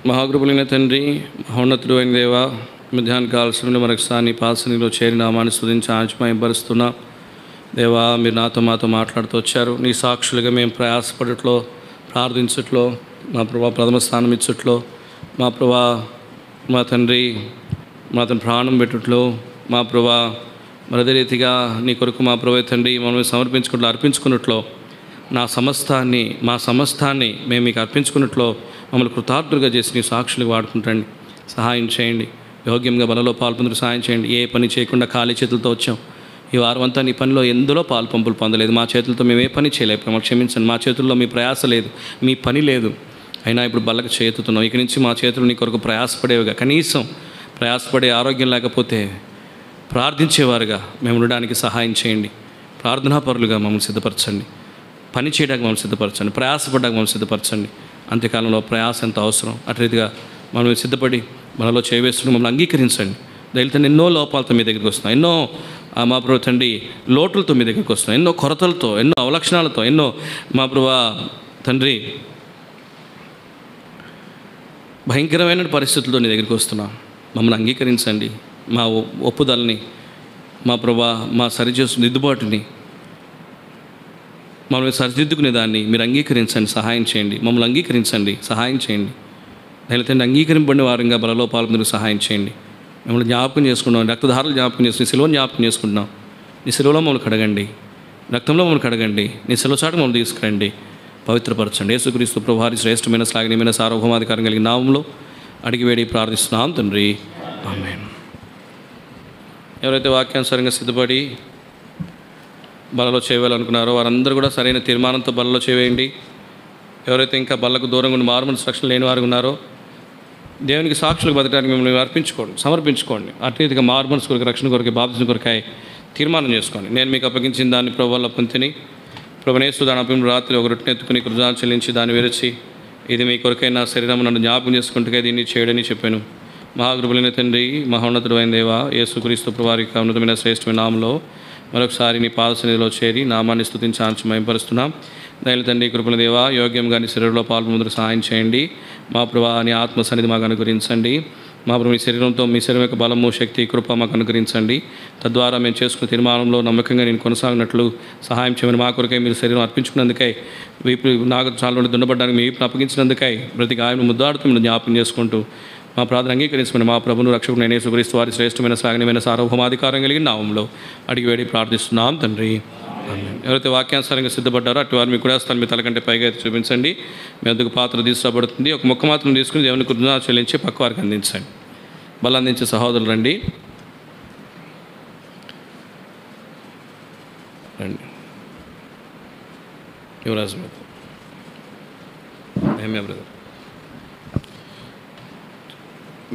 మహాకృపలైన తండ్రి, మహోన్నతుడు అయిన దేవా, మధ్యాహ్న కాల్సిన మనకు స్థాని పాసనిలో చేరి నామాన్ని స్తుతించి ఆజ్మయపరుస్తున్నా. దేవా, మీరు నాతో మాతో మాట్లాడుతూ వచ్చారు. నీ సాక్షులుగా మేము ప్రయాసపడట్లో, ప్రార్థించట్లో, మా ప్రభా ప్రథమ స్థానం ఇచ్చట్లో, మా ప్రభా మా తండ్రి మా తన ప్రాణం పెట్టుట్లో, మా ప్రభా మరి అదే రీతిగా నీ కొరకు మా ప్రభా తండ్రి మమ్మల్ని సమర్పించుకున్నట్లు అర్పించుకున్నట్లో, మా సమస్తాన్ని మేము మీకు అర్పించుకున్నట్లో మమ్మల్ని కృతార్థులుగా చేసి నీ సాక్షులుగా వాడుకుంటండి. సహాయం చేయండి. యోగ్యంగా బలలో పాల్పొందుకు సహాయం చేయండి. ఏ పని చేయకుండా ఖాళీ చేతులతో వచ్చాం. ఈ వారం అంతా నీ పనిలో ఎందులో పాల్పంపులు పొందలేదు. మా చేతులతో మేము ఏ పని చేయలేకపోయాము, క్షమించండి. మా చేతుల్లో మీ ప్రయాస లేదు, మీ పని లేదు. అయినా ఇప్పుడు బల్లకు చేతుతున్నాం. ఇక నుంచి మా చేతులు నీ కొరకు ప్రయాసపడేవిగా, కనీసం ప్రయాసపడే ఆరోగ్యం లేకపోతే ప్రార్థించేవారుగా మేము ఉండడానికి సహాయం చేయండి. ప్రార్థనాపరులుగా మమ్మల్ని సిద్ధపరచండి. పని చేయడానికి మమ్మల్ని సిద్ధపరచండి. ప్రయాసపడడానికి మమ్మల్ని సిద్ధపరచండి. అంత్యకాలంలో ప్రయాస ఎంత అవసరం. అటు రీతిగా మనం సిద్ధపడి మనలో చేవేస్తున్న మమ్మల్ని అంగీకరించండి. దయచేసి ఎన్నో లోపాలతో మీ దగ్గరికి వస్తున్నాం, ఎన్నో మా ప్రభు తండ్రి లోటులతో మీ దగ్గరికి వస్తున్నాం, ఎన్నో కొరతలతో, ఎన్నో అవలక్షణాలతో, ఎన్నో మా ప్రభు తండ్రి భయంకరమైన పరిస్థితులతో నీ దగ్గరికి వస్తున్నాం. మమ్మల్ని అంగీకరించండి. మా ఒప్పుదలని, మా ప్రభా మా సరిచేసు దిద్దుబాటుని, మమ్మల్ని సరిదిద్దుకునే దాన్ని మీరు అంగీకరించండి, సహాయం చేయండి. మమ్మల్ని అంగీకరించండి, సహాయం చేయండి. దయచేసి అంగీకరింపబడిన వారంగా బలలో పాల్పొందుకు సహాయం చేయండి. మిమ్మల్ని జ్ఞాపకం చేసుకున్నాం, రక్తధారలు జ్ఞాపకం చేసుకుని, సిలువను జ్ఞాపకం చేసుకుంటున్నాం. నీ సిలువలో మమ్మల్ని కడగండి, రక్తంలో మమ్మల్ని కడగండి, నీ సిలువ చాటు మమ్మల్ని తీసుకురండి, పవిత్రపరచండి. యేసుక్రీస్తు ప్రభువారి శ్రేష్టమైన శ్లాఘనీయమైన సార్వభౌమాధికారం కలిగిన నామంలో అడిగి వేడి ప్రార్థిస్తున్నాం తండ్రి, ఆమేన్. ఎవరైతే వాక్యానుసారంగా సిద్ధపడి బలలో చేయవాలనుకున్నారో వారందరూ కూడా సరైన తీర్మానంతో బలలో చేయండి. ఎవరైతే ఇంకా బలకు దూరంగా ఉండి మారుమనసు రక్షణ లేని వారు ఉన్నారో దేవునికి సాక్షులకు బతకడానికి మిమ్మల్ని సమర్పించుకోండి. అట్లా మారుమనసు కొరకు, రక్షణ కొరకు, బాప్తిజం కొరకాయ తీర్మానం చేసుకోండి. నేను మీకు అప్పగించిన దాన్ని ప్రభువుల పొంతిని ప్రభునేసు దాని అప్పగించిన రాత్రి ఒక రొట్టెని ఎత్తుకుని కృతజ్ఞతలు చెల్లించి దాన్ని విరచి, ఇది మీ కొరకైన శరీరం నన్ను జ్ఞాపకం చేసుకుంటే దీన్ని చేయడని చెప్పాను. మహాకృపలైన తండ్రి, మహోన్నతుడు అయిన దేవా, యేసుక్రీస్తు ప్రభువారి యొక్క ఉన్నతమైన శ్రేష్టమైన నామంలో మరొకసారి నీ పాద సన్నిధిలో చేరి నామాన్ని స్తుతించి మహిమపరుస్తున్నాం. దయల తండ్రి, కృపల దేవా, యోగ్యంగా నీ శరీరంలో పాల్పొందుకు సహాయం చేయండి. మా ప్రభా నీ ఆత్మ సన్నిధి మాకు అనుగ్రహించండి. మా ప్రభు మీ శరీరంతో మీ శరీరం యొక్క బలము, శక్తి, కృప మాకు అనుగ్రహించండి. తద్వారా మేము చేసుకున్న తీర్మానంలో నమ్మకంగా నేను కొనసాగినట్లు సహాయం చేయమని మా కొరకై మీరు శరీరం అర్పించుకున్నందుకై, వీపు నాకు చాలా నుండి దున్నబడ్డానికి మీ వీపును అప్పగించినందుకై ప్రతి గాయం ముద్దాడుతూ మీరు జ్ఞాపకం చేసుకుంటూ మా ప్రార్థన అంగీకరించమని మా ప్రభును రక్షకుడైన యేసుక్రీస్తు వారి శ్రేష్టమైన శ్లాఘనీయమైన సార్వభౌమాధికారం కలిగిన నామంలో అడిగి వేడి ప్రార్థిస్తున్నాం తండ్రి, ఆమేన్. ఎవరైతే వాక్యానుసారంగా సిద్ధపడ్డారో అటు వారు మీ కుడాస్తాను మీ తలకంటే పైగా ఎత్తి చూపించండి. మీ వద్దకు పాత్ర తీసుకురాబడుతుంది. ఒక మొక్క మాత్రం తీసుకుని దేవుని కృతజ్ఞతలు చెల్లించి పక్క వారికి అందించండి. బలం అందించే సహోదరులు రండి. యువరాజ్ బ్రదర్, ఏమే బ్రదర్,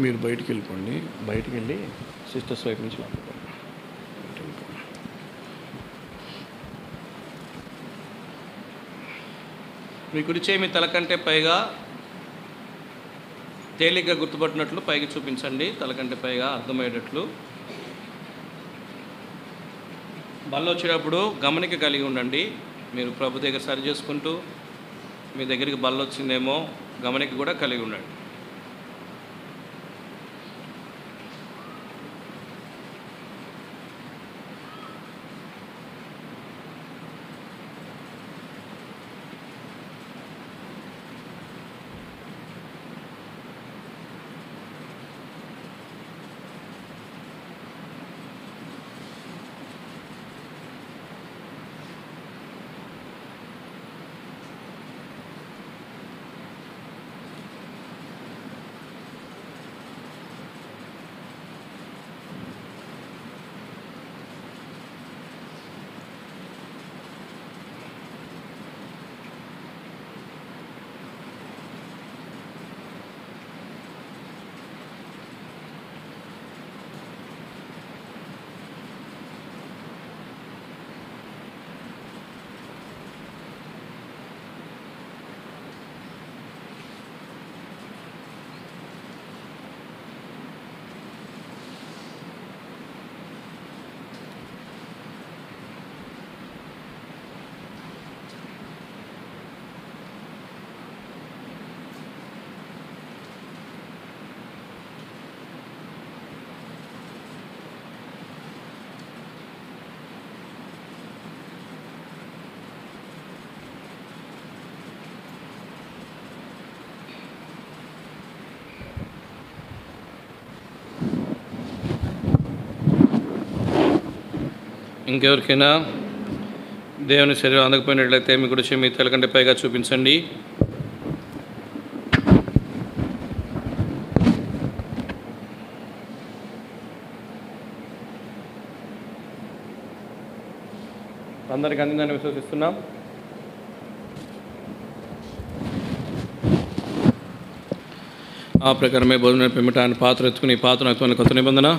మీరు బయటికి వెళ్ళిపోండి. బయటికి వెళ్ళి సిస్టర్స్ వైపు నుంచి మీ కుడి చేయి మీ తల కంటే పైగా తేలిగ్గా గుర్తుపట్టినట్లు పైకి చూపించండి. తల కంటే పైగా అర్థమయ్యేటట్లు. బల్ల వచ్చేటప్పుడు గమనిక కలిగి ఉండండి. మీరు ప్రభు దగ్గర సరి చేసుకుంటూ మీ దగ్గరికి బల్ల వచ్చిందేమో గమనిక కూడా కలిగి ఉండండి. ఇంకెవరికైనా దేవుని శరీరం అందకపోయినట్లయితే మీ గురించి మీ తల కంటే పైగా చూపించండి. అందరికి అందిందని విశ్వసిస్తున్నాం. ఆ ప్రకారమే భోజన పిమ్మట ఆయన పాత్ర ఎత్తుకుని పాత్ర కొత్త నిబంధన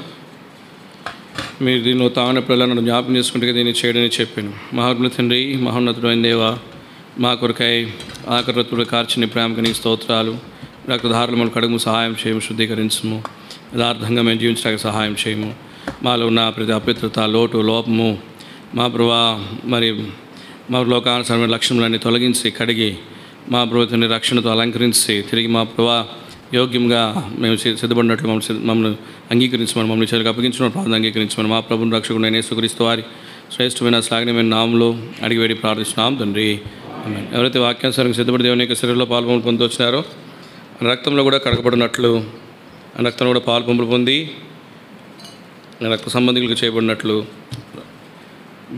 మీరు దీనిలో తాగిన పిల్లలను జ్ఞాపకం చేసుకుంటే దీన్ని చేయడని చెప్పాను. మహాత్ముల తండ్రి, మహోన్నతుడైన దేవా, మా కొరకై ఆఖరి రతులు కార్చిన ప్రేమకు నీ స్తోత్రాలు. రక్తధారులు మనం కడుగు సహాయం చేయము, శుద్ధీకరించము, యథార్థంగా మేము జీవించడానికి సహాయం చేయము. మాలో ఉన్న ప్రతి అపవిత్రత, లోటు, లోపము మా ప్రభా మరి మా లోకానుసరమైన లక్ష్యములన్నీ తొలగించి కడిగి మా ప్రభుత్వాన్ని రక్షణతో అలంకరించి తిరిగి మా ప్రభా యోగ్యంగా మేము సిద్ధపడినట్లు మమ్మల్ని అంగీకరించమని, మమ్మల్ని చేతులకు అప్పగించిన ప్రార్థన అంగీకరించమని మా ప్రభుని రక్షకుడు యేసుక్రీస్తు వారి శ్రేష్టమైన శ్లాఘనమైన నామంలో అడిగి వేడి ప్రార్థిస్తున్నాం తండ్రి. ఎవరైతే వాక్యానుసారంగా సిద్ధపడి దేవుని యొక్క శరీరంలో పాల్పొంపులు పొంది వచ్చినారో రక్తంలో కూడా కడగబడినట్లు, రక్తంలో కూడా పాల్పొంపులు పొంది రక్త సంబంధికులకు చేయబడినట్లు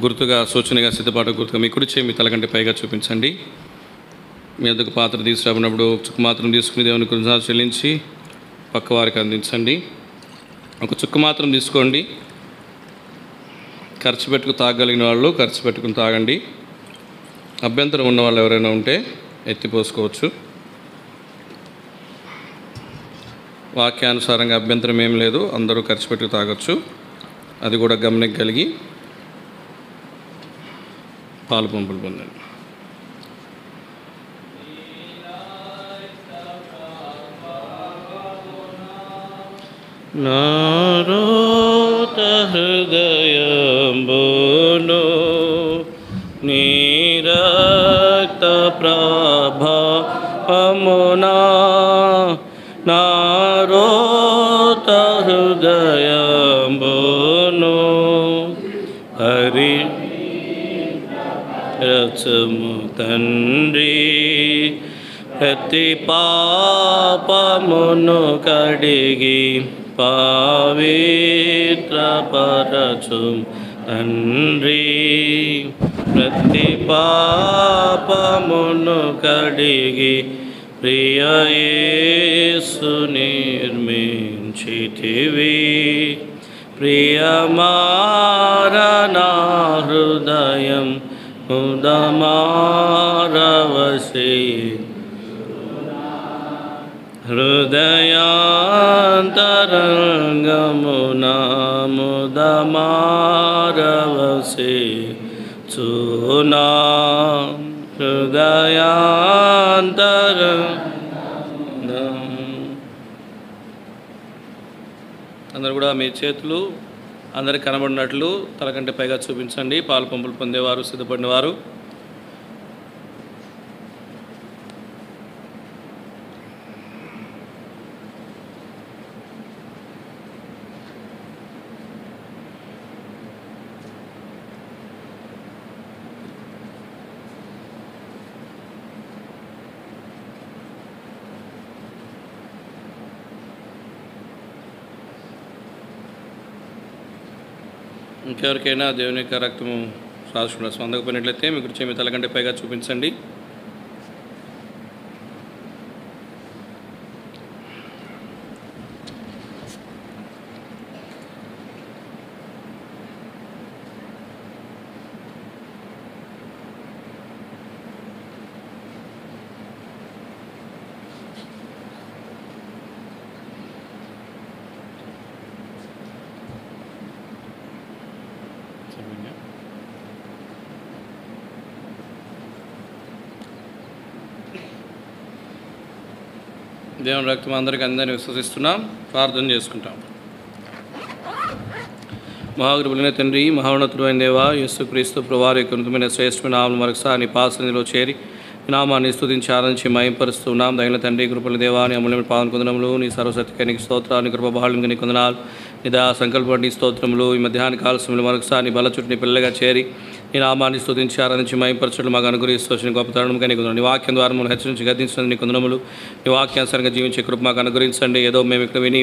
గుర్తుగా, సూచనగా, సిద్ధపాటు గుర్తుగా మీ కుడి చేయి మీ తల కంటే పైగా చూపించండి. మీ వద్దకు పాత్ర తీసుకురాబడినప్పుడు చుక్క మాత్రం తీసుకుని దేవుని కృతజ్ఞతలు చెల్లించి పక్క వారికి అందించండి. ఒక చుక్క మాత్రం తీసుకోండి. ఖర్చు పెట్టుకు తాగలిగిన వాళ్ళు ఖర్చు పెట్టుకుని తాగండి. అభ్యంతరం ఉన్న వాళ్ళు ఎవరైనా ఉంటే ఎత్తిపోసుకోవచ్చు. వాక్యానుసారంగా అభ్యంతరం ఏం లేదు, అందరూ ఖర్చు పెట్టుకు తాగొచ్చు. అది కూడా గమనిక కలిగి పాలు పంపులు పొందండి. నారోత హృదయంబును నీరక్త ప్రభావమునా నారోత హృదయంబును హరి రచము తండ్రి ప్రతి పాపమును కడిగి పవిత్రపరచు తండ్రి ప్రతి పాపమును కడిగి ప్రియ యేసు నిర్మించితివి ప్రియమారనా హృదయం ఉదమారవసి హృదయాంతరంగమునా పదమారవసే చూనా హృదయాంతర అందరూ కూడా మీ చేతులు అందరికి కనబడినట్లు తలకంటే పైగా చూపించండి. పాలు పంపులు పొందేవారు, సిద్ధపడినవారు. ఇంకెవరికైనా దేవుని యొక్క రక్తము రాసుకున్న స్వందకపోయినట్లయితే మీ గురించి మీ తలకంటే పైగా చూపించండి. దేవుని రక్తం అందరికీ అందరినీ విశ్వసిస్తున్నాం, ప్రార్థన చేసుకుంటాం. మహాగృపులైన తండ్రి, మహోన్నతుడు అయిన దేవా, యేసుక్రీస్తు ప్రభువారి యొక్క ఉన్నతమైన శ్రేష్టమైన నామమున మరొకసారి నీ పాసనిధిలో చేరి నీ నామాన్ని స్తుతించి ఆరాధించి మహింపరుస్తున్నాం. దయగల తండ్రి, కృపల దేవా, నీ అమూల్యమైన పాదం కొందనములు, నీ సర్వసత్యకానికి స్తోత్రాలు, నీ కృపబాహునికి నీ కొందనాలు, నీ దయా సంకల్పం నీ స్తోత్రములు. ఈ మధ్యాహ్న కాల సమయంలో మరొకసారి నీ బల చుట్టూ నీ పిల్లగా చేరి నీ నామాన్ని స్తుతించి ఆరాధించి మహింపరచడం మాకు అనుగ్రహిస్తూ వచ్చిన గొప్ప తరుణంగా నీ కొందరు. నీ వాక్యం ద్వారా మనం హెచ్చరించి గద్దించిన నీ కొందనములు, నీ వాక్యానుసారంగా జీవించే కృప మాకు అనుగ్రహించండి. ఏదో మేము ఇక్కడ విని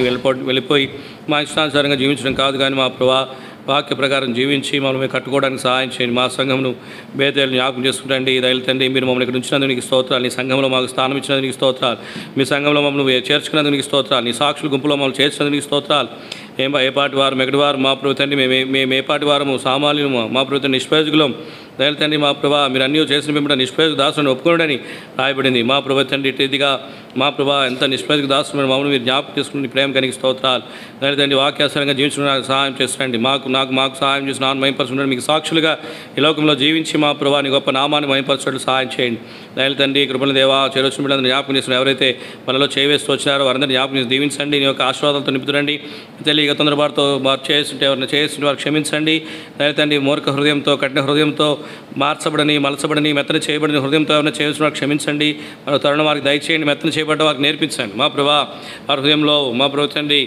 వెళ్ళిపోయి మా ఇష్టానుసారంగా జీవించడం కాదు, కానీ మా ప్రభా వాక్య ప్రకారం జీవించి మమ్మల్ని కట్టుకోవడానికి సహాయం చేయండి. మా సంఘమును బేతేలు జ్ఞాపకం చేసుకుంటండి. దయలు తండ్రి, మీరు మమ్మల్ని ఇక్కడ ఉంచినందుకు నీకు స్తోత్రాలు. నీ సంఘంలో మాకు స్థానం ఇచ్చినందుకు నీకు స్తోత్రాలు. మీ సంఘంలో మమ్మల్ని చేర్చుకున్నందుకు నీకు స్తోత్రాలు. నీ సాక్షుల గుంపులో మమ్మల్ని చేర్చినందుకు నీకు స్తోత్రాలు. ఏ పాటి వారు మెగడి వారు మా ప్రభు తండ్రి, మేము ఏ పాటి వారము సామాన్యులము, మా ప్రభు తండ్రి నిష్ప్రయోజకులం. దయలు తండ్రి, మా ప్రభా మీరు అన్నీ చేసిన మిమ్మల్ని నిష్ప్రయోజక దాసుని ఒప్పుకోడని రాయబడింది. మా ప్రభు తండ్రి ఇటుదిగా మా ప్రభా ఎంత నిష్ప్రయోజక దాసుని మమ్మల్ని మీరు జ్ఞాపకం చేసుకుని ప్రేమ కలిగి స్తోత్రాలు. దయలు తండ్రి, వాక్యాసరంగా జీవించడానికి సహాయం చేస్తారండి. మాకు సహాయం చేసి నాన్న మహింపరచుకుంటే మీకు సాక్షులుగా ఈ లోకంలో జీవించి మా ప్రభా నీ గొప్ప నామాన్ని మహింపరచడానికి సహాయం చేయండి. దయలు తండ్రి, కృపల దేవా, చేరొచ్చిన బిడ్డలను జ్ఞాపకం చేసిన ఎవరైతే మనలో చేవేస్తూ వచ్చినారో వారందరినీ జ్ఞాపకం చేసి దీవించండి. నీ యొక్క ఆశీర్వాదాలతో నింపుతురండి. తెలియక తొందరపాటుతో వారు చేస్తుంటే ఎవరిని చేస్తుంటే వారు క్షమించండి. దయలు తండ్రి, మూర్ఖ హృదయంతో, కఠిన హృదయంతో, మార్చబడని మలచబడని మెత్తన చేయబడిన హృదయంతో ఎవరైనా చేసిన వారు క్షమించండి. మన తరుణ వారికి దయచేయండి. మెత్తన చేయబడ్డ వారికి నేర్పించండి. మా ప్రభా వారి హృదయంలో మా ప్రభు తండ్రి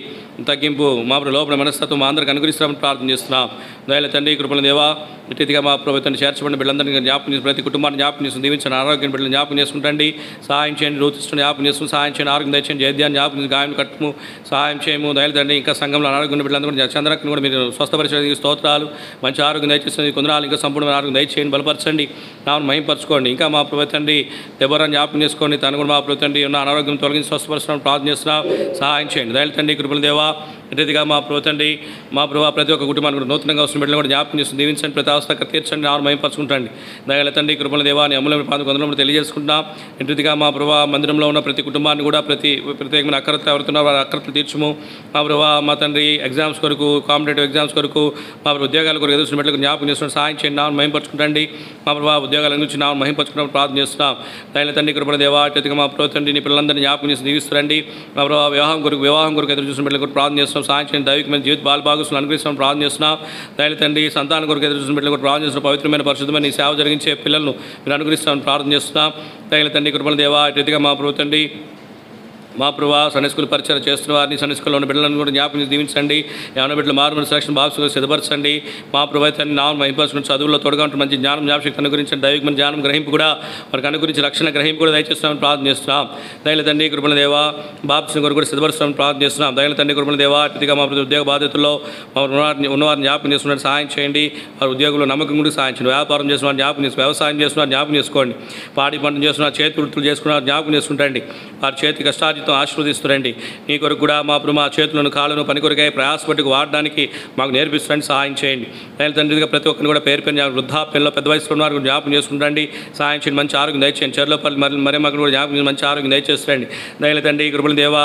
తగ్గింపు, మా ప్రభు లోపల మనస్తత్వం మా అందరికి అనుగ్రహిస్తామని ప్రార్థన చేస్తున్నాం. దయల తండ్రి, కృపల దేవా, ఇటీగా మా ప్రభు తండ్రి చేర్చబడిన బిడ్డలందరినీ జ్ఞాపకం చేసి ప్రతి కుటుంబాన్ని జ్ఞాపకం చేసి దీవించండి. ఆరోగ్యం బిడ్డలు జ్ఞాపకం చేసుకుంటండి. సహాయం చేయండి. రూతిస్తున్న జ్ఞాపకం చేసుకుని సహాయం చేయండి. ఆరోగ్యం దయచేయండి. జైద్యాన్ని జ్ఞాపకం చేసి గాయం కట్టుము సహాయం చేయము. దయల తండ్రి, ఇంకా సంఘంలో అనారోగ్యం బిడ్డలందరూ కూడా చంద్రకను కూడా మీరు స్వస్థపరిచే స్తోత్రాలు. మంచి ఆరోగ్యం దయచేస్తుంది. కొందనాలు ఇంకా సంపూర్ణమైన ఆరోగ్యం దయచేయండి. బలపరచండి. నామను మహింపరచుకోండి. ఇంకా మా ప్రభు తండ్రి దెబోరాని జ్ఞాపకం చేసుకోండి. తను కూడా మా ప్రభు తండ్రి ఉన్న అనారోగ్యం తొలగించి స్వస్థపరచడం ప్రార్థన చేస్తున్నాం. సహాయం చేయండి. దయల తండ్రి, కృపల దేవా, ఇటీగా మా ప్రభు తండ్రి మా ప్రభు ప్రతి ఒక్క కుటుంబాన్ని కూడా నూతనంగా వస్తున్న బిడ్డలు కూడా జ్ఞాపకం చేసి దీవించండి. ప్రతి అవస్థ తీర్చండి. నామను మహింపరచుకుంటండి. దయల తండ్రి, కృపల దేవా, నీ అమూల్యమైన పాదం కొందరు తెలియజేసుకుంటున్నాం. ఇంటిగా మా ప్రభు మందిరంలో ఉన్న ప్రతి కుటుంబాన్ని కూడా ప్రత్యేకమైన అక్రతలు ఎవరుతున్నారు వారి అక్రతలు తీర్చుము. మా ప్రభు మా తండ్రి ఎగ్జామ్స్ కొరకు, కాంపిటేటివ్ ఎగ్జామ్స్ కొరకు, మా ప్రభు ఉద్యోగాల కొరకు ఎదురుస్తున్న బిడ్డలకు జ్ఞాపకం చేస్తున్న సహాయం చేయండి. నామను మహింపరచుకుంటండి. మా ప్రభు ఉద్యోగాల నుంచి నామను మహింపరచుకున్న ప్రార్థన చేస్తున్నాం. దయల తండ్రి, కృపల దేవా, ఇటీగా మా ప్రభు తండ్రి నీ పిల్లలందరినీ జ్ఞాపకం చేసి దీవిస్తురండి. మా ప్రభు వివాహం కొరకు ఎదురు చూసిన బిడ్డలకు ప్రార్థన చేస్తున్నాం. సహాయం చేయండి. దైవికమైన జీవిత బాలభాగస్సులను అనుగ్రహిస్తామని ప్రార్థన చేస్తున్నాం. దయల తండ్రి, సంతానం కొరకు ఎదురు చూసిన బిడ్డలకు ప్రార్థన చేస్తున్న పవిత్రమైన పరిశుద్ధమైన నీ సేవ జరిగించే పిల్లలను మీరు అనుగ్రహిస్తామని ప్రార్థన చేస్తున్నాం. దయల తండ్రి, కృపల దేవా, ఇటీగా మా ప్రభు తండ్రి మా ప్రభా సండే స్కూల్ పరిచయం చేస్తున్న వారిని, సండే స్కూల్లో ఉన్న బిడ్డలను కూడా జ్ఞాపకం దీవించండి. ఏమైనా బిడ్డలు మారుమూల సెలక్షన్ బాక్స్ సిద్ధపరచండి. మా ప్రభు తండ్రి నామను మహింపరచుకుని చదువుల్లో తోడుగా ఉంటే మంచి జ్ఞానం జ్ఞాపశక్తి అనుగురించండి. దైవికమైన జ్ఞానం గ్రహింపు కూడా వారికి అనుగురించి రక్షణ గ్రహింపు కూడా దయచేస్తామని ప్రార్థన చేస్తున్నాం. దయల తండ్రి, కృపల దేవా, బాప్తిసం కొరకు కూడా సిద్ధపరుస్తామని ప్రార్థన చేస్తున్నాం. దయల తండ్రి, కృపల దేవా, ఇటీగా మా ఉద్యోగ బాధ్యతల్లో ఉన్నవారిని జ్ఞాపకం చేసుకున్న సహాయం చేయండి. వారి ఉద్యోగులు నమ్మకం కూడా సహాయం చేయండి. వ్యాపారం చేస్తున్నారు జ్ఞాపకం చేసుకోండి. వ్యవసాయం చేస్తున్నారు జ్ఞాపకం చేసుకోండి. పాడి పంటలు చేస్తున్నారు, చేతి వృత్తులు చేసుకున్నారు జ్ఞాపకం చేసుకుంటండి. వారి చేతి కష్టార్జితం సహాయంతో ఆశీర్వదిస్తురండి. నీ కొరకు కూడా మా ప్రభు మా చేతులను కాళ్ళను పని కొరకై ప్రయాసపట్టుకు వాడడానికి మాకు నేర్పిస్తుండండి, సహాయం చేయండి. దయల తండ్రిగా ప్రతి ఒక్కరిని కూడా పేరు పేరు వృద్ధాప్యంలో పెద్ద వయసులో ఉన్నారు జ్ఞాపకం చేసుకుంటండి, సహాయం చేయండి. మంచి ఆరోగ్యం దయచేయండి. చెర్లోపల్లి మరి మాకు కూడా జ్ఞాపకం చేసి మంచి ఆరోగ్యం దయచేస్తుండండి. దయల తండ్రి కృపల దేవా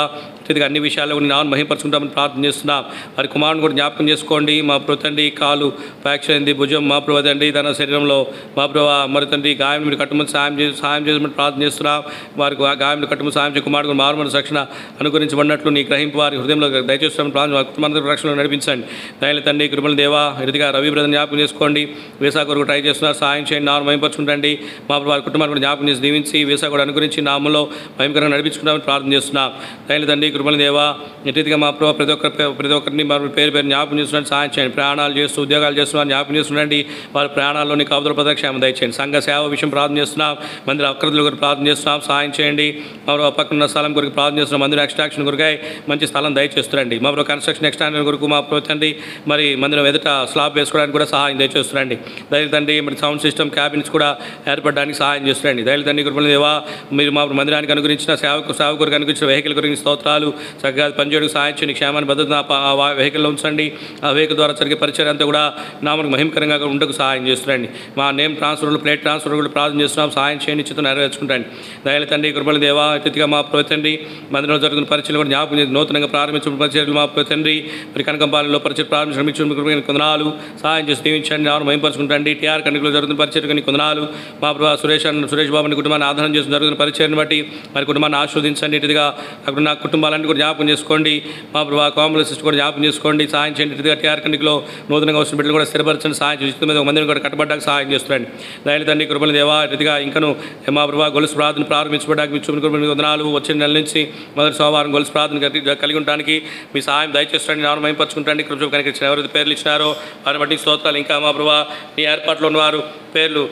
ఇదిగా అన్ని విషయాల్లో కూడా నాన్న మహిమపరుచుకుంటామని ప్రార్థన చేస్తున్నాం. వారి కుమారుని కూడా జ్ఞాపకం చేసుకోండి. మా ప్రభు తండ్రి కాలు ఫ్రాక్చర్ అయింది, భుజం మా ప్రభు తండ్రి తన శరీరంలో మా ప్రభు మరి తండ్రి గాయం మీరు కట్టుమని సహాయం చేసి ప్రార్థన చేస్తున్నాం. వారికి గాయం కట్టుమని సహాయం చేసి కుమారుడు మారుమని రక్షణ అనుగ్రహించబడినట్లు నీ గ్రహింపు వారి హృదయంలో దయచేస్తున్నామని ప్రార్థన కుటుంబ రక్షణలో నడిపించండి. దయల తండ్రి కృపల దేవా ఇదిగా రవి బ్రదర్ జ్ఞాపకం చేసుకోండి. వీసా కొరకు ట్రై చేస్తున్నారు, సహాయం చేయండి. నాన్న మహిమపరుచుకుంటండి. మా వారి కుటుంబాన్ని కూడా జ్ఞాపకం చేసి దీవించి వీసా కూడా అనుగురించి నామంలో మహిమకరంగా నడిపించుకుంటామని ప్రార్థన చేస్తున్నాం. దయల తండ్రి కృపల దేవా ఇటీగా మా ప్రభావ ప్రతి ఒక్కరిని మరి పేరు జ్ఞాపకం చేస్తున్నాడు, సహాయం చేయండి. ప్రయాణాలు చేస్తూ ఉద్యోగాలు చేస్తున్నారు జ్ఞాపకం చేస్తుండండి. వారి ప్రయాణాల్లోని కాపుదల ప్రదక్షేమం దయచేయండి. సంఘ సేవ విషయం ప్రార్థన చేస్తున్నాం. మందిర అక్రతుల కొరకు ప్రార్థన చేస్తున్నాం, సహాయం చేయండి. మా పక్కన స్థలం కొరకు ప్రార్థన చేస్తున్నాం. మందిర ఎక్స్ట్రాక్షన్ కొరకై మంచి స్థలం దయచేస్తుండండి. మా కన్స్ట్రక్షన్ ఎక్స్టాండర్ కొరకు మా తండ్రి మరి మందిరం ఎదుట స్లాబ్ వేసుకోవడానికి కూడా సహాయం దయచేస్తుండండి. దయల తండ్రి మరి సౌండ్ సిస్టమ్ క్యాబిన్స్ కూడా ఏర్పడడానికి సహాయం చేస్తుండండి. దయల తండ్రి కృపల దేవా మీరు మా మందిరానికి అనుగురించిన సేవకులకు అనుగురించిన వెహికల్ గురించి స్తోత్రాలు. చక్కగా పనిచేయడానికి సహాయం చేయండి. క్షేమాన్ని భద్రత ఆ వెహికల్లో ఉంచండి. ఆ వెహికల్ ద్వారా జరిగే పరిచయం అంతా కూడా నామకు మహిమకరంగా ఉండకు సహాయం చేస్తుండండి. మా నేమ్ ట్రాన్స్ఫర్లు ప్లేట్ ట్రాన్స్ఫర్ కూడా ప్రార్థన చేస్తున్నాం, సహాయం చేయండి. చిత్తం నెరవేర్చుకుంటండి. దయల తండ్రి కృపల దేవా ఇతిగా మా తండ్రి మందిరంలో జరుగుతున్న పరిచయం కూడా జ్ఞాపకం చేసి నూతనంగా ప్రారంభించిన పరిచర్లు మా తండ్రి మరి కనకంపాలెంలో పరిచయం ప్రారంభించిన కొందనాలు సహాయం చేసి దీవించండి. నామను మహిమపరుచుకుంటండి. టీఆర్ కండిలో జరుగుతున్న పరిచయం కొందనాలు మా ప్రభావ సురేష్ బాబుని కుటుంబాన్ని ఆధారం చేసి జరుగుతున్న పరిచయాన్ని బట్టి మరి కుటుంబాన్ని ఆస్వాదించండి. ఇటుగా అక్కడ నా కుటుంబాలన్నీ కూడా జ్ఞాపకం చేసుకోండి. మా ప్రభావ కాంబుల సిస్టర్ కూడా జ్ఞాపకం చేసుకోండి, సహాయం చేయండి. ఇటుగా టీఆర్ కండిలో నూతనంగా వచ్చిన బిడ్డలు కూడా స్థిరపరచండి, సహాయం చేసి మీద ఒక మందిని కూడా కట్టబడ్డానికి సహాయం చేస్తున్నాండి. దయల తండ్రి కృపల దేవా ఇటుగా ఇంకను మా ప్రభావ గొలుసు ప్రార్థన ప్రారంభించబడ్డానికి మీ చూపిన కృపల వందనాలు. వచ్చిన నెల నుంచి మొదటి సోమవారం గొలుసు ప్రార్థన కలిగి ఉండడానికి మీ సహాయం దయచేస్తుండండి. నాన్న మహిమపరుచుకుంటానికి కృప కనిపించిన ఎవరైతే పేర్లు ఇచ్చినారో వారిని బట్టి స్తోత్రాలు. ఇంకా మా ప్రభావ నీ ఏర్పాట్లో ఉన్నవారు పేర్లు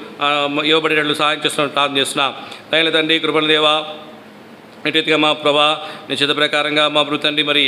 ఇవ్వబడేటట్లు సహాయం చేస్తున్నాను ప్రార్థన చేస్తున్నాం. దయల తండ్రి కృపల దేవా ఇటుగా మా ప్రభా నీ చిత్త ప్రకారంగా మా ప్రభు తండ్రి మరి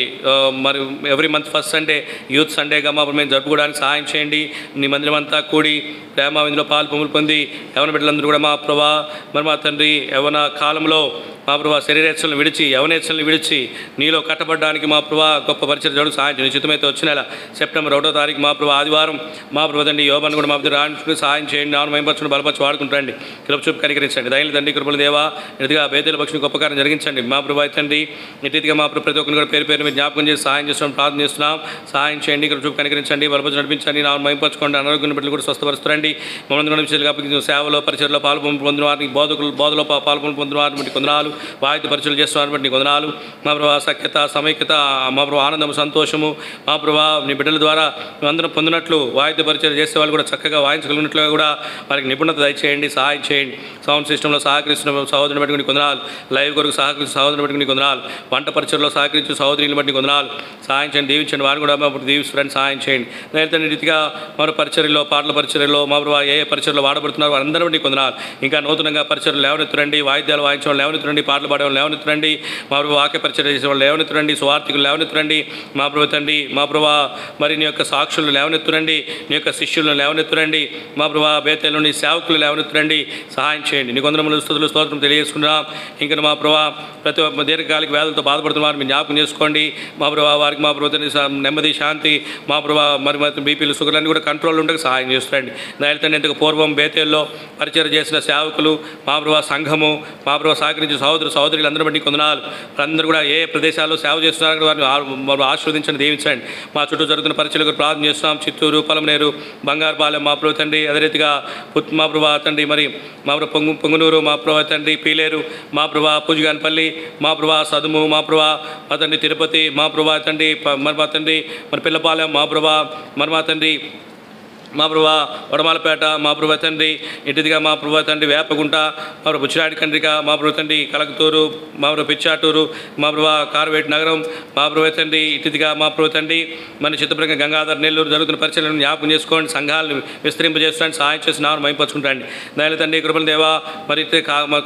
every month first Sunday youth సండేగా మా మేము జరుపుకోవడానికి సహాయం చేయండి. నీ మందిరం అంతా కూడి ప్రేమ ఇందులో పాలు పొంది యవన బిడ్డలందరూ కూడా మా ప్రభా మరి మా తండ్రి యవన కాలంలో మా ప్రభా శరీరేచ్ఛలను విడిచి యవనేచ్ఛలను విడిచి నీలో కట్టబడడానికి మా ప్రభా గొప్ప పరిచయం జరుగు సహాయం చేయండి. చిత్తమైతే వచ్చిన నెల సెప్టెంబర్ 1వ తారీఖు మా ప్రభా ఆదివారం మా ప్రభు తండ్రి యోబాన్ని కూడా మా రానికి సహాయం చేయండి. నాన్న మేంపరచుకుని బలపరచు వాడుకుంటండి. కృప చూపు కనికరించండి. దయలు తండ్రి కృపల దేవా ఇదిగా బేతేల పక్షిని గొప్ప కార్యం జరిగించండి. మా ప్రభు తండ్రి ఇటుగా మా ప్రతి ఒక్కరిని కూడా పేరు పేరు మీరు జ్ఞాపకం చేసి సహాయం చేస్తున్నాం ప్రార్థన చేస్తున్నాం, సహాయం చేయండి. కృప చూపు కనికరించండి, బలపరచు నడిపించండి. నాన్న మేంపరచుకోండి. అనారోగ్యం బిడ్డలు కూడా స్వస్థపరుస్తారండి. మమ్మల్ని విషయాలు సేవలో పరిచయలో పాలు పొందిన వారిని బోధలో పాలు పొందిన వారిని బట్టి కొందనాలు, వాయిద్య పరిచయలు చేస్తున్న బట్టి కొందనాలు. మా ప్రభావ సఖ్యత సమైక్యత మా ప్రభావ ఆనందము సంతోషము మా ప్రభావ నీ బిడ్డల ద్వారా అందరం పొందినట్లు వాయిద్య పరిచయం చేసే వాళ్ళు కూడా చక్కగా వాయించగలిగినట్లుగా కూడా వారికి నిపుణత దయచేయండి, సహాయం చేయండి. సౌండ్ సిస్టంలో సహకరిస్తున్న సహోదరుని బట్టి కొందనాలు, లైవ్ కొరకు సహకరిస్తున్న సహోదరుని బట్టి కొందనాలు, వంట పరిచయలో సహకరించిన సహోదరుని బట్టి కొందనాలు, సహాయం చేయండి. దీవించండి. వారిని కూడా మా దీవిస్తున్న సహాయం చేయండి. దయచేసి రీతిగా మరో పరిచర్యలో పాటల పరిచర్యలో మా ప్రభావ ఏ పరిచయలో వాడబడుతున్నారు వారందరూ బట్టి కొందనాలు. ఇంకా నూతనంగా పరిచయలు లేవనెత్తురండి, వాయిద్యాలు వాయించడం లేవనెత్తురండి, పాటలు పాడేవాళ్ళు లేవనెత్తురండి, మా ప్రభు వాక్య పరిచయం చేసేవాళ్ళు లేవనెత్తురండి, సువార్థికులు లేవనెత్తురండి. మా ప్రభు తండ్రి మా ప్రభా మరి నీ యొక్క సాక్షులు లేవనెత్తురండి, నీ యొక్క శిష్యులను లేవనెత్తురండి. మా ప్రభా బేతేలోని సేవకులు లేవనెత్తురండి, సహాయం చేయండి. నీ కొందరములు స్తుతులు స్తోత్రం తెలియజేసుకున్నాం. ఇంకా మా ప్రభా ప్రతి దీర్ఘకాలిక వ్యాధులతో బాధపడుతున్న వారిని మీరు జ్ఞాపకం చేసుకోండి. మా ప్రభా వారికి మా ప్రభు నెమ్మది శాంతి మా ప్రభా మరి బీపీలు షుగర్లన్నీ కూడా కంట్రోల్ ఉండక సహాయం చేస్తారండి. దయలతో ఇంతకు పూర్వం బేతేల్లో పరిచయం చేసిన సేవకులు మా ప్రభా సంఘము మా ప్రభా సహకరించిన సహోదరులు అందరూ బట్టి కొందనాలు. అందరూ కూడా ఏ ప్రదేశాల్లో సేవ చేస్తున్నారు వారిని ఆశీర్వదించండి, దీవించండి. మా చుట్టూ జరుగుతున్న పరిచయలకు ప్రార్థన చేస్తున్నాం. చిత్తూరు, పలమనేరు, బంగారుపాలెం మా ప్రభు తండ్రి, అదే రీతిగా మా ప్రభా తండ్రి మరి మా ప్రభు పొంగునూరు మా ప్రభా తండ్రి, పీలేరు మా ప్రభా పూజగానపల్లి మా ప్రభా సదుము మా ప్రభా మా తండ్రి, తిరుపతి మా ప్రభా తండ్రి, మరి మా తండ్రి మరి పిల్లపాలెం మా ప్రభా మరి మా తండ్రి మా ప్రభా వడమాలపేట మా ప్రభు తండ్రి, ఇంటిదిగా మా ప్రభు తండ్రి వేపగుంట మా ప్రభు బుచ్చిరాడి కండ్రిక మా ప్రభు తండ్రి, కలకతూరు మా ప్రభు పిచ్చాటూరు మా ప్రభా కార్వేట్ నగరం మా ప్రభు తండ్రి, ఇటుదిగా మా ప్రభు తండ్రి మన చిత్తప్రంగా గంగాధర్ నెల్లూరు జరుగుతున్న పరిచయలను జ్ఞాపకం చేసుకోండి. సంఘాలను విస్తరింపజేసుకోండి, సహాయం చేసి నామను మైపరుచుకుంటాండి. దయల తండ్రి కృపల దేవా మరి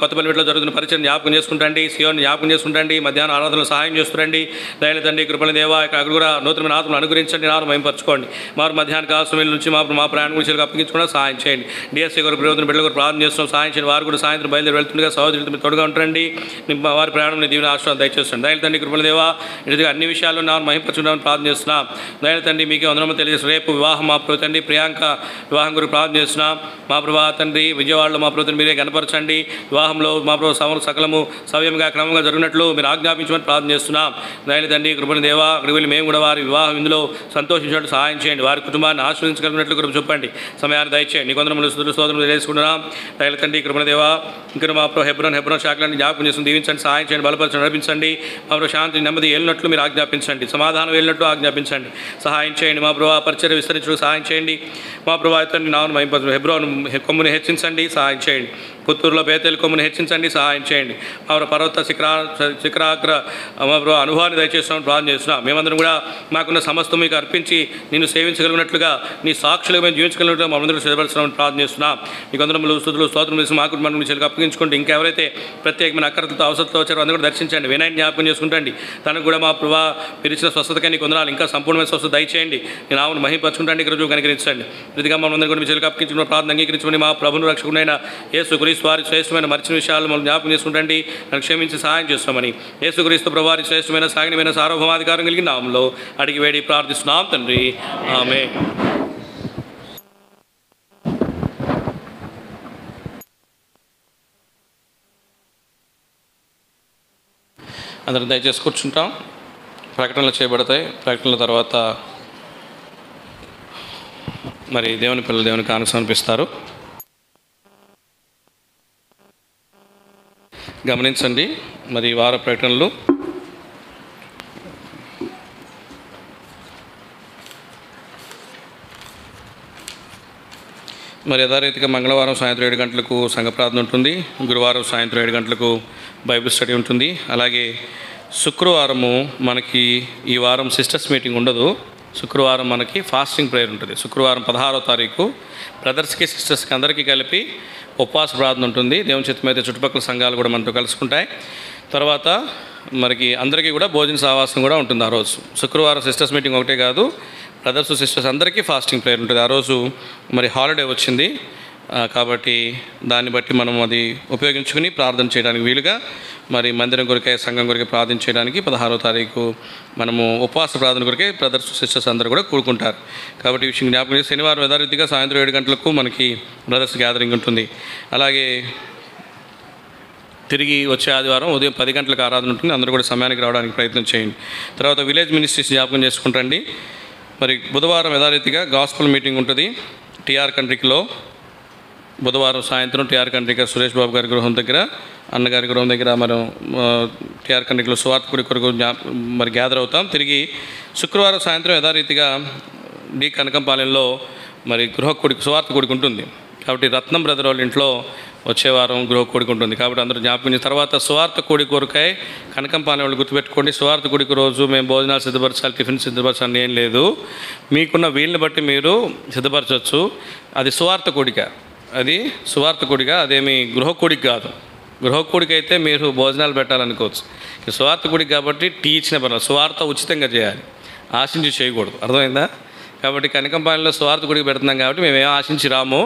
కొత్తపల్లిలో జరుగుతున్న పరిచయం జ్ఞాపకం చేసుకుంటండి, సియోని జ్ఞాపకం చేసుకుంటండి, మధ్యాహ్నం ఆరాధనలో సహాయం చేస్తుండండి. దయల తండ్రి కృపల దేవా అక్కడ కూడా నూతనమైన ఆత్మను అనుగ్రహించండి, నామను మైపరుచుకోండి. మారు మధ్యాహ్న కాలం నుంచి మా మా ప్రయాణం గురించి అప్పగించుకున్నా సహాయం చేయండి. డిఎస్సీ కొరకు ప్రయోజన బిడ్డల కొరకు ప్రార్థన చేస్తున్నాం, సహాయం చేయండి. వారు కూడా సాయంత్రం బయలుదేరి వెళ్తుండగా సహోదరులతో మీరు తోడుగా ఉంటారండి. వారి ప్రయాణం దీవెన ఆశీర్వాదం దయచేస్తుంది. దయల తండ్రి కృపల దేవా, ఇటుగా అన్ని విషయాల్లో నా మహింపరచుకుంటామని ప్రార్థన చేస్తున్నాం. దయల తండ్రి మీకే వందనములు తెలియజేసి రేపు వివాహం మా ప్రభు తండ్రి ప్రియాంక వివాహం గురించి ప్రార్థన చేస్తున్నాం. మా ప్రభా తండ్రి విజయవాడలో మా ప్రభు మీరే కనపరచండి. వివాహంలో మా ప్రభు సకలము సవ్యంగా క్రమంగా జరిగినట్లు మీరు ఆజ్ఞాపించమని ప్రార్థన చేస్తున్నాం. దయల తండ్రి కృపల దేవా, అక్కడికి వెళ్ళి మేము కూడా వారి వివాహం ఇందులో సంతోషించినట్టు సహాయం చేయండి. వారి కుటుంబాన్ని ఆశ్రయించగలిగినట్లు కృప చెప్పండి. సమయాన్ని దయచేయండి. నీ కొందరు సోదరులు తెలియజేసుకుంటున్నాం. దయల తండ్రి కృపల దేవా, ఇంకా మా ప్రభు హెబ్రోన్ శాఖలను జ్ఞాపకం చేసి దీవించండి, సహాయం చేయండి, బలపరచండి, నడిపించండి. మా ప్రభు శాంతి నెమ్మది వెళ్ళినట్లు మీరు ఆజ్ఞాపించండి. సమాధానం వెళ్ళినట్లు ఆజ్ఞాపించండి. సహాయం చేయండి. మా ప్రభు పరిచర్య విస్తరించడానికి సహాయం చేయండి. మా ప్రభు తండ్రి నామమును మహింపరచండి. హెబ్రోన్ కొమ్ముని హెచ్చించండి, సహాయం చేయండి. పుత్తూరులో బేతేలు కొమ్ముని హెచ్చించండి, సహాయం చేయండి. మా పర్వత శిఖరాగ్ర మా ప్రభు అనుభవాన్ని దయచేస్తామని ప్రార్థన చేస్తున్నాం. మేమందరం కూడా మాకున్న సమస్తం మీకు అర్పించి నిన్ను సేవించగలిగినట్లుగా నీ సాక్షులుగా మేము జీవించగలిగినట్లుగా మనందరూ సిద్ధపరుస్తున్నామని ప్రార్థన చేస్తున్నాం. మీ కొందరములు స్తుతులు స్తోత్రం చేసి మా కుటుంబాన్ని మీ చెల్లికి అప్పగించుకుంటూ ఇంకెవరైతే ప్రత్యేకమైన అక్కరతలతో అవసరంతో వచ్చారో అందరూ కూడా దర్శించండి. వినయాన్ని జ్ఞాపకం చేసుకుంటండి. తనకు కూడా మా ప్రభు పిలిచిన స్వస్థతకై నీ కొందరాలు ఇంకా సంపూర్ణమైన స్వస్థత దయచేయండి. నేను ఆవును మహింపరచుకుంటాండి, ఇక్కడ రుజువు కనికరించండి. ప్రతిగా మనందరూ కూడా మీ చెల్లికి అప్పగించుకున్న ప్రార్థన అంగీకరించుకుని మా ప్రభును రక్షకుడైన యేసుక్రీస్తు వారి శ్రేష్టమైన మరిచిన విషయాలు మనం జ్ఞాపకం చేసుకుంటండి. నన్ను క్షమించి సహాయం చేస్తామని యేసుక్రీస్తు ప్రభు వారి శ్రేష్టమైన సాగినమైన సార్వభౌమాధికారం కలిగిన నామంలో అడిగి వేడి ప్రార్థిస్తున్నాం తండ్రి, ఆమేన్. అందరం దయచేసి కూర్చుంటాం. ప్రకటనలు చేయబడతాయి. ప్రకటనల తర్వాత మరి దేవుని పిల్లలు దేవుని కానుక సమర్పిస్తారు. గమనించండి, మరి ఈ వార ప్రకటనలు మరి యథారీతిగా మంగళవారం సాయంత్రం 7 గంటలకు సంఘ ప్రార్థన ఉంటుంది. గురువారం సాయంత్రం 7 గంటలకు బైబిల్ స్టడీ ఉంటుంది. అలాగే శుక్రవారము మనకి ఈ వారం సిస్టర్స్ మీటింగ్ ఉండదు. శుక్రవారం మనకి ఫాస్టింగ్ ప్రేయర్ ఉంటుంది. శుక్రవారం 16వ తారీఖు బ్రదర్స్కి సిస్టర్స్కి అందరికీ కలిపి ఉపవాస ప్రార్థన ఉంటుంది. దేవుని చిత్తమైతే చుట్టుపక్కల సంఘాలు కూడా మనతో కలుసుకుంటాయి. తర్వాత మనకి అందరికీ కూడా భోజన సహవాసం కూడా ఉంటుంది. ఆ రోజు శుక్రవారం సిస్టర్స్ మీటింగ్ ఒకటే కాదు, బ్రదర్స్ సిస్టర్స్ అందరికీ ఫాస్టింగ్ ప్రేయర్ ఉంటుంది. ఆ రోజు మరి హాలిడే వచ్చింది కాబట్టి దాన్ని బట్టి మనం అది ఉపయోగించుకుని ప్రార్థన చేయడానికి వీలుగా మరి మందిరం కొరకే సంఘం కొరకే ప్రార్థన చేయడానికి 16వ తారీఖు మనము ఉపవాస ప్రార్థన కొరకే బ్రదర్స్ సిస్టర్స్ అందరూ కూడా కూడుకుంటారు. కాబట్టి ఈ విషయం జ్ఞాపకం చేసి శనివారం యథారీతిగా సాయంత్రం 7 గంటలకు మనకి బ్రదర్స్ గ్యాదరింగ్ ఉంటుంది. అలాగే తిరిగి వచ్చే ఆదివారం ఉదయం 10 గంటలకు ఆరాధన ఉంటుంది. అందరూ కూడా సమయానికి రావడానికి ప్రయత్నం చేయండి. తర్వాత విలేజ్ మినిస్ట్రీస్ జ్ఞాపకం చేసుకుంటండి. మరి బుధవారం యథారీతిగా గాస్పల్ మీటింగ్ ఉంటుంది టీఆర్ కంట్రీలో. బుధవారం సాయంత్రం టీఆర్ కంట్రిక సురేష్ బాబు గారి గృహం దగ్గర, అన్నగారి గృహం దగ్గర మనం టీఆర్ కంట్రికలో సువార్త గుడి కొరకు మరి గ్యాదర్ అవుతాం. తిరిగి శుక్రవారం సాయంత్రం యథారీతిగా డి కనకంపాలెంలో మరి సువార్త గుడికి ఉంటుంది. కాబట్టి రత్నం బ్రదర్ వాళ్ళ ఇంట్లో వచ్చే వారం గృహ కూడిక ఉంటుంది. కాబట్టి అందరూ జ్ఞాపకం. తర్వాత సువార్త కూడి కొరకై కనకంపాలెం వాళ్ళు గుర్తుపెట్టుకోండి. సువార్త కూడికి రోజు మేము భోజనాలు సిద్ధపరచాలి, టిఫిన్ సిద్ధపరచాలి ఏం లేదు. మీకున్న వీళ్ళని బట్టి మీరు సిద్ధపరచవచ్చు. అది సువార్త కూడిక, అది సువార్త కూడిక, అదేమి గృహ కూడిక కాదు. గృహ కూడిక అయితే మీరు భోజనాలు పెట్టాలనుకోవచ్చు. సువార్త కూడిక కాబట్టి టీ ఇచ్చిన పర్లేదు. సువార్త ఉచితంగా చేయాలి, ఆశించి చేయకూడదు. అర్థమైందా? కాబట్టి కనకంపాలెంలో సువార్త గుడికి పెడుతున్నాం కాబట్టి మేమేం ఆశించి రాము.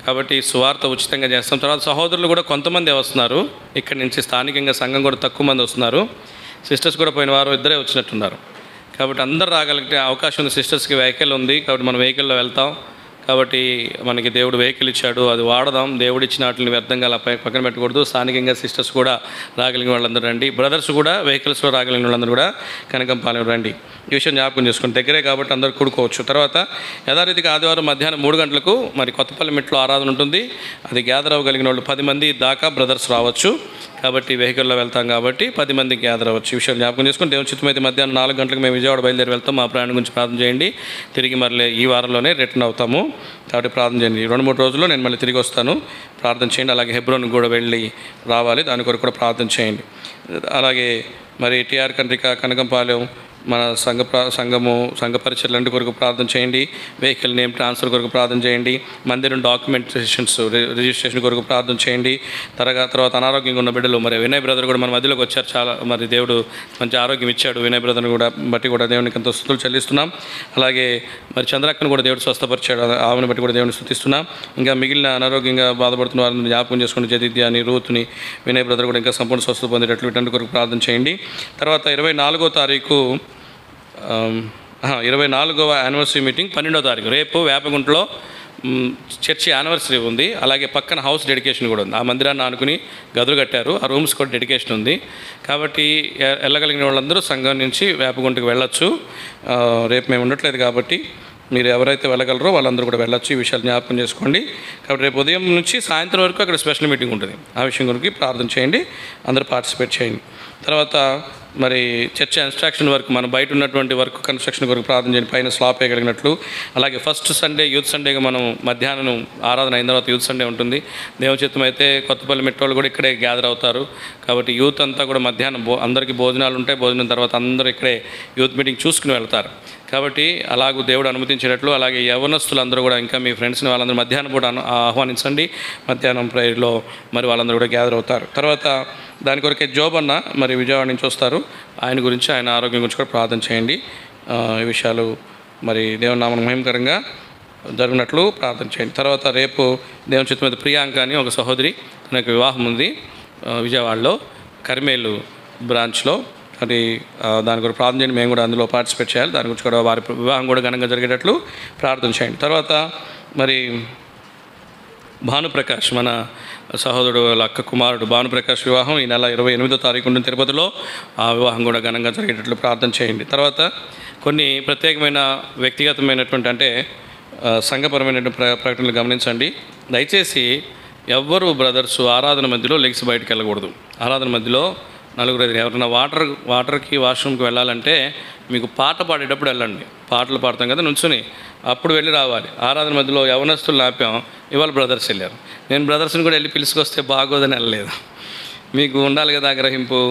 కాబట్టి సువార్త ఉచితంగా చేస్తాం. తర్వాత సహోదరులు కూడా కొంతమంది వస్తున్నారు. ఇక్కడి నుంచి స్థానికంగా సంఘం కూడా తక్కువ మంది వస్తున్నారు. సిస్టర్స్ కూడా పోయిన వారం 2 వచ్చినట్టున్నారు. కాబట్టి అందరు రాగలిగే అవకాశం ఉంది. సిస్టర్స్కి వెహికల్ ఉంది కాబట్టి మనం వెహికల్లో వెళ్తాం. కాబట్టి మనకి దేవుడు వెహికల్ ఇచ్చాడు, అది వాడదాం. దేవుడు ఇచ్చిన వాటిని వ్యర్థంగా అలా పక్కన పెట్టకూడదు. స్థానికంగా సిస్టర్స్ కూడా రాగలిగిన వాళ్ళందరూ రండి. బ్రదర్స్ కూడా వెహికల్స్లో రాగలిగిన వాళ్ళందరూ కూడా కనకంపాలెం రండి. ఈ విషయం జ్ఞాపకం చేసుకోండి. దగ్గరే కాబట్టి అందరూ కూడుకోవచ్చు. తర్వాత యథారీతిగా ఆదివారం మధ్యాహ్నం 3 గంటలకు మరి కొత్తపల్లి మెట్లో ఆరాధన ఉంటుంది. అది గ్యాదర్ అవ్వగలిగిన వాళ్ళు 10 మంది దాకా బ్రదర్స్ రావచ్చు. కాబట్టి వెహికల్లో వెళ్తాం కాబట్టి 10 మందికి గ్యాదర్ అవ్వచ్చు. ఈ విషయం జ్ఞాపకం చేసుకుని దేవుని చిత్తమైతే మధ్యాహ్నం 4 గంటలకు మేము విజయవాడ బయలుదేరి వెళ్తాం. మా ప్రయాణం గురించి ప్రార్థన చేయండి. తిరిగి మళ్ళీ ఈ వారంలోనే రిటర్న్ అవుతాము. కాబట్టి ప్రార్థన చేయండి. 2-3 రోజుల్లో నేను మళ్ళీ తిరిగి వస్తాను. ప్రార్థన చేయండి. అలాగే హెబ్రోన్కి కూడా వెళ్ళి రావాలి, దాని కొరకు కూడా ప్రార్థన చేయండి. అలాగే మరి టీఆర్ కంట్రిక, కనకంపాలెం, మన సంఘ పరిచర్లన్నిటి కొరకు ప్రార్థన చేయండి. వెహికల్ నేమ్ ట్రాన్స్ఫర్ కొరకు ప్రార్థన చేయండి. మందిరం డాక్యుమెంటేషన్స్ రిజిస్ట్రేషన్ కొరకు ప్రార్థన చేయండి. తర్వాత అనారోగ్యంగా ఉన్న బిడ్డలు, మరి వినయ్ బ్రదర్ కూడా మన మధ్యలోకి వచ్చారు. చాలా మరి దేవుడు మంచి ఆరోగ్యం ఇచ్చాడు. వినయ్ బ్రదర్ని కూడా బట్టి కూడా దేవునికి ఎంతో స్తుతులు చెల్లిస్తున్నాం. అలాగే మరి చంద్రక్కను కూడా దేవుడు స్వస్థపరిచాడు. ఆమెను బట్టి కూడా దేవుని స్తుతిస్తున్నాం. ఇంకా మిగిలిన అనారోగ్యంగా బాధపడుతున్న వారిని జ్ఞాపకం చేసుకుని జదిత్యాని, రూత్ని, వినయ్ బ్రదర్ కూడా ఇంకా సంపూర్ణ స్వస్థత పొందేటట్లు వీటన్నిటి కొరకు ప్రార్థన చేయండి. తర్వాత 24వ తారీఖు 24వ యానివర్సరీ మీటింగ్ 12వ తారీఖు రేపు వేపగుంటలో చర్చి యానివర్సరీ ఉంది. అలాగే పక్కన హౌస్ డెడికేషన్ కూడా ఉంది. ఆ మందిరాన్ని ఆనుకుని గదులు కట్టారు. ఆ రూమ్స్ కూడా డెడికేషన్ ఉంది. కాబట్టి వెళ్ళగలిగిన వాళ్ళందరూ సంఘం నుంచి వేపగుంటకు వెళ్ళొచ్చు. రేపు మేము ఉండట్లేదు కాబట్టి మీరు ఎవరైతే వెళ్ళగలరో వాళ్ళందరూ కూడా వెళ్ళొచ్చు. ఈ విషయాలు జ్ఞాపకం చేసుకోండి. కాబట్టి రేపు ఉదయం నుంచి సాయంత్రం వరకు అక్కడ స్పెషల్ మీటింగ్ ఉంటుంది. ఆ విషయం గురించి ప్రార్థన చేయండి. అందరూ పార్టిసిపేట్ చేయండి. తర్వాత మరి చర్చ ఇన్స్ట్రక్షన్ వర్క్, మనం బయట ఉన్నటువంటి వర్క్ కన్స్ట్రక్షన్ వరకు ప్రార్థన చేయండి. పైన స్లాప్ వేయగలిగినట్లు. అలాగే ఫస్ట్ సండే యూత్ సండేగా మనం మధ్యాహ్నం ఆరాధన అయిన తర్వాత యూత్ సండే ఉంటుంది. దేవచిత్తం అయితే కొత్తపల్లి మెట్రోలు కూడా ఇక్కడే గ్యాదర్ అవుతారు. కాబట్టి యూత్ అంతా కూడా మధ్యాహ్నం అందరికీ భోజనాలు ఉంటాయి. భోజనం తర్వాత అందరూ ఇక్కడే యూత్ మీటింగ్ చూసుకుని వెళ్తారు. కాబట్టి అలాగూ దేవుడు అనుమతించినట్లు, అలాగే యవనస్తులు అందరూ కూడా ఇంకా మీ ఫ్రెండ్స్ని వాళ్ళందరూ మధ్యాహ్నం పూట ఆహ్వానించండి. మధ్యాహ్నం ప్రేయర్లో మరి వాళ్ళందరూ కూడా గ్యాదర్ అవుతారు. తర్వాత దాని కొరకే జోబ్ అన్న మరి విజయవాడ నుంచి వస్తారు. ఆయన గురించి, ఆయన ఆరోగ్యం గురించి కూడా ప్రార్థన చేయండి. ఈ విషయాలు మరి దేవుని నామమున మహిమకరంగా జరిగినట్లు ప్రార్థన చేయండి. తర్వాత రేపు దేవుని చిత్తం మీద ప్రియాంక అని ఒక సహోదరి, తనకు వివాహం ఉంది విజయవాడలో కరిమేలు బ్రాంచ్లో. అది దాని గురించి ప్రార్థన చేయండి. మేము కూడా అందులో పార్టిసిపేట్ చేయాలి. దాని గురించి కూడా వారి వివాహం కూడా ఘనంగా జరిగేటట్లు ప్రార్థన చేయండి. తర్వాత మరి భానుప్రకాష్, మన సహోదరుడు వాళ్ళ అక్క కుమారుడు భానుప్రకాష్ వివాహం ఈ నెల 28వ తారీఖు ఉంటుంది తిరుపతిలో. ఆ వివాహం కూడా ఘనంగా జరిగేటట్లు ప్రార్థన చేయండి. తర్వాత కొన్ని ప్రత్యేకమైన వ్యక్తిగతమైనటువంటి అంటే సంఘపరమైన ప్రకటనలు గమనించండి. దయచేసి ఎవ్వరు బ్రదర్స్ ఆరాధన మధ్యలో లెగ్స్ బయటకు వెళ్ళకూడదు. ఆరాధన మధ్యలో నలుగురు ఎవరైనా వాటర్కి వాష్రూమ్కి వెళ్ళాలంటే మీకు పాట పాడేటప్పుడు వెళ్ళండి. పాటలు పాడతాం కదా నుంచుని, అప్పుడు వెళ్ళి రావాలి. ఆరాధన మధ్యలో యవనస్తులు ఆపాం, ఇవాళ బ్రదర్స్ వెళ్ళారు. నేను బ్రదర్స్ని కూడా వెళ్ళి పిలుచుకొస్తే బాగోదని వెళ్ళలేదు. మీకు ఉండాలి కదా గ్రహింపు.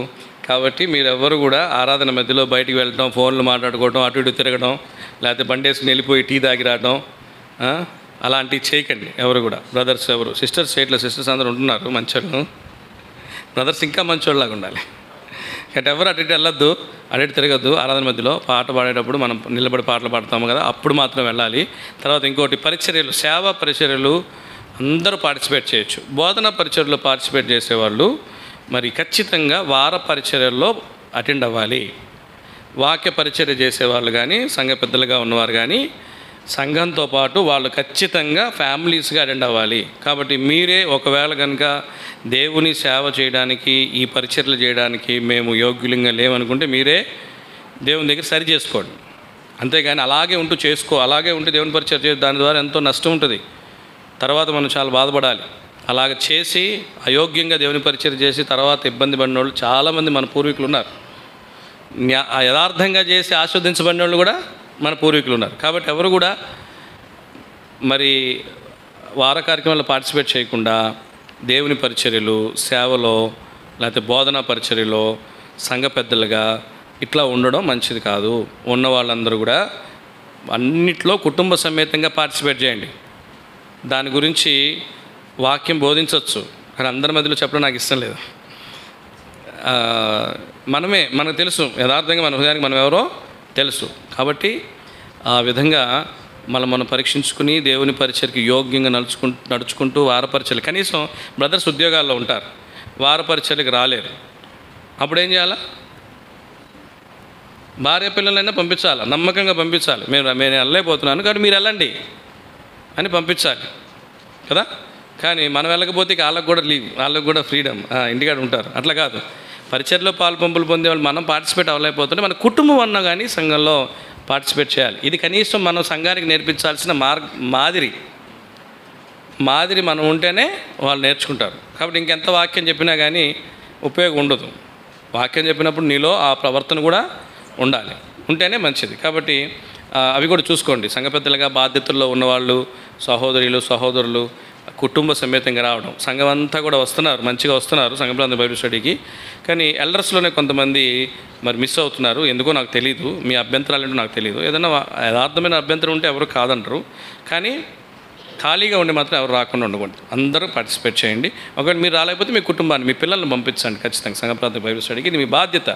కాబట్టి మీరెవ్వరు కూడా ఆరాధన మధ్యలో బయటికి వెళ్ళడం, ఫోన్లు మాట్లాడుకోవడం, అటు ఇటు తిరగడం, లేకపోతే బండి వేసుకుని వెళ్ళిపోయి టీ తాగి రావడం అలాంటివి చేయకండి. ఎవరు కూడా బ్రదర్స్ ఎవరు, సిస్టర్స్ చేయట్లేదు. సిస్టర్స్ అందరూ ఉంటున్నారు మంచోళ్ళు, బ్రదర్స్ ఇంకా మంచోళ్ళలాగా ఉండాలి. కాబట్టి ఎవరు అటు ఇటు వెళ్ళొద్దు, అటు ఇటు తిరగద్దు. ఆరాధన మధ్యలో పాట పాడేటప్పుడు మనం నిలబడి పాటలు పాడతాము కదా, అప్పుడు మాత్రం వెళ్ళాలి. తర్వాత ఇంకోటి పరిచర్యలు, సేవా పరిచర్యలు అందరూ పార్టిసిపేట్ చేయొచ్చు. బోధనా పరిచర్యలో పార్టిసిపేట్ చేసేవాళ్ళు మరి ఖచ్చితంగా వార పరిచర్యల్లో అటెండ్ అవ్వాలి. వాక్య పరిచర్య చేసేవాళ్ళు కానీ, సంఘ పెద్దలుగా ఉన్నవారు కానీ సంఘంతో పాటు వాళ్ళు ఖచ్చితంగా ఫ్యామిలీస్గా అటెండ్ అవ్వాలి. కాబట్టి మీరే ఒకవేళ కనుక దేవుని సేవ చేయడానికి, ఈ పరిచర్యలు చేయడానికి మేము యోగ్యులంగా లేవనుకుంటే మీరే దేవుని దగ్గర సరి చేసుకోండి. అంతేగాని అలాగే ఉంటూ అలాగే ఉంటే దేవుని పరిచర్య చేసి దాని ద్వారా ఎంతో నష్టం ఉంటుంది. తర్వాత మనం చాలా బాధపడాలి. అలాగ చేసి అయోగ్యంగా దేవుని పరిచర్య చేసి తర్వాత ఇబ్బంది పడిన వాళ్ళు చాలామంది మన పూర్వీకులు ఉన్నారు. యథార్థంగా చేసి ఆస్వాదించబడిన వాళ్ళు కూడా మన పూర్వీకులు ఉన్నారు. కాబట్టి ఎవరు కూడా మరి వార కార్యక్రమాల్లో పార్టిసిపేట్ చేయకుండా దేవుని పరిచర్యలు, సేవలో, లేకపోతే బోధనా పరిచర్యలో సంఘ పెద్దలుగా ఇట్లా ఉండడం మంచిది కాదు. ఉన్న వాళ్ళందరూ కూడా అన్నిట్లో కుటుంబ సమేతంగా పార్టిసిపేట్ చేయండి. దాని గురించి వాక్యం బోధించవచ్చు, కానీ అందరి మధ్యలో చెప్పడం నాకు ఇష్టం లేదు. మనకు తెలుసు, యథార్థంగా మన హృదయానికి మనం ఎవరో తెలుసు. కాబట్టి ఆ విధంగా మనం పరీక్షించుకుని దేవుని పరిచర్కి యోగ్యంగా నడుచుకుంటూ వార పరిచర్లు, కనీసం బ్రదర్స్ ఉద్యోగాల్లో ఉంటారు, వార పరిచర్లకు రాలేరు. అప్పుడు ఏం చేయాలా? భార్య పిల్లలైనా పంపించాలి, నమ్మకంగా పంపించాలి. నేను వెళ్ళలేకపోతున్నాను కాబట్టి మీరు వెళ్ళండి అని పంపించాలి కదా. కానీ మనం వెళ్ళకపోతే వాళ్ళకు కూడా లీవ్, వాళ్ళకు కూడా ఫ్రీడమ్, ఇంటికాడ ఉంటారు. అట్లా కాదు. పరిచర్లో పాలు పంపులు పొందేవాళ్ళు మనం పార్టిసిపేట్ అవ్వలేకపోతుంటే మన కుటుంబం అన్నా కానీ సంఘంలో పార్టిసిపేట్ చేయాలి. ఇది కనీసం మనం సంఘానికి నేర్పించాల్సిన మాదిరి మనం ఉంటేనే వాళ్ళు నేర్చుకుంటారు. కాబట్టి ఇంకెంత వాక్యం చెప్పినా కానీ ఉపయోగం ఉండదు. వాక్యం చెప్పినప్పుడు నీలో ఆ ప్రవర్తన కూడా ఉండాలి, ఉంటేనే మంచిది. కాబట్టి అవి కూడా చూసుకోండి. సంఘ పెద్దలుగా బాధ్యతల్లో ఉన్నవాళ్ళు, సహోదరులు కుటుంబ సమేతంగా రావడం. సంఘం అంతా కూడా వస్తున్నారు, మంచిగా వస్తున్నారు సంఘ ప్రాంత బైబిల్ స్టడీకి. కానీ ఎల్డర్స్లోనే కొంతమంది మరి మిస్ అవుతున్నారు. ఎందుకో నాకు తెలియదు, మీ అభ్యంతరాలు ఏంటో నాకు తెలియదు. ఏదైనా యథార్థమైన అభ్యంతరం ఉంటే ఎవరు కాదంటారు, కానీ ఖాళీగా ఉండి మాత్రం ఎవరు రాకుండా ఉండకూడదు. అందరూ పార్టిసిపేట్ చేయండి. ఒకవేళ మీరు రాలేకపోతే మీ కుటుంబాన్ని, మీ పిల్లల్ని పంపించండి ఖచ్చితంగా సంఘ ప్రాంత బైబిల్ స్టడీకి. ఇది మీ బాధ్యత.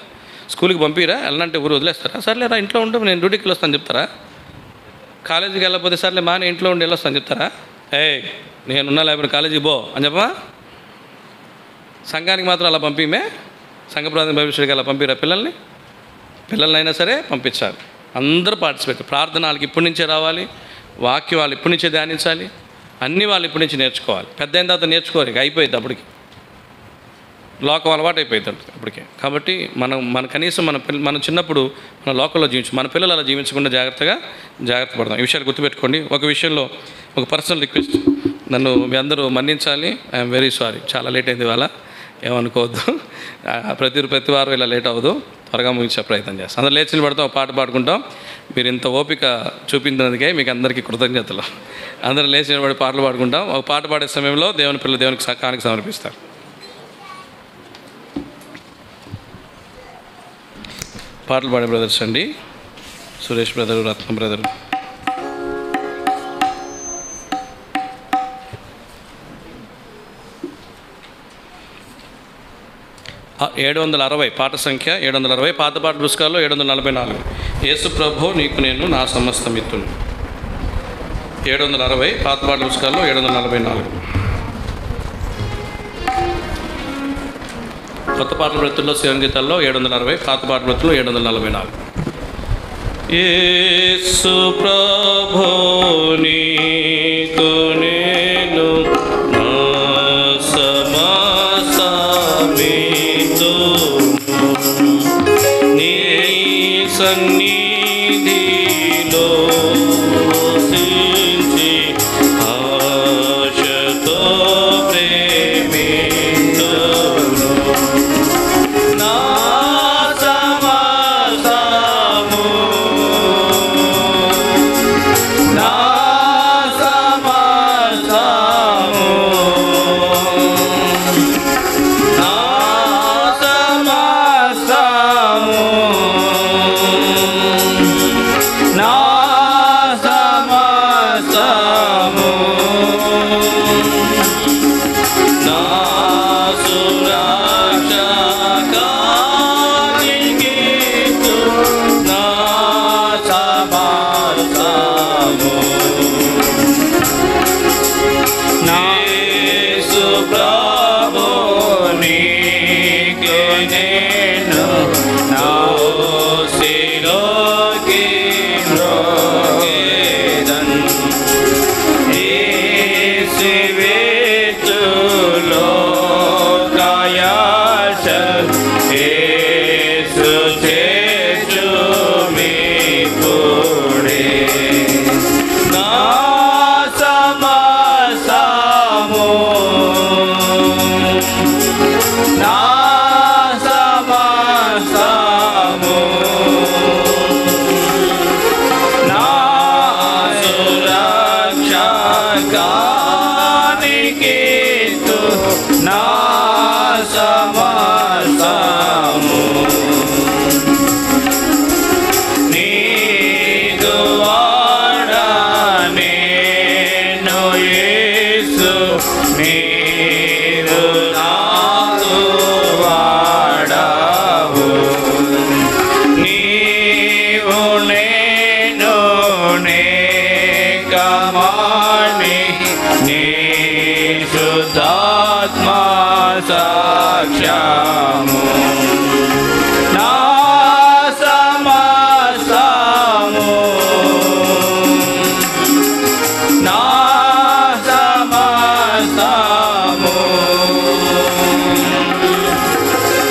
స్కూల్కి పంపిరా, వెళ్ళంటే ఊరు వదిలేస్తారా? సర్లేరా ఇంట్లో ఉంటే నేను డ్యూటీకి వెళ్ళొస్తాను చెప్తారా? కాలేజీకి వెళ్ళకపోతే సర్లే మా ఇంట్లో ఉండి వెళ్ళొస్తాను చెప్తారా? నేనున్నా లేకపోతే కాలేజీకి పో అని చెప్పమా? సంఘానికి మాత్రం అలా పంపిమే, సంఘ ప్రాంత బైబిల్ స్టడీకి అలా పంపిరా పిల్లలైనా సరే పంపించాలి. అందరూ పార్టిసిపేట్. ప్రార్థన వాళ్ళకి ఇప్పటి నుంచే రావాలి, వాక్యం వాళ్ళు ఇప్పటి నుంచే ధ్యానించాలి, అన్నీ వాళ్ళు ఇప్పటి నుంచి నేర్చుకోవాలి. పెద్ద అయిన తర్వాత నేర్చుకోరు, ఇక అయిపోయింది అప్పటికి, లోకం అలవాటు అయిపోయింది అప్పటికే. కాబట్టి మన కనీసం మన చిన్నప్పుడు మన లోకంలో మన పిల్లలు అలా జీవించకుండా జాగ్రత్త పడదాం. ఈ విషయాలు గుర్తుపెట్టుకోండి. ఒక విషయంలో ఒక పర్సనల్ రిక్వెస్ట్, నన్ను మీ అందరూ మన్నించాలి. ఐఎమ్ వెరీ సారీ, చాలా లేట్ అయింది ఇవాళ, ఏమనుకోవద్దు. ప్రతి వారం ఇలా లేట్ అవ్వదు, త్వరగా ముగించే ప్రయత్నం చేస్తాం. అందరూ లేచి నిలబడతాం, ఒక పాట పాడుకుంటాం. మీరు ఇంత ఓపిక చూపించినందుకే మీకు అందరికీ కృతజ్ఞతలు. అందరూ లేచి నిలబడి పాటలు పాడుకుంటాం. ఒక పాట పాడే సమయంలో దేవుని పిల్లలు దేవునికి కానుక సమర్పిస్తారు. పాటలు పాడే బ్రదర్స్ అండి, సురేష్ బ్రదరు, రత్నం బ్రదరు. 760 పాట సంఖ్య 760, పాత పాట పుస్తకాల్లో 744. యేసు ప్రభు నీకు నేను నా సమస్త మిత్రులు. 760 పాత పాట పుస్తకాల్లో 744. కొత్త పాటల వృత్తుల్లో సంగీతాల్లో 760, పాత పాట వృత్తుల్లో 744. యేసు ప్రభు నీకు నేను నా సమస్త నీ సన్నిధిలో వసించి ఆశతో ప్రేమింతును. నా సమస్తము నా సమస్తము నా సమస్తము నా సమస్తము నా సురక్షకానికి నా సమస్తము యేసు ప్రభు నీకు నేను నా శిలోకి మ్రోగేదన్. యేసువేతులో కాయాశ యేసు చేచు మీ పుడే నా సమస్తము నా సమస్తము నా సురక్షకానికి నా సమస్తము నీదు వాడ నేను యేసు నీదు నాకు వాడవు. నీవు నేను నేకమాని నీ శుద్ధాత్మ సాక్ష్యము నా సమస్తము నా సమస్తము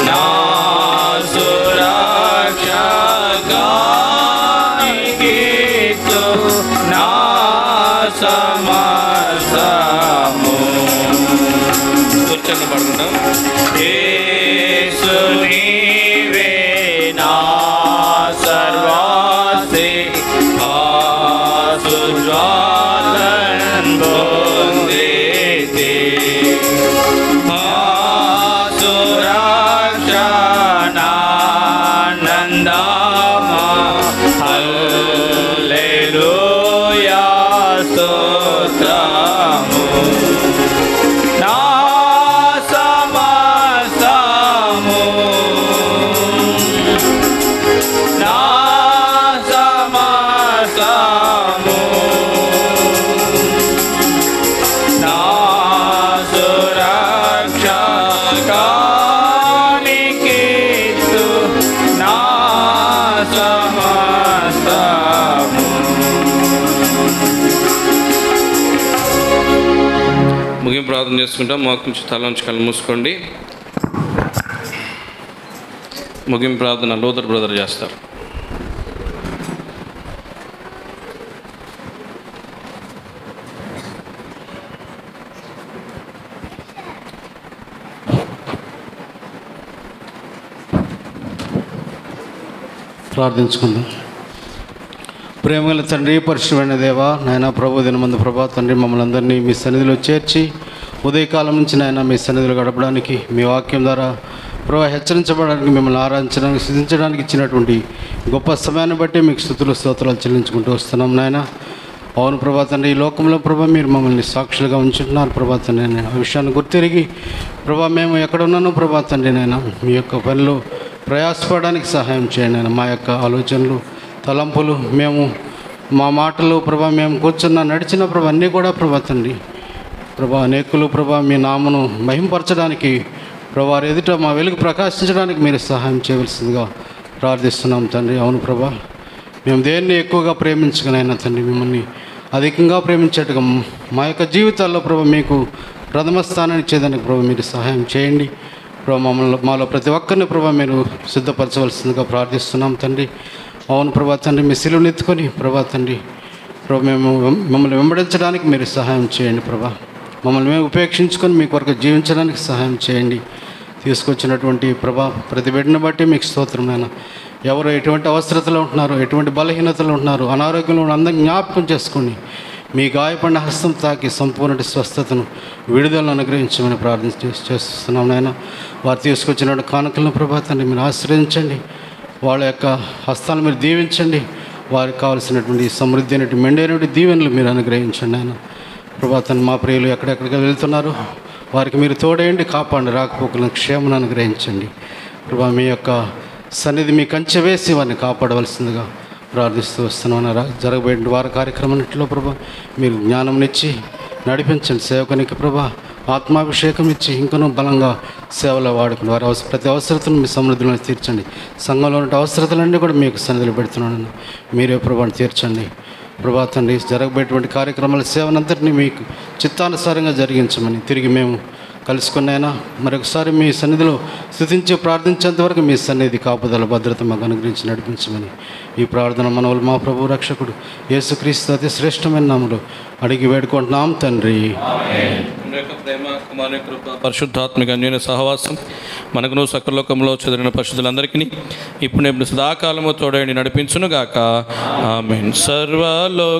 నా సురక్షకానికి నా సమస్తము. కూర్చొని పడుకుంటాం. యేసు నీవే నా సర్వస్వి ఆసుజ్వాలన్ బొందేని నా సమస్తము నా సమస్తము నా సురక్షకానికిత్తు నా సమస్తము. ముగింపు ప్రార్థన చేసుకుంటాం. మాకు నుంచి తల నుంచి కళ్ళు మూసుకోండి. ముగింపు ప్రార్థన లూథర్ బ్రదర్ చేస్తారు. ప్రార్థించుకుందాం. ప్రేమగల తండ్రి, పరిశుద్ధమైన దేవా, నాయన ప్రభు దినమందు ప్రభా తండ్రి, మమ్మల్ని అందరినీ మీ సన్నిధిలో చేర్చి ఉదయకాలం నుంచి నాయన మీ సన్నిధిలో గడపడానికి, మీ వాక్యం ద్వారా ప్రభా హెచ్చరించబడడానికి, మిమ్మల్ని ఆరాధించడానికి, స్థుతించడానికి ఇచ్చినటువంటి గొప్ప సమయాన్ని బట్టి మీకు స్తుతులు స్తోత్రాలు చెల్లించుకుంటూ వస్తున్నాం నాయన. అవును ప్రభా తండ్రి, ఈ లోకంలో ప్రభా మీరు మమ్మల్ని సాక్షులుగా ఉంచుంటున్నారు ప్రభా తండ్రి. నేను ఆ విషయాన్ని గుర్తిరిగి ప్రభా మేము ఎక్కడున్నానో ప్రభా తండ్రి నాయన మీ యొక్క పనిలో ప్రయాసపడడానికి సహాయం చేయండి నాయన. మా యొక్క ఆలోచనలు, తలంపులు, మేము మా మాటలు ప్రభా మేము కూర్చున్న నడిచిన ప్రభా అన్నీ కూడా ప్రభా తండ్రి ప్రభా అనేకులు ప్రభా మీ నామను మహింపరచడానికి ప్రభా వారి ఎదుట మా వెలుగు ప్రకాశించడానికి మీరు సహాయం చేయవలసిందిగా ప్రార్థిస్తున్నాం తండ్రి. అవును ప్రభా, మేము దేన్ని ఎక్కువగా ప్రేమించగలైనా తండ్రి మిమ్మల్ని అధికంగా ప్రేమించేట్టుగా మా యొక్క జీవితాల్లో ప్రభా మీకు ప్రథమ స్థానాన్ని ఇచ్చేదానికి ప్రభా మీరు సహాయం చేయండి ప్రభా. మాలో ప్రతి ఒక్కరిని ప్రభా మీరు సిద్ధపరచవలసిందిగా ప్రార్థిస్తున్నాం తండ్రి. అవును ప్రభా తండ్రి, మీ శిలువను ఎత్తుకొని ప్రభా తండ్రి ప్రభా మిమ్మల్ని వెంబడించడానికి మీరు సహాయం చేయండి ప్రభా. మమ్మల్ని మేము ఉపేక్షించుకొని మీ కొరకు జీవించడానికి సహాయం చేయండి. తీసుకొచ్చినటువంటి ప్రభా ప్రతి బిడ్డను బట్టి మీకు స్తోత్రమైన. ఎవరు ఎటువంటి అవసరతలో ఉంటున్నారో, ఎటువంటి బలహీనతలు ఉంటున్నారో, అనారోగ్యంలో అందరినీ జ్ఞాపకం చేసుకొని మీ గాయపడిన హస్తం తాకి సంపూర్ణ స్వస్థతను, విడుదలను అనుగ్రహించమని ప్రార్థన చేస్తున్నాం నాయన. వారు తీసుకొచ్చినటువంటి కానుకలను ప్రభా తండ్రి మీరు ఆశ్రయించండి. వాళ్ళ యొక్క హస్తాలను మీరు దీవించండి. వారికి కావలసినటువంటి సమృద్ధి అయినటువంటి మెండైనటువంటి దీవెనలు మీరు అనుగ్రహించండి ఆయన. ప్రభా తండ్రి, మా ప్రియులు ఎక్కడెక్కడికి వెళ్తున్నారు వారికి మీరు తోడేయండి, కాపాడండి, రాకపోకలను క్షేమను అనుగ్రహించండి ప్రభా. మీ యొక్క సన్నిధి మీ కంచె వేసి వారిని కాపాడవలసిందిగా ప్రార్థిస్తూ వస్తున్నాను. జరగబోయే వారి కార్యక్రమాన్నింటిలో ప్రభా మీరు జ్ఞానంనిచ్చి నడిపించండి. సేవకునికి ప్రభా ఆత్మాభిషేకం ఇచ్చి ఇంకనూ బలంగా సేవలో వాడుకుని వారి ప్రతి అవసరతను మీ సమృద్ధిలో తీర్చండి. సంఘంలో ఉన్న అవసరతలన్నీ కూడా మీకు సన్నిధిలో పెడుతున్నాను. మీరే ప్రభాని తీర్చండి ప్రభా తండ్రి. జరగబోయేటువంటి కార్యక్రమాల సేవనంతటినీ మీకు చిత్తానుసారంగా జరిగించమని తిరిగి మేము కలుసుకున్నైనా మరొకసారి మీ సన్నిధిలో స్తుతించి ప్రార్థించేంతవరకు మీ సన్నిధి కాపుదల భద్రత మాకు అనుగ్రహించి నడిపించమని ఈ ప్రార్థన మనవులు మా ప్రభు రక్షకుడు యేసుక్రీస్తు అతి శ్రేష్టమైన నామములో అడిగి వేడుకుంటున్నాం తండ్రి. ప్రేమ, కుమారుని కృప, పరిశుద్ధాత్మిక అన్యోన్య సహవాసం మనకును సకలలోకంలో చెదిరిన పరిశుద్ధులందరికీ ఇప్పుడు సదాకాలము తోడని నడిపించునుగాక. ఆమేన్. సర్వలోకమునందున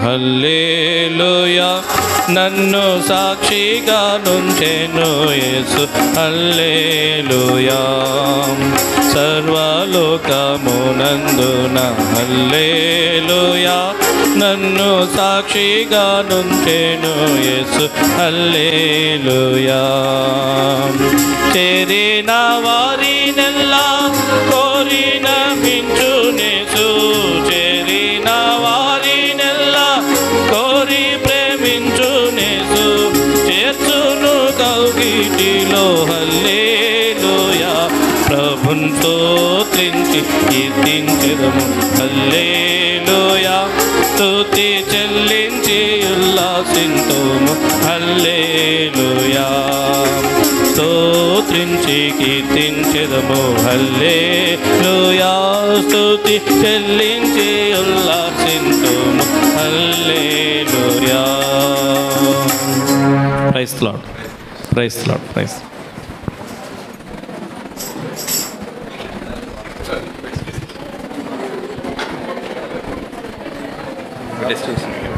హల్లెలూయా, నన్ను సాక్షిగా నుంచెను యేసు హల్లెలూయా. సర్వలోకమునందున హల్లెలూయా, నన్ను సాక్షిగా నుంచెను యేసు హల్లెలూయా. చేరిన వారినెల్లా కోరిన మించునేసు, చేరిన వారినెల్లా కోరి ప్రేమించునేసు, చేర్చును కౌగిటిలో హల్లెలూయా. ప్రభుని స్తోత్రించి కీర్తించెదము హల్లెలూయా. స్తుతి చెల్లించి ఉల్లాసింతుము హల్లెలూయా. స్తోత్రించి కీర్తించెదము హల్లెలూయా. స్తుతి చెల్లించి ఉల్లాసింతుము హల్లెలూయా. Praise the lord, praise the lord, praise. Destination.